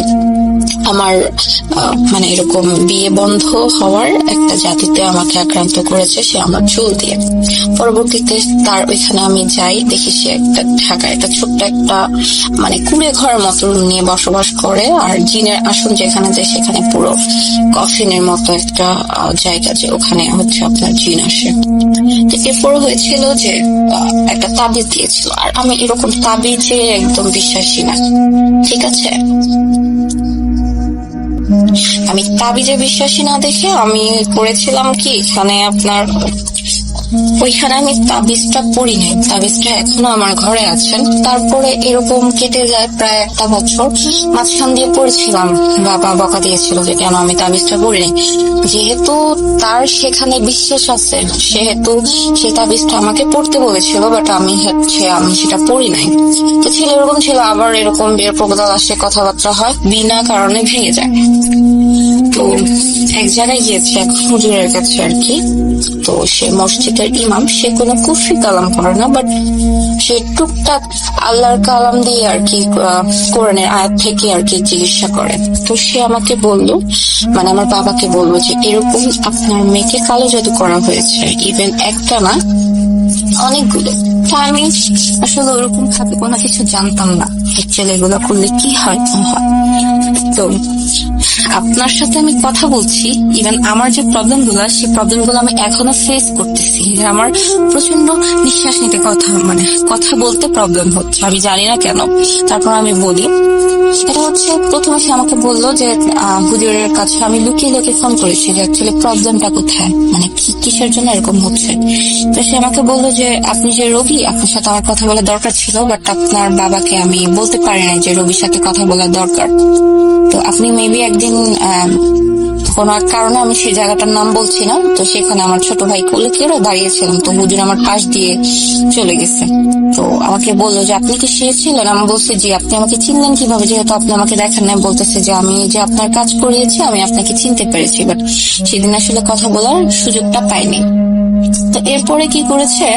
আমার মানে এরকম বিয়ে বন্ধ হওয়ার একটা জাতিতে আমাকে আক্রান্ত করেছে, সে আমার চুল দিয়ে। পরবর্তীতে তার ওইখানে আমি যাই, দেখি সে একটা ঢাকায় একটা ছোট্ট একটা মানে কুড়ে ঘরের মতো নিয়ে বসবাস করে, আর জিনের আসন যেখানে যায় সেখানে পুরো কফিনের মতো একটা জায়গা, যে ওখানে হচ্ছে আপনার জিন আসে। তো এরপর হয়েছিল যে একটা তাবিজ দিয়েছিল, আর আমি এরকম তাবিজে একদম বিশ্বাসী না, ঠিক আছে। আমি তাবিজে বিশ্বাসী না দেখে আমি করেছিলাম কি, এখানে আপনার ওইখানে আমি তাবিজটা পড়ি নাই, তাবিজটা এখনো আমার ঘরে আছেন। তারপরে এরকম কেটে যায় প্রায় একটা বছর, মাঝখান দিয়ে পড়েছিলাম, বাবা বকা দিয়েছিল যে কেন আমি তাবিজটা পড়ি নাই। যেহেতু তার সেখানে বিশ্বাস আছে, সেহেতু সেই তাবিজটা আমাকে পড়তে বলেছিল, বাট আমি সেটা পড়ি নাই। তো ছিল এরকম ছিল, আবার এরকম বিয়ের প্রপোজাল আসে, কথাবার্তা হয়, বিনা কারণে ভেঙে যায়। তো এক জায়গায় গিয়েছে এক হুজুরের কাছে আর কি, তো সে মসজিদের ইমাম, সে কোনো কুফরি কালাম করে না, বাট সে টুকটাক আল্লাহর কালাম দিয়ে আর কি কোরআনের আয়াত থেকে আর কি চিকিৎসা করে। তো সে আমাকে বলল, মানে আমার বাবাকে বললো যে এরকম আপনার মেয়েকে কালো জাদু করা হয়েছে, ইভেন একটা না অনেকগুলো। তো আমি আসলে ওরকম ভাবে কোনো কিছু জানতাম না অ্যাকচুয়ালি এগুলো করলে কি হয় না হয়। তো আপনার সাথে আমি কথা বলছি, ইভেন আমার যে প্রবলেম গুলো, সেই প্রবলেম গুলো আমি এখনো ফেস করতেছি। আমার প্রচন্ড নিঃশ্বাস নিতে কথা বলতে প্রবলেম হচ্ছে, আমি জানি না কেন। তারপর আমি বলি, এটা হচ্ছে প্রথমে সে আমাকে বললো যে হুজুরের কাছে আমি লুকিয়ে ফোন করেছি যে অ্যাকচুয়ালি প্রবলেমটা কোথায়, মানে কিসের জন্য এরকম হচ্ছে। তো সে আমাকে বললো যে আপনি যে রোগী, আপনার সাথে আমার কথা বলার দরকার ছিল, বাট আপনার বাবাকে আমি বলতে পারি না যে রোগীর সাথে কথা বলার দরকার। তো আপনি মেবি একদিন কোন এক কারণে, আমি সেই জায়গাটার নাম বলছি না, তো সেখানে আমার ছোট ভাই কোলে করে দাঁড়িয়েছিলাম, তো হুজুর আমার পাশ দিয়ে চলে গেছে। তো আমাকে বললো যে আপনি কি সে ছিলেন? আমি বলছি জি। আপনি আমাকে চিনলেন কিভাবে, যেহেতু আপনি আমাকে দেখেন না? বলতেছে যে আমি যে আপনার কাজ করিয়েছি, আমি আপনাকে চিনতে পেরেছি, বাট সেদিন আসলে কথা বলার সুযোগটা পাইনি। তো এরপরে কি করেছে,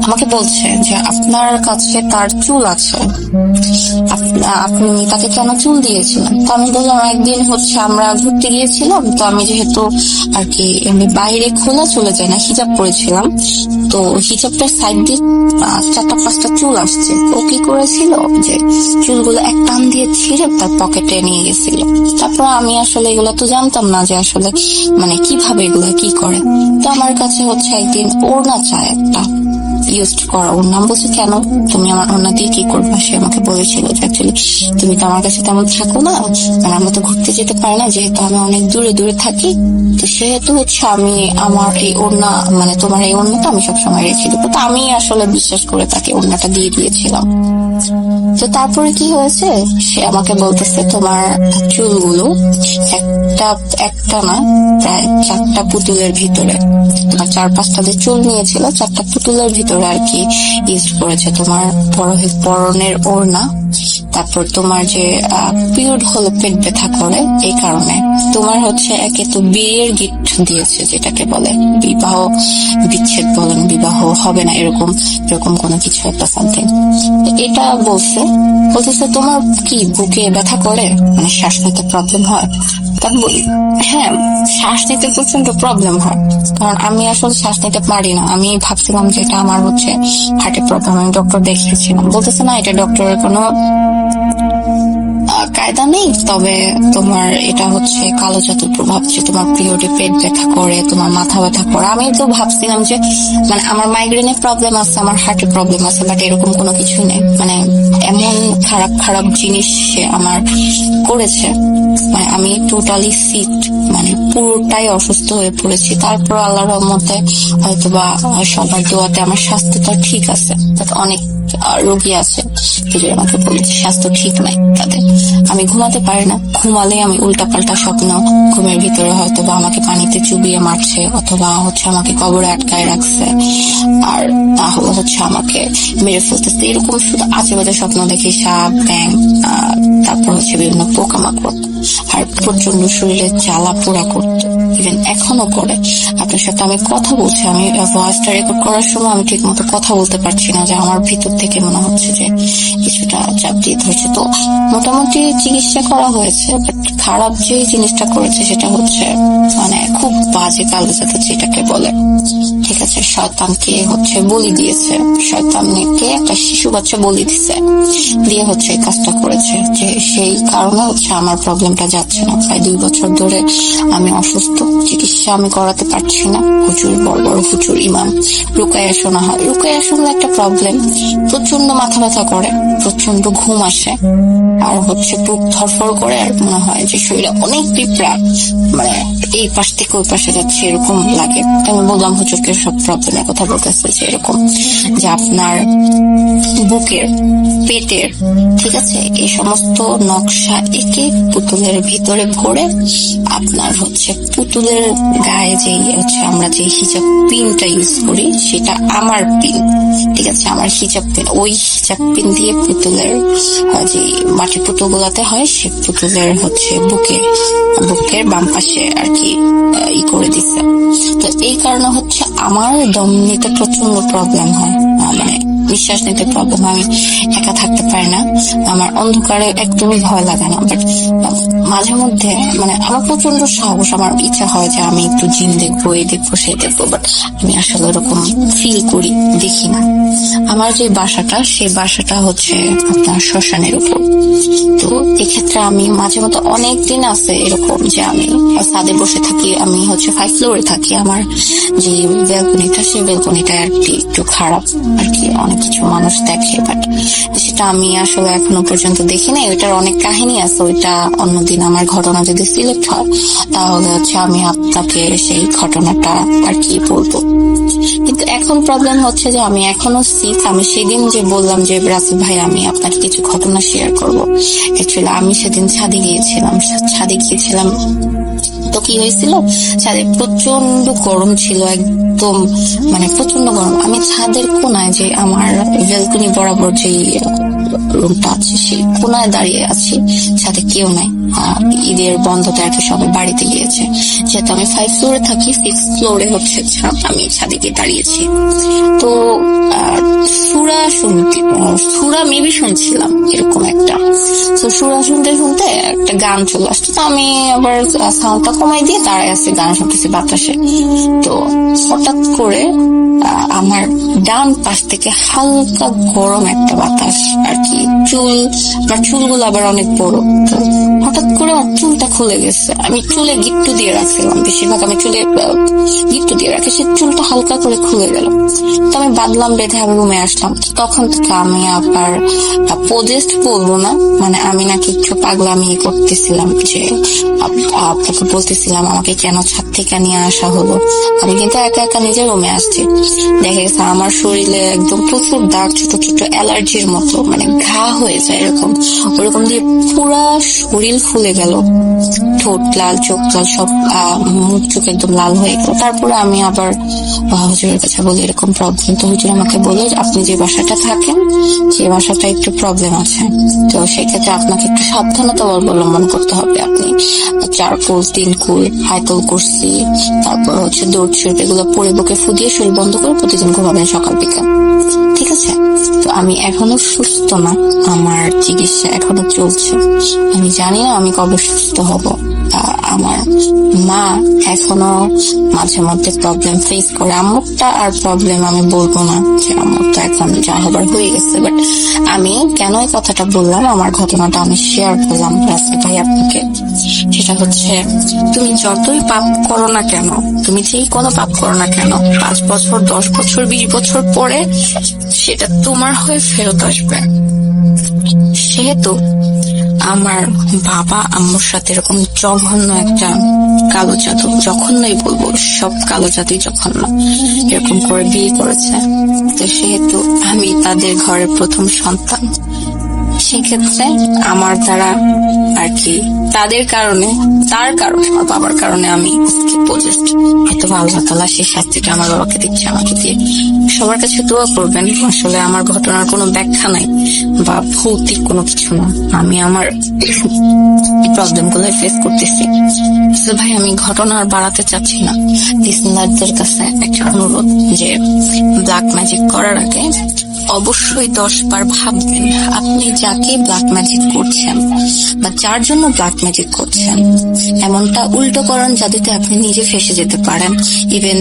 আমাকে বলছে যে আপনার কাছে তার চুল আছে, আপনি তাকে কেন চুল দিয়েছিলেন? তো আমি বললাম একদিন হচ্ছে আমরা ঘুরতে গিয়েছিলাম, তো আমি যেহেতু আর কি এমনি বাইরে খোলা চলে যায় না, হিজাব পরেছিলাম, তো হিজাবটার সাইড দিয়ে 4-5টা চুল আসছে। ও কি করেছিল যে চুলগুলো এক টান দিয়ে ছিঁড়ে তার পকেটে নিয়ে গেছিল। তারপর আমি আসলে এগুলো তো জানতাম না যে আসলে মানে কিভাবে এগুলো কি করে। তো আমার কাছে হচ্ছে একদিন ওড়না চায় একটা ইউজ করা, ওর নাম বলছে কেন তুমি আমার ওড়না দিয়ে কি করবে। সে আমাকে বলেছিল যে অ্যাকচুয়ালি তুমি তো আমার কাছে তেমন থাকো না, আর আমরা তো ঘুরতে যেতে পারি না, যেহেতু আমি অনেক দূরে দূরে থাকি, তো সেহেতু হচ্ছে আমি আমার এই ওড়না মানে তোমার এই ওড়নাটা আমি সবসময় রেখে দেবো। তো আমি আসলে বিশ্বাস করে তাকে ওড়নাটা দিয়ে দিয়েছিলাম। তো তারপরে কি হয়েছে, সে আমাকে বলতেছে তোমার চুলগুলো একটা না প্রায় 4টা পুতুলের ভিতরে, তোমার 4-5টা যে চুল নিয়েছিল 4টা পুতুলের ভিতরে আর কি ইউজ করেছে। তোমার পরনের ওড়না, তারপর তোমার যে পিরিয়ড হলে পেট ব্যথা করে এই কারণে, তোমার হচ্ছে একে তো বিয়ের গিফট দিয়েছে যেটাকে বলে বিবাহ বিচ্ছেদ বলেন, বিবাহ হবে না এরকম কোনো কিছু একটা সামথিং, এটা বলতেছে তোমার কি বুকে ব্যথা করে, মানে শ্বাস নিতে প্রবলেম হয়? তখন বলি হ্যাঁ শ্বাস নিতে প্রচন্ড প্রবলেম হয়, কারণ আমি আসলে শ্বাস নিতে পারি না। আমি ভাবছিলাম যে এটা আমার হচ্ছে হার্টের প্রবলেম, আমি ডক্টর দেখিয়েছিলাম। বলতেছে না এটা ডক্টরের কোনো কায়দা নেই, তবে তোমার এটা হচ্ছে কালো জাদুর প্রভাব, যে তোমার পিরিয়ডে পেট ব্যথা করে, তোমার মাথা ব্যথা করে। আমি তো ভাবছিলাম যে মানে আমার মাইগ্রেনের প্রবলেম আছে, আমার হার্টের প্রবলেম আছে, বাট এরকম কোনো কিছুই নেই। মানে এমন খারাপ জিনিস সে আমার করেছে, মানে আমি টোটালি সিক, মানে পুরোটাই অসুস্থ হয়ে পড়েছি। তারপর আল্লাহর রহমতে হয়তোবা সবার দোয়াতে আমার স্বাস্থ্যটা ঠিক আছে, অনেক রোগী আছে যে আমাকে বলেছে স্বাস্থ্য ঠিক নাই তাদের। আমি ঘুমাতে পারি না, ঘুমালে আমি উল্টাপাল্টা স্বপ্ন, ঘুমের ভিতরে হয়তো বা আমাকে পানিতে চুবিয়ে মারছে, অথবা হচ্ছে আমাকে কবরে আটকায় রাখছে, আর তাহলে হচ্ছে আমাকে মেরে ফেলতেছে, এরকম শুধু আশেপাশে স্বপ্ন দেখি, সাপ ব্যাং, তারপর হচ্ছে বিভিন্ন পোকামাকড়, আর প্রচন্ড শরীরে জ্বালা পোড়া করতো, ইভেন এখনো করে। আপনার সাথে আমি কথা বলছি, আমি ভয়েসটা রেকর্ড করার সময় আমি ঠিক মতো কথা বলতে পারছি না, যে আমার ভিতর থেকে মনে হচ্ছে যে কিছুটা চাপ দিয়ে ধরছে। তো মোটামুটি চিকিৎসা করা হয়েছে, বাট খারাপ যে জিনিসটা করেছে সেটা হচ্ছে মানে খুব বাজে কালো জাদু যেটাকে বলে, ঠিক আছে। শয়তানকে হচ্ছে বলি দিয়েছে, শয়তানকে একটা শিশু বাচ্চা বলি দিছে, দিয়ে হচ্ছে এই কাজটা করেছে, যে সেই কারণে হচ্ছে আমার প্রবলেমটা যাচ্ছে না। প্রায় 2 বছর ধরে আমি অসুস্থ, চিকিৎসা আমি করাতে পারছি না। প্রচুর বড় হুজুর ইমাম রুকায়া শোনা হয়, রুকায়া শুনলে একটা প্রবলেম, প্রচন্ড মাথা ব্যথা করে, প্রচন্ড ঘুম আসে, আর হচ্ছে বুক ধরফর করে, আর মনে হয় যে শরীরে অনেক পিঁপড়া মানে এই পাশ থেকে ওই পাশে যাচ্ছে এরকম লাগে। আমি বললাম হুজুরকে সব প্রবলেমের কথা বলতেছে, যে এরকম যে আপনার বুকের পেটের, ঠিক আছে, এই সমস্ত নকশা এঁকে পুতুলের ভিতরে ভরে আপনার হচ্ছে পুতুলের গায়ে যেই হচ্ছে আমরা যে হিজাব পিনটা ইউজ করি সেটা আমার পিন, ঠিক আছে, আমার হিজাব পিন, ওই হিজাব পিন দিয়ে পুতুলের যে মাটির পুতুল গুলাতে হয় সে পুতুলের হচ্ছে বুকের বাম পাশে আর কি করে দিচ্ছে। তো এই কারণে হচ্ছে আমার দম নিতে প্রচন্ড প্রবলেম হয়, মানে নিঃশ্বাস নিতে প্রবলেম, আমি একা থাকতে পারি না, আমার অন্ধকারে একদমই ভয় লাগে না। বাট মাঝে মধ্যে মানে আমার প্রচন্ড সাহস, আমার ইচ্ছা হয় যে আমি একটু জিন দেখবো, এই দেখবো সেই দেখবো, বাট আমি আসলে ওরকম ফিল করি, দেখি না। আমার যে বাসাটা, সেই বাসাটা হচ্ছে আপনার শ্মশানের উপর। তো এক্ষেত্রে আমি মাঝে মধ্যে অনেক দিন আছে এরকম যে আমি ছাদে বসে থাকি, আমি হচ্ছে 5 ফ্লোরে থাকি, আমার যে ব্যালকনিটা সেই ব্যালকনিটা আর কি একটু খারাপ আর কি, অনেক কিছু মানুষ দেখে, বাট সেটা আমি আসলে এখনো পর্যন্ত দেখি নাই। ওইটার অনেক কাহিনী আছে, ওইটা অন্যদিন আমার ঘটনা যদি সিলেক্ট হয় তাহলে হচ্ছে আমি আপনাকে সেই ঘটনাটা আর কি বলবো। কিন্তু এখন প্রবলেম হচ্ছে যে আমি এখনো সিক। আমি সেদিন যে বললাম যে রাসেল ভাই আমি আপনাকে কিছু ঘটনা শেয়ার করবো, অ্যাকচুয়ালি আমি সেদিন ছাদে গিয়েছিলাম তো কি হয়েছিল, ছাদে প্রচন্ড গরম ছিল, একদম মানে প্রচন্ড গরম। আমি ছাদের কোনায়, যে আমার ব্যালকনি বরাবর যে রুমটা আছে সেই কোনায় দাঁড়িয়ে আছি, ছাদে কেউ নাই। ঈদের বন্ধতে আর কি সবাই বাড়িতে গিয়েছে, যেহেতু আমি 5 ফ্লোরে থাকি, 6 ফ্লোরে হচ্ছে ছাদ, আমি ছাদে গিয়ে দাঁড়িয়েছি। তো সুরা মেবি শুনছিলাম এরকম একটা। তো সুরা শুনতে শুনতে একটা গান চলে আসতো, তো আমি আবার সাউন্ডটা কমাই দিয়ে দাঁড়ায় আছি, গান শুনতেছি বাতাসে। তো হঠাৎ করে আমার ডান পাশ থেকে হালকা গরম একটা বাতাস আর কি, চুলগুলো আবার অনেক বড়, তো হঠাৎ করে আমার চুলটা খুলে গেছে। আমি চুলে গিট্টু দিয়ে রাখছিলাম, বেশিরভাগ আমি চুলে গিট্টু দিয়ে রাখি, সে চুলটা হালকা করে খুলে গেল। তো আমি বাঁধলাম, বেঁধে আবার রুমে আসলাম। তখন থেকে আমি আবার পজেস্ট বলবো না, মানে আমি নাকি একটু পাগলামি করতেছিলাম, যে আপনাকে বলতেছিলাম আমাকে কেন ছাদ থেকে নিয়ে আসা হলো। আমি কিন্তু একা একা নিজের রুমে আসছি, দেখা গেছে আমার শরীরে একদম প্রচুর দাগ, ছোট ছোট অ্যালার্জির মতো, মানে ঘা হয়ে যায় এরকম, ওরকম দিয়ে পুরা শরীর ফুলে গেল, ঠোঁট লাল, চোখ লাল, সব মুখ চোখ একদম লাল হয়ে গেল। তারপরে আমি আবার হুজুরের কাছে বলি এরকম প্রবলেম। তো হুজুর আমাকে বলে আপনি যে বাসাটা থাকেন সেই বাসাটা একটু প্রবলেম আছে, তো সেক্ষেত্রে আপনাকে একটু সাবধানতা অবলম্বন করতে হবে। আপনি 4 কুল 3 কুল হাইতল কুরসি, তারপর হচ্ছে দৌড় শরীফ, এগুলো পরে বুকে ফু দিয়ে শরীর বন্ধ করে প্রতিদিন ঘুমাবেন সকাল বিকাল, ঠিক আছে? তো আমি এখনো সুস্থ না, আমার চিকিৎসা এখনো চলছে, আমি জানি না আমি কবে সুস্থ হব। আমার মা এখনো মাঝে মধ্যে প্রবলেম ফেস করে, আম্মুরটা আর প্রবলেম আমি বলবো না, যে আম্মুরটা এখন যা হবার হয়ে গেছে। বাট আমি কেন এই কথাটা বললাম, আমার ঘটনাটা আমি শেয়ার করলাম রাসেল ভাই আপনাকে, সেটা হচ্ছে তুমি যতই পাপ করো না কেন, তুমি যেই কোনো পাপ করো না কেন, 5 বছর 10 বছর 20 বছর পরে সেটা তোমার হয়ে ফেরত আসবে। সেহেতু আমার বাবা আম্মুর সাথে এরকম জঘন্য একটা কালো জাদু, জঘন্যই বলবো, সব কালো জাদুই জঘন্য, এরকম করে বিয়ে করেছে। তো সেহেতু আমি তাদের ঘরের প্রথম সন্তান, সেক্ষেত্রে আমার দ্বারা আর কি তার কারণে আমার বাবার কারণে আমি পজেস্ট, হয়তো আল্লাহ তাআলা সেই শাস্তিটা আমার বাবাকে দিচ্ছে, আমাকে দিয়ে। সবার কাছে দোয়া করবেন। আসলে আমার ঘটনার কোনো ব্যাখ্যা নাই বা ভৌতিক কোনো কিছু না, আমি আমার প্রবলেম গুলো ফেস করতেছি। ভাই আমি ঘটনা আর বাড়াতে চাচ্ছি না, লিসনারদের কাছে একটা অনুরোধ, যে ব্ল্যাক ম্যাজিক করার আগে অবশ্যই 10 বার ভাববেন আপনি যাকে ব্ল্যাক ম্যাজিক করছেন বা যার জন্য ব্ল্যাক ম্যাজিক করছেন। এমনটা উল্টো করণ জাদুতে আপনি নিজে ফেসে যেতে পারেন। ইভেন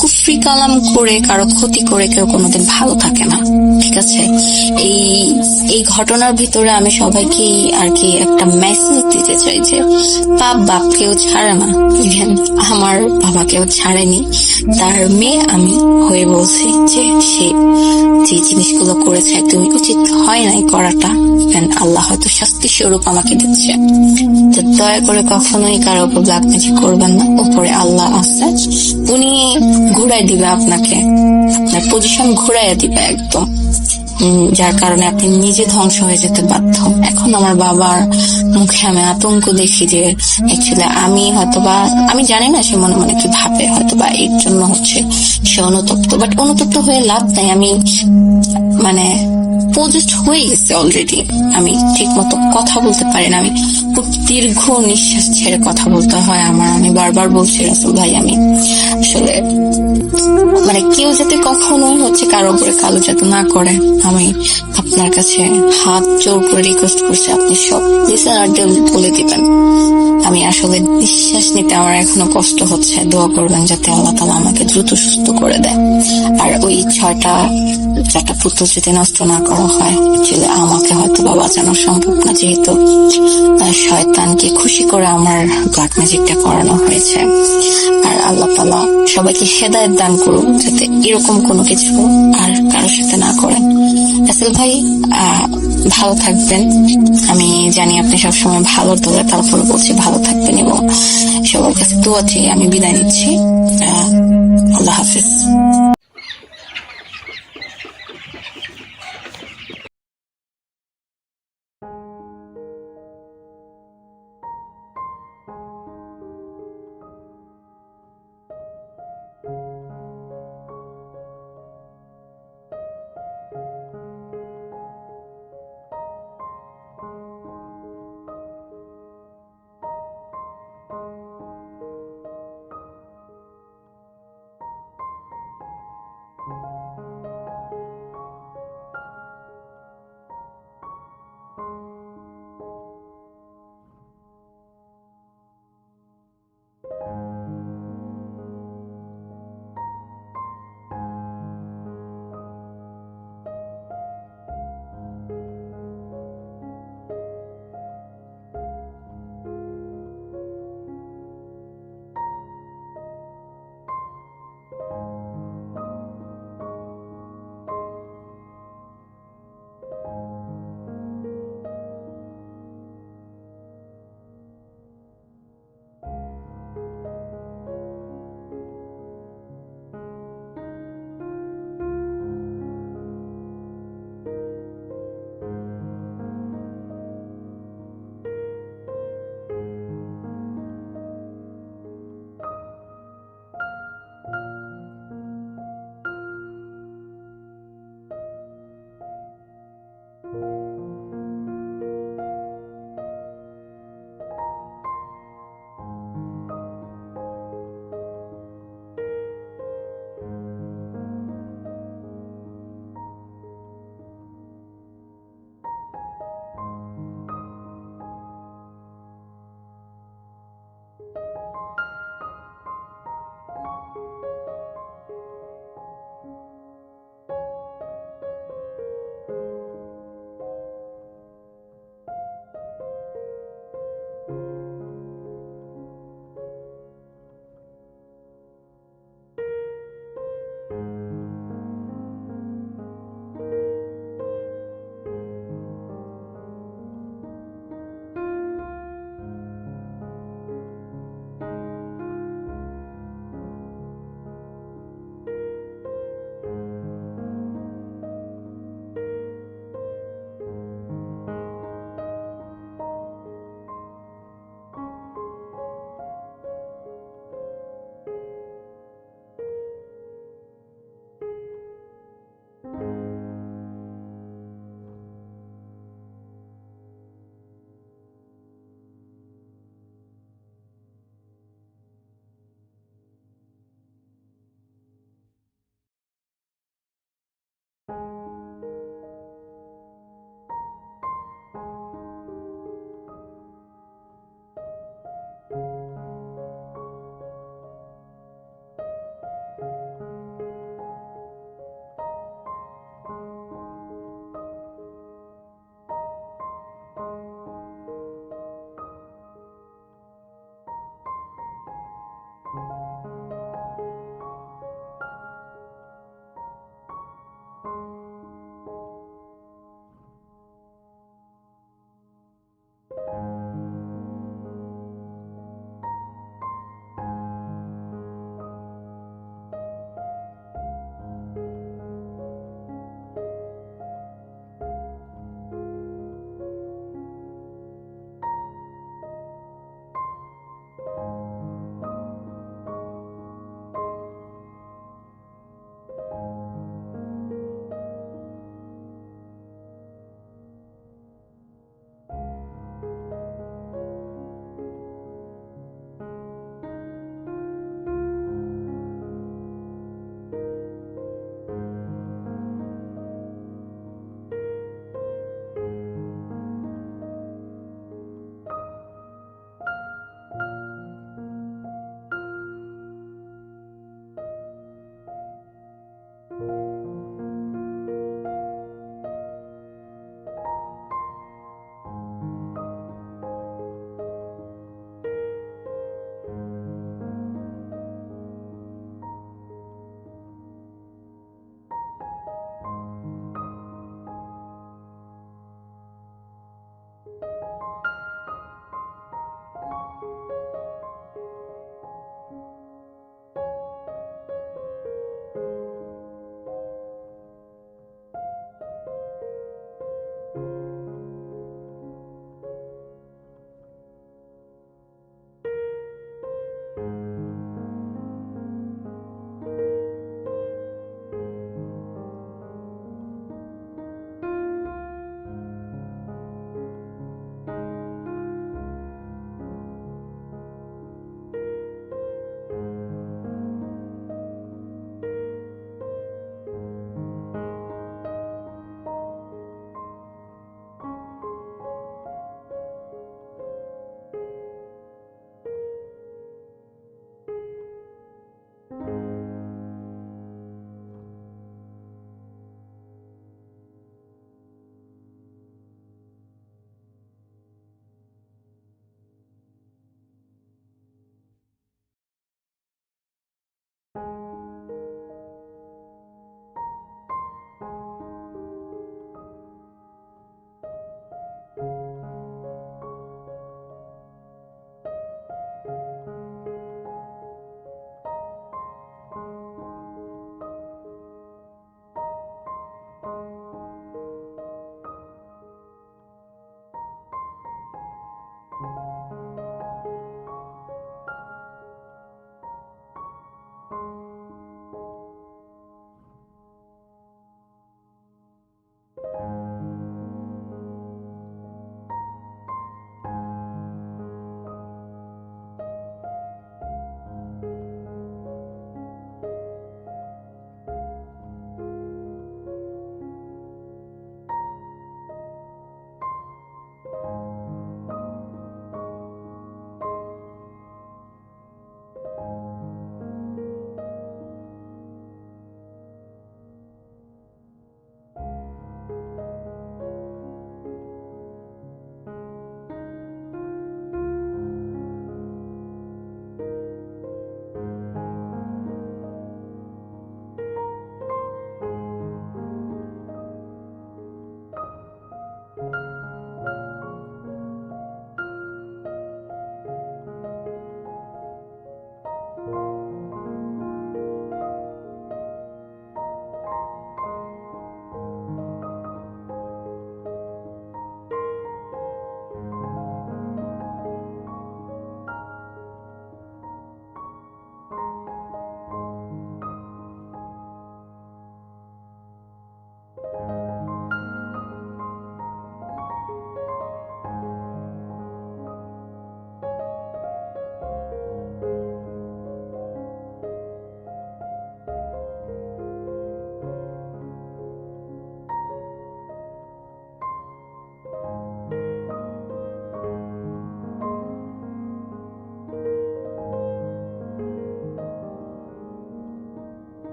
কুফরি কালাম করে কারো ক্ষতি করে কেউ কোনোদিন ভালো থাকে না, ঠিক আছে? এই ঘটনার ভিতরে আমি সবাইকে আর কি একটা মেসেজ দিতে চাই, যে পাপ বাপকেও ছাড়ে না, ইভেন আমার বাবাকেও ছাড়েনি। তার মেয়ে আমি হয়ে বলছি যে সে যে জিনিসগুলো করেছে তুমি উচিত হয় নাই করাটা, আল্লাহ হয়তো শাস্তি স্বরূপ আমাকে দিচ্ছে। তো দয়া করে কখনোই কারো উপর ব্ল্যাক ম্যাজিক করবেন না, উপরে আল্লাহ আছে, উনি ঘুরাই দিবে আপনাকে, আপনার পজিশন ঘুরাইয়া দিবে একদম, যার কারণে আপনি নিজে ধ্বংস হয়ে যেতে বাধ্য। এখন আমার বাবার মুখে আমি আতঙ্ক দেখি যে অ্যাকচুয়ালি আমি জানি না সে মনে মনে কি ভাবে, হয়তোবা এর জন্য হচ্ছে সে অনুতপ্ত, বাট অনুতপ্ত হয়ে লাভ নাই। আমি মানে পজেস্ট হয়ে গেছে অলরেডি, আমি ঠিক মতো কথা বলতে পারি না, আমি খুব দীর্ঘ নিঃশ্বাস ছেড়ে কথা বলতে হয় আমার। আমি বারবার বলছি রাসেল ভাই, আমি আসলে মানে কেউ যাতে কখনোই হচ্ছে কারো উপরে কালো জাদু না করে, আমি আপনার কাছে হাত জোর করে রিকোয়েস্ট করছি, আপনি সব লিসেনারদের বলে দিবেন। আমি আসলে নিঃশ্বাস নিতে আমার এখনো কষ্ট হচ্ছে, দোয়া করবেন যাতে আল্লাহ তাআলা আমাকে দ্রুত সুস্থ করে দেয়। আর ওই 4টা পুত্র যদি নষ্ট না করা হয়, আমাকে হয়তো বা বাঁচানো সম্ভব না, যেহেতু শয়তানকে খুশি করে আমার ব্ল্যাক ম্যাজিকটা করানো হয়েছে। আর আল্লাহ তাআলা সবাইকে হেদায়েত দান করুন যাতে এরকম কোনো কিছু আর কারোর সাথে না করেন। রাসেল ভাই ভালো থাকবেন, আমি জানি আপনি সবসময় ভালো দোয়া, তারপরে বলছি ভালো থাকবেন এবং সবার কাছে দোয়া চেয়ে আমি বিদায় নিচ্ছি।